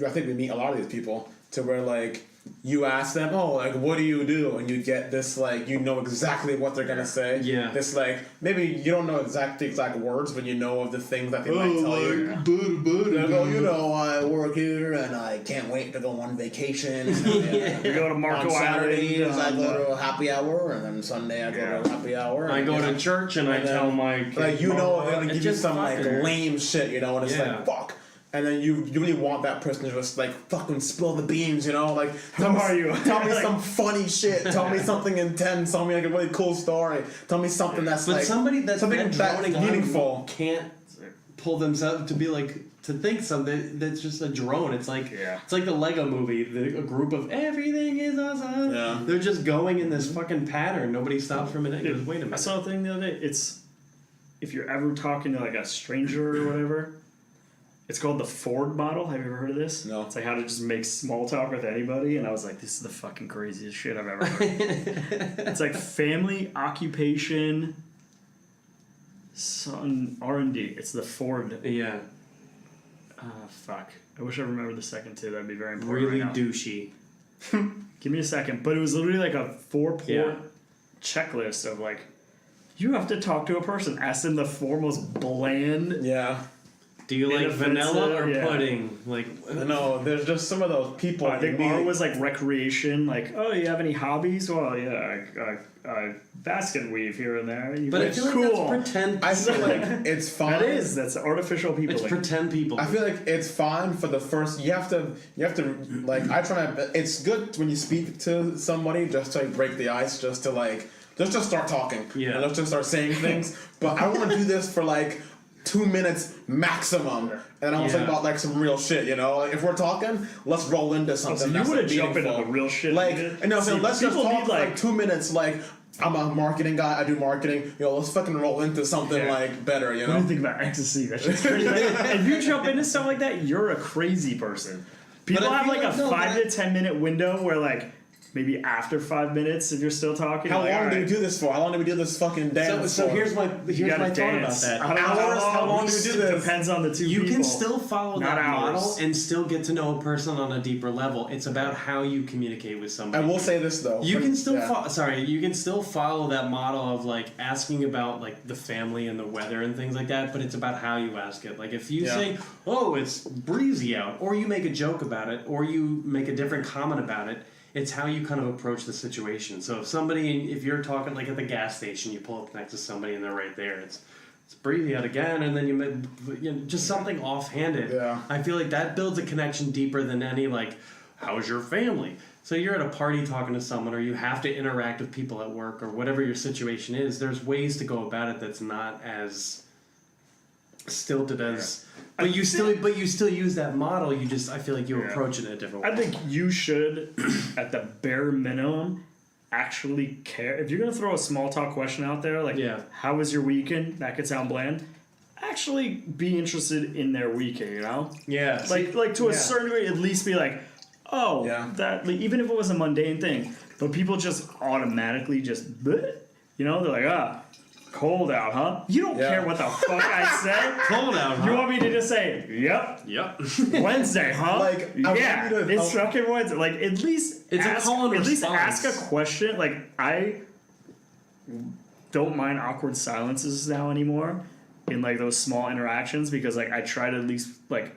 [SPEAKER 1] I think we meet a lot of these people to where like you ask them, oh, like what do you do, and you get this like you know exactly what they're gonna say.
[SPEAKER 3] Yeah.
[SPEAKER 1] This like maybe you don't know the exact words, but you know of the things that they might tell you. They go, you know, I work here and I can't wait to go on vacation. And,
[SPEAKER 2] You go to Marco
[SPEAKER 1] on Saturdays
[SPEAKER 2] Island.
[SPEAKER 1] I go to a happy hour, and then Sunday I go to a happy hour.
[SPEAKER 3] I
[SPEAKER 1] and,
[SPEAKER 3] go
[SPEAKER 1] you know,
[SPEAKER 3] to church and I
[SPEAKER 1] and then,
[SPEAKER 3] tell my kids,
[SPEAKER 1] like you know,
[SPEAKER 3] "Mama,"
[SPEAKER 1] they'll
[SPEAKER 3] and
[SPEAKER 1] give you
[SPEAKER 3] just
[SPEAKER 1] some like
[SPEAKER 3] fucking-
[SPEAKER 1] lame shit, you know, and it's
[SPEAKER 3] Yeah.
[SPEAKER 1] like fuck. And then you really want that person to just like fucking spill the beans, you know, like
[SPEAKER 2] How are you?
[SPEAKER 1] Tell me
[SPEAKER 2] Like-
[SPEAKER 1] some funny shit. Tell me something intense. Tell me like a really cool story. Tell me something that's
[SPEAKER 3] But
[SPEAKER 1] like
[SPEAKER 3] somebody that's
[SPEAKER 1] something
[SPEAKER 3] that
[SPEAKER 1] that's
[SPEAKER 3] droning on
[SPEAKER 1] meaningful.
[SPEAKER 3] can't pull themselves to be like to think something that's just a drone. It's like it's like the Lego movie, a group of everything is awesome.
[SPEAKER 1] Yeah.
[SPEAKER 3] They're just going in this fucking pattern. Nobody stops for a minute and goes, wait a
[SPEAKER 2] I
[SPEAKER 3] minute.
[SPEAKER 2] saw a thing the other day. It's if you're ever talking to like a stranger or whatever, it's called the Ford model. Have you ever heard of this?
[SPEAKER 1] No.
[SPEAKER 2] It's like how to just make small talk with anybody. And I was like, this is the fucking craziest shit I've ever heard. It's like family, occupation, son, R&D. It's the Ford.
[SPEAKER 3] Yeah.
[SPEAKER 2] Fuck. I wish I remembered the second two. That'd be very important.
[SPEAKER 3] Really
[SPEAKER 2] right now.
[SPEAKER 3] douchey.
[SPEAKER 2] Give me a second. But it was literally like a 4-point
[SPEAKER 3] Yeah.
[SPEAKER 2] checklist of like, you have to talk to a person. Ask them the four most bland.
[SPEAKER 1] Yeah.
[SPEAKER 3] Do you like
[SPEAKER 2] Benefits,
[SPEAKER 3] vanilla or
[SPEAKER 2] yeah.
[SPEAKER 3] pudding? Like
[SPEAKER 1] No, there's just some of those people.
[SPEAKER 2] I think
[SPEAKER 1] you
[SPEAKER 2] R
[SPEAKER 1] meet-
[SPEAKER 2] was like recreation. Like, oh, you have any hobbies? Well, yeah, I basket weave here and there. And you
[SPEAKER 3] but I
[SPEAKER 2] go,
[SPEAKER 3] feel like
[SPEAKER 2] cool.
[SPEAKER 3] that's pretend.
[SPEAKER 1] I feel like it's fine.
[SPEAKER 2] That is. That's artificial people.
[SPEAKER 3] It's
[SPEAKER 2] Like,
[SPEAKER 3] pretend people.
[SPEAKER 1] I feel like it's fine for the first. You have to like. I try to. It's good when you speak to somebody just to like, break the ice, just to like, let's just start talking.
[SPEAKER 3] Yeah.
[SPEAKER 1] And let's just start saying things. But I want to do this for like 2 minutes maximum, and I want to talk
[SPEAKER 3] Yeah.
[SPEAKER 1] about like some real shit. You know, like if we're talking, let's roll into something.
[SPEAKER 2] so you
[SPEAKER 1] that's,
[SPEAKER 2] want
[SPEAKER 1] like,
[SPEAKER 2] to jump into
[SPEAKER 1] meaningful.
[SPEAKER 2] the real shit.
[SPEAKER 1] Like,
[SPEAKER 2] dude?
[SPEAKER 1] no, so
[SPEAKER 2] See,
[SPEAKER 1] let's just
[SPEAKER 2] people
[SPEAKER 1] talk
[SPEAKER 2] need,
[SPEAKER 1] for like 2 minutes. Like, I'm a marketing guy. I do marketing. You know, let's fucking roll into something
[SPEAKER 2] Yeah.
[SPEAKER 1] like better. You
[SPEAKER 2] What do
[SPEAKER 1] know.
[SPEAKER 2] you think about ecstasy? That's just crazy. Like, if you jump into stuff like that, you're a crazy person. People
[SPEAKER 3] I
[SPEAKER 2] have
[SPEAKER 3] feel
[SPEAKER 2] like
[SPEAKER 3] like
[SPEAKER 2] a
[SPEAKER 3] no,
[SPEAKER 2] 5
[SPEAKER 3] but
[SPEAKER 2] to 10 minute window where like maybe after 5 minutes, if you're still talking,
[SPEAKER 1] How
[SPEAKER 2] like,
[SPEAKER 1] long
[SPEAKER 2] all
[SPEAKER 1] do we
[SPEAKER 2] right.
[SPEAKER 1] do this for? How long do we do this fucking dance
[SPEAKER 3] So
[SPEAKER 1] for?
[SPEAKER 3] here's my
[SPEAKER 2] You gotta
[SPEAKER 3] thought
[SPEAKER 2] dance.
[SPEAKER 3] about that.
[SPEAKER 2] I don't know
[SPEAKER 1] Hours? How long do we do this?
[SPEAKER 2] Depends on the two
[SPEAKER 3] You
[SPEAKER 2] people.
[SPEAKER 3] can still follow
[SPEAKER 2] Not
[SPEAKER 3] that
[SPEAKER 2] hours.
[SPEAKER 3] model and still get to know a person on a deeper level. It's about how you communicate with
[SPEAKER 1] I
[SPEAKER 3] somebody.
[SPEAKER 1] will say this though.
[SPEAKER 3] You can still
[SPEAKER 1] yeah.
[SPEAKER 3] you can still follow that model of like asking about like the family and the weather and things like that, but it's about how you ask it. Like if you
[SPEAKER 1] Yeah.
[SPEAKER 3] say, "Oh, it's breezy out," or you make a joke about it, or you make a different comment about it, It's how you kind of approach the situation. So if you're talking like at the gas station, you pull up next to somebody and they're right there. It's breathe out again, and then you know, just something offhanded.
[SPEAKER 1] Yeah.
[SPEAKER 3] I feel like that builds a connection deeper than any like, how's your family? So you're at a party talking to someone, or you have to interact with people at work, or whatever your situation is. There's ways to go about it that's not as stilted as. But you still use that model. I feel like you approach it in a different way.
[SPEAKER 2] I think you should, at the bare minimum, actually care. If you're gonna throw a small talk question out there, like, how was your weekend? That could sound bland. Actually, be interested in their weekend. You know?
[SPEAKER 3] Yeah.
[SPEAKER 2] Like to a certain degree, at least be like, oh, that like, even if it was a mundane thing, but people just automatically just, bleh, you know, they're like, cold out, huh? You don't care what the fuck I said.
[SPEAKER 3] Cold out, huh?
[SPEAKER 2] You want me to just say, yep, Wednesday, huh?
[SPEAKER 1] Like,
[SPEAKER 2] it's fucking Wednesday. Like, at least
[SPEAKER 3] it's
[SPEAKER 2] ask,
[SPEAKER 3] a call and
[SPEAKER 2] at least
[SPEAKER 3] response.
[SPEAKER 2] ask a question. Like, I don't mind awkward silences now anymore in like those small interactions, because like I try to at least like,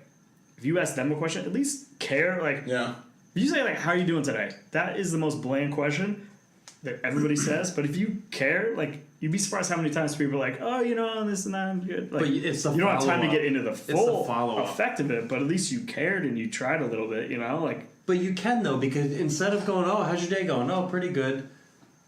[SPEAKER 2] if you ask them a question, at least care. Like, if you say like, how are you doing today? That is the most bland question that everybody says. But if you care, like, you'd be surprised how many times people are like, oh, you know, this and that, I'm good. Like,
[SPEAKER 3] but it's the
[SPEAKER 2] you don't have time to
[SPEAKER 3] follow-up.
[SPEAKER 2] get into the full
[SPEAKER 3] follow-up.
[SPEAKER 2] effect of it, but at least you cared and you tried a little bit, you know? Like,
[SPEAKER 3] but you can, though, because instead of going, oh, how's your day going? Oh, pretty good.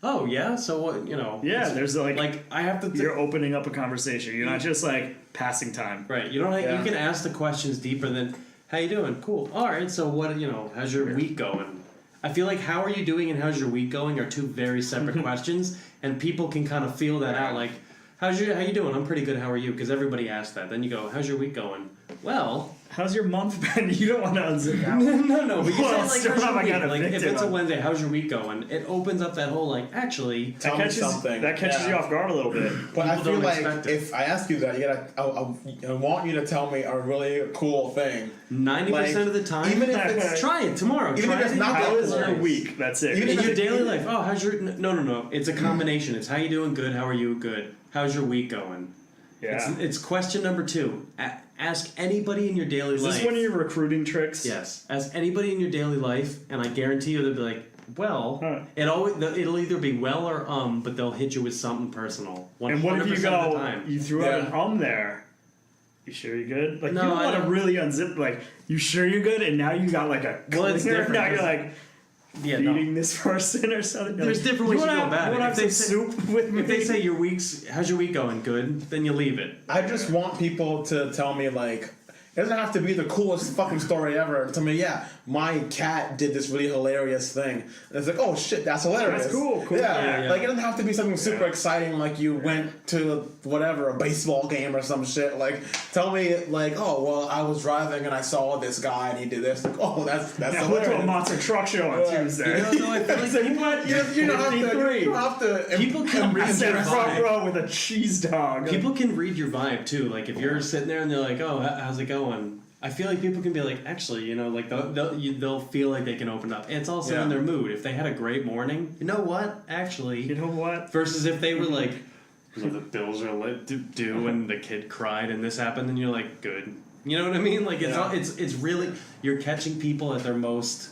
[SPEAKER 3] Oh, yeah? So what, you know?
[SPEAKER 2] yeah, there's like
[SPEAKER 3] I have to...
[SPEAKER 2] you're opening up a conversation. You're not just like passing time.
[SPEAKER 3] Right. You don't. You can ask the questions deeper than, how you doing? Cool. All right. So what? You know, how's your week going? I feel like how are you doing and how's your week going are two very separate questions, and people can kind of feel that out. Like, how you doing? I'm pretty good. How are you? Because everybody asks that. Then you go, how's your week going? Well,
[SPEAKER 2] how's your month been? You don't want to unzip that.
[SPEAKER 3] no. But you
[SPEAKER 2] Well,
[SPEAKER 3] say like, how's your
[SPEAKER 2] I
[SPEAKER 3] week? Like, if
[SPEAKER 2] evicted
[SPEAKER 3] it's a
[SPEAKER 2] on-
[SPEAKER 3] Wednesday, how's your week going? It opens up that whole like, actually,
[SPEAKER 1] Tell me something.
[SPEAKER 2] That catches you off guard a little bit.
[SPEAKER 1] But I
[SPEAKER 3] People
[SPEAKER 1] feel
[SPEAKER 3] don't
[SPEAKER 1] like
[SPEAKER 3] expect it.
[SPEAKER 1] if I ask you that, you gotta. I want you to tell me a really cool thing.
[SPEAKER 3] 90% of the time,
[SPEAKER 1] even if it's
[SPEAKER 3] try it tomorrow.
[SPEAKER 1] even
[SPEAKER 3] Try
[SPEAKER 1] if it's
[SPEAKER 3] it.
[SPEAKER 1] not
[SPEAKER 2] How
[SPEAKER 1] that
[SPEAKER 2] is your
[SPEAKER 1] nice.
[SPEAKER 2] week? That's it.
[SPEAKER 1] Even
[SPEAKER 3] In
[SPEAKER 1] if
[SPEAKER 3] your
[SPEAKER 1] it's-
[SPEAKER 3] daily life, oh, how's your... No. It's a combination. It's how you doing? Good. How are you? Good. How's your week going?
[SPEAKER 2] yeah.
[SPEAKER 3] It's question number 2. Ask anybody in your daily
[SPEAKER 2] Is
[SPEAKER 3] life.
[SPEAKER 2] this one of your recruiting tricks?
[SPEAKER 3] Yes. Ask anybody in your daily life, and I guarantee you they'll be like, well, it'll either be well or but they'll hit you with something personal. 100%
[SPEAKER 2] And what if you
[SPEAKER 3] of the
[SPEAKER 2] go,
[SPEAKER 3] time.
[SPEAKER 2] you threw out an there? You sure you're good? Like,
[SPEAKER 3] No,
[SPEAKER 2] you don't
[SPEAKER 3] I
[SPEAKER 2] want to
[SPEAKER 3] don't-
[SPEAKER 2] really unzip, like, you sure you're good? And now you got like a
[SPEAKER 3] Well, it's
[SPEAKER 2] cleaner,
[SPEAKER 3] different,
[SPEAKER 2] now you're
[SPEAKER 3] because-
[SPEAKER 2] like
[SPEAKER 3] Yeah, no.
[SPEAKER 2] feeding this person or something.
[SPEAKER 3] There's different ways to go about it.
[SPEAKER 2] You want
[SPEAKER 3] If
[SPEAKER 2] to
[SPEAKER 3] they
[SPEAKER 2] have some soup with me?
[SPEAKER 3] If they say how's your week going? Good, then you leave it.
[SPEAKER 1] I just want people to tell me like. It doesn't have to be the coolest fucking story ever. Tell me, yeah, my cat did this really hilarious thing. And it's like, oh shit, that's hilarious.
[SPEAKER 2] That's cool.
[SPEAKER 1] Yeah.
[SPEAKER 3] Yeah.
[SPEAKER 1] Like it doesn't have to be something super exciting, like you went to whatever, a baseball game or some shit. Like, tell me, like, oh well, I was driving and I saw this guy and he did this. Like, oh, that's
[SPEAKER 2] I went to a
[SPEAKER 1] hilarious.
[SPEAKER 2] monster truck show on Tuesday.
[SPEAKER 3] You know, I feel like people,
[SPEAKER 1] You don't have to.
[SPEAKER 3] People can read
[SPEAKER 2] I
[SPEAKER 3] your
[SPEAKER 2] sat front
[SPEAKER 3] vibe.
[SPEAKER 2] row with a cheese dog.
[SPEAKER 3] People can read your vibe too. Like if you're sitting there and they're like, "Oh, how's it going?" I feel like people can be like, actually, you know, like they'll feel like they can open up. And it's also in their mood. If they had a great morning, you know what? Actually,
[SPEAKER 2] You know what?
[SPEAKER 3] versus if they were like, you know, the bills are due and the kid cried and this happened, then you're like, good. You know what I mean? Like it's really you're catching people at their most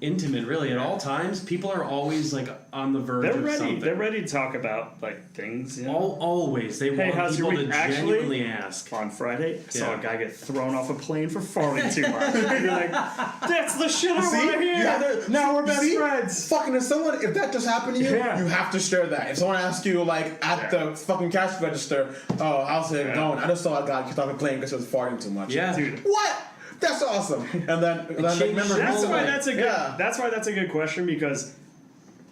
[SPEAKER 3] intimate. Really, at all times, people are always like on the verge
[SPEAKER 2] They're
[SPEAKER 3] of
[SPEAKER 2] ready.
[SPEAKER 3] something.
[SPEAKER 2] They're ready to talk about like things. You know?
[SPEAKER 3] Always, they
[SPEAKER 2] Hey,
[SPEAKER 3] want
[SPEAKER 2] how's your
[SPEAKER 3] people
[SPEAKER 2] week?
[SPEAKER 3] to
[SPEAKER 2] Actually,
[SPEAKER 3] genuinely ask.
[SPEAKER 2] On Friday, I saw
[SPEAKER 3] Yeah.
[SPEAKER 2] a guy get thrown off a plane for farting too much. You're like, that's the shit I want to hear. Now we're best friends.
[SPEAKER 1] Fucking if that just happened to you,
[SPEAKER 2] Yeah.
[SPEAKER 1] you have to share that. If someone asks you like at the fucking cash register, oh, how's it going? I just saw a guy get off a plane because he was farting too much.
[SPEAKER 3] Yeah,
[SPEAKER 2] Dude.
[SPEAKER 1] What? That's awesome. And then
[SPEAKER 3] changed
[SPEAKER 1] remember
[SPEAKER 2] That's
[SPEAKER 3] whole
[SPEAKER 2] why
[SPEAKER 3] way.
[SPEAKER 2] that's a good.
[SPEAKER 1] Yeah.
[SPEAKER 2] That's why that's a good question, because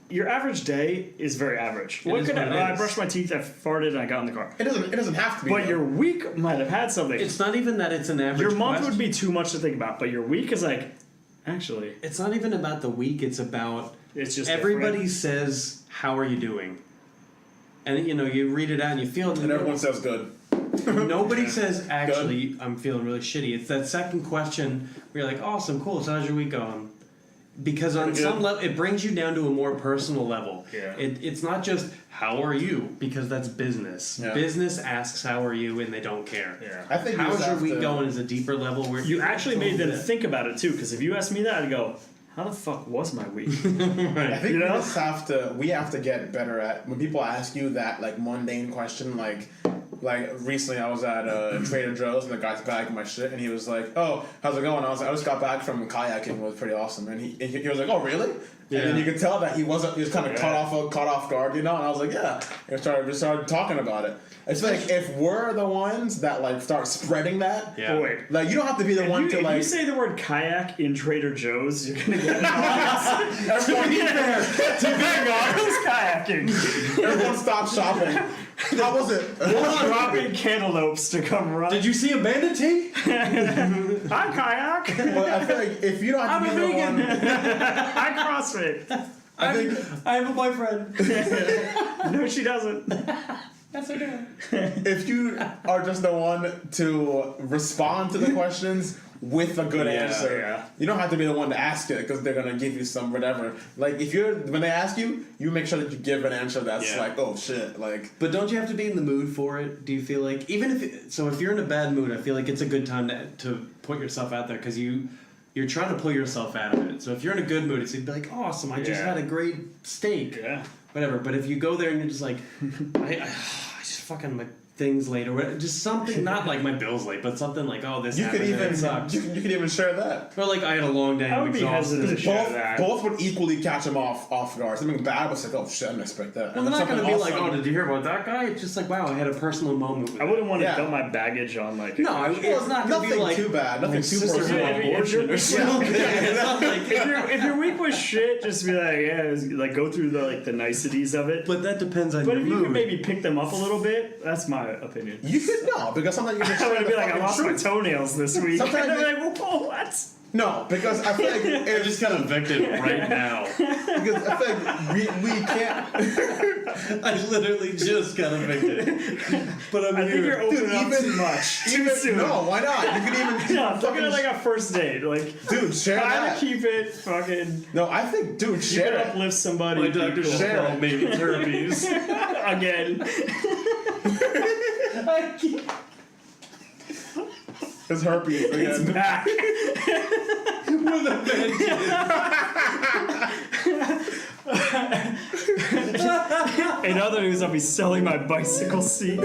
[SPEAKER 2] your average day is very average.
[SPEAKER 3] It is what it
[SPEAKER 2] I
[SPEAKER 3] is.
[SPEAKER 2] brushed my teeth, I farted, and I got in the car.
[SPEAKER 1] it doesn't have to be.
[SPEAKER 2] But
[SPEAKER 1] though.
[SPEAKER 2] your week might have had something.
[SPEAKER 3] It's not even that it's an average.
[SPEAKER 2] Your month
[SPEAKER 3] question.
[SPEAKER 2] would be too much to think about, but your week is like, actually,
[SPEAKER 3] It's not even about the week. It's about
[SPEAKER 2] it's just
[SPEAKER 3] everybody
[SPEAKER 2] different.
[SPEAKER 3] says, "How are you doing?" And you know, you read it out and you feel it.
[SPEAKER 1] and everyone says good.
[SPEAKER 3] Nobody says, "Actually, I'm feeling really shitty." It's that second question where you're like, "Awesome, cool. So how's your week going?" Because on
[SPEAKER 1] Pretty
[SPEAKER 3] some
[SPEAKER 1] good.
[SPEAKER 3] level, it brings you down to a more personal level.
[SPEAKER 2] Yeah.
[SPEAKER 3] It's not just "How are you?" because that's business.
[SPEAKER 1] Yeah.
[SPEAKER 3] Business asks "How are you?" and they don't care.
[SPEAKER 2] Yeah.
[SPEAKER 1] I think you
[SPEAKER 3] How's
[SPEAKER 1] just
[SPEAKER 3] your
[SPEAKER 1] have
[SPEAKER 3] week
[SPEAKER 1] to-
[SPEAKER 3] going is a deeper level where
[SPEAKER 2] You actually made them think about it too, because if you asked me that, I'd go, how the fuck was my week?
[SPEAKER 1] I think
[SPEAKER 2] You know?
[SPEAKER 1] we have to get better at when people ask you that like mundane question, like recently I was at Trader Joe's and the guy's bagging my shit and he was like, "Oh, how's it going?" I was like, "I just got back from kayaking, it was pretty awesome." And he was like, "Oh, really?"
[SPEAKER 3] Yeah.
[SPEAKER 1] And then you could tell that he was kind of caught off guard, you know. And I was like, "Yeah." And we started talking about it. It's like if we're the ones that like start spreading that,
[SPEAKER 3] Yeah.
[SPEAKER 2] Boy.
[SPEAKER 1] like you don't have to be the one to
[SPEAKER 2] If
[SPEAKER 1] like.
[SPEAKER 2] you say the word kayak in Trader Joe's, you're gonna get anonymous.
[SPEAKER 1] Everyone,
[SPEAKER 2] kayaking.
[SPEAKER 1] everyone stop shopping. How was it?
[SPEAKER 2] Dropping cantaloupes to come run.
[SPEAKER 3] Did you see a manatee?
[SPEAKER 2] I kayak.
[SPEAKER 1] But I feel like if you don't have to
[SPEAKER 3] I'm
[SPEAKER 1] be
[SPEAKER 3] a
[SPEAKER 1] the
[SPEAKER 3] vegan.
[SPEAKER 1] one,
[SPEAKER 2] I CrossFit.
[SPEAKER 1] I think
[SPEAKER 3] I have a boyfriend.
[SPEAKER 2] No, she doesn't.
[SPEAKER 3] Yes, I do.
[SPEAKER 1] if you are just the one to respond to the questions with a good answer,
[SPEAKER 2] yeah.
[SPEAKER 1] you don't have to be the one to ask it because they're gonna give you some whatever. Like when they ask you, you make sure that you give an answer that's
[SPEAKER 3] Yeah.
[SPEAKER 1] like, oh shit, like.
[SPEAKER 3] But don't you have to be in the mood for it? Do you feel like even if you're in a bad mood, I feel like it's a good time to put yourself out there because you're trying to pull yourself out of it. So if you're in a good mood, it's you'd be like, awesome, I just
[SPEAKER 2] Yeah.
[SPEAKER 3] had a great steak,
[SPEAKER 2] Yeah.
[SPEAKER 3] whatever. But if you go there and you're just like, I just fucking my things late or whatever, just something not like my bills late, but something like, oh, this
[SPEAKER 1] You could
[SPEAKER 3] happened and
[SPEAKER 1] even
[SPEAKER 3] it sucks.
[SPEAKER 1] you could even share that.
[SPEAKER 3] Or like I had a long day.
[SPEAKER 2] I
[SPEAKER 3] I'm
[SPEAKER 2] would be
[SPEAKER 3] exhausted.
[SPEAKER 2] hesitant to share
[SPEAKER 1] Both,
[SPEAKER 2] that.
[SPEAKER 1] both would equally catch them off guard. Something bad was like, oh shit, I didn't expect that.
[SPEAKER 3] Well,
[SPEAKER 1] And
[SPEAKER 3] they're not
[SPEAKER 1] something
[SPEAKER 3] gonna be like,
[SPEAKER 1] awesome-
[SPEAKER 3] oh, did you hear about that guy? It's just like, wow, I had a personal moment with
[SPEAKER 2] I wouldn't want to
[SPEAKER 1] Yeah.
[SPEAKER 2] dump my baggage on like.
[SPEAKER 3] No, it's not gonna
[SPEAKER 1] nothing
[SPEAKER 3] be like
[SPEAKER 1] too bad, nothing too
[SPEAKER 3] sister
[SPEAKER 1] personal.
[SPEAKER 3] had
[SPEAKER 2] Yeah, if you're-
[SPEAKER 3] abortion or something. It's not like-
[SPEAKER 2] if your week was shit, just be like, yeah, like go through the niceties of it.
[SPEAKER 3] But that depends on
[SPEAKER 2] But
[SPEAKER 3] your
[SPEAKER 2] if you
[SPEAKER 3] mood.
[SPEAKER 2] could maybe pick them up a little bit, that's my opinion.
[SPEAKER 1] You could no, because sometimes you just
[SPEAKER 2] I
[SPEAKER 1] share
[SPEAKER 2] would
[SPEAKER 1] the
[SPEAKER 2] be like, I
[SPEAKER 1] fucking
[SPEAKER 2] lost my
[SPEAKER 1] truth.
[SPEAKER 2] toenails this week.
[SPEAKER 1] Sometimes
[SPEAKER 2] And
[SPEAKER 1] it-
[SPEAKER 2] they're like, whoa, what?
[SPEAKER 1] No, because I feel like
[SPEAKER 3] I just got evicted right now.
[SPEAKER 1] because I feel like we can't.
[SPEAKER 3] I literally just got evicted. But I'm
[SPEAKER 2] I think you're
[SPEAKER 3] here.
[SPEAKER 2] opening up too much. Too
[SPEAKER 1] Even
[SPEAKER 2] soon.
[SPEAKER 1] no, why not? You could even
[SPEAKER 2] No, look at it like a first date. Like,
[SPEAKER 1] dude share
[SPEAKER 2] try
[SPEAKER 1] that.
[SPEAKER 2] to keep it fucking.
[SPEAKER 1] No, I think dude
[SPEAKER 2] You
[SPEAKER 1] share
[SPEAKER 2] can
[SPEAKER 1] it.
[SPEAKER 2] uplift somebody.
[SPEAKER 3] My doctor
[SPEAKER 2] people.
[SPEAKER 1] share
[SPEAKER 3] told me it's herpes.
[SPEAKER 2] Again.
[SPEAKER 1] It's herpes
[SPEAKER 2] It's
[SPEAKER 1] again.
[SPEAKER 2] back.
[SPEAKER 3] With a vengeance.
[SPEAKER 2] In other news, I'll be selling my bicycle seat.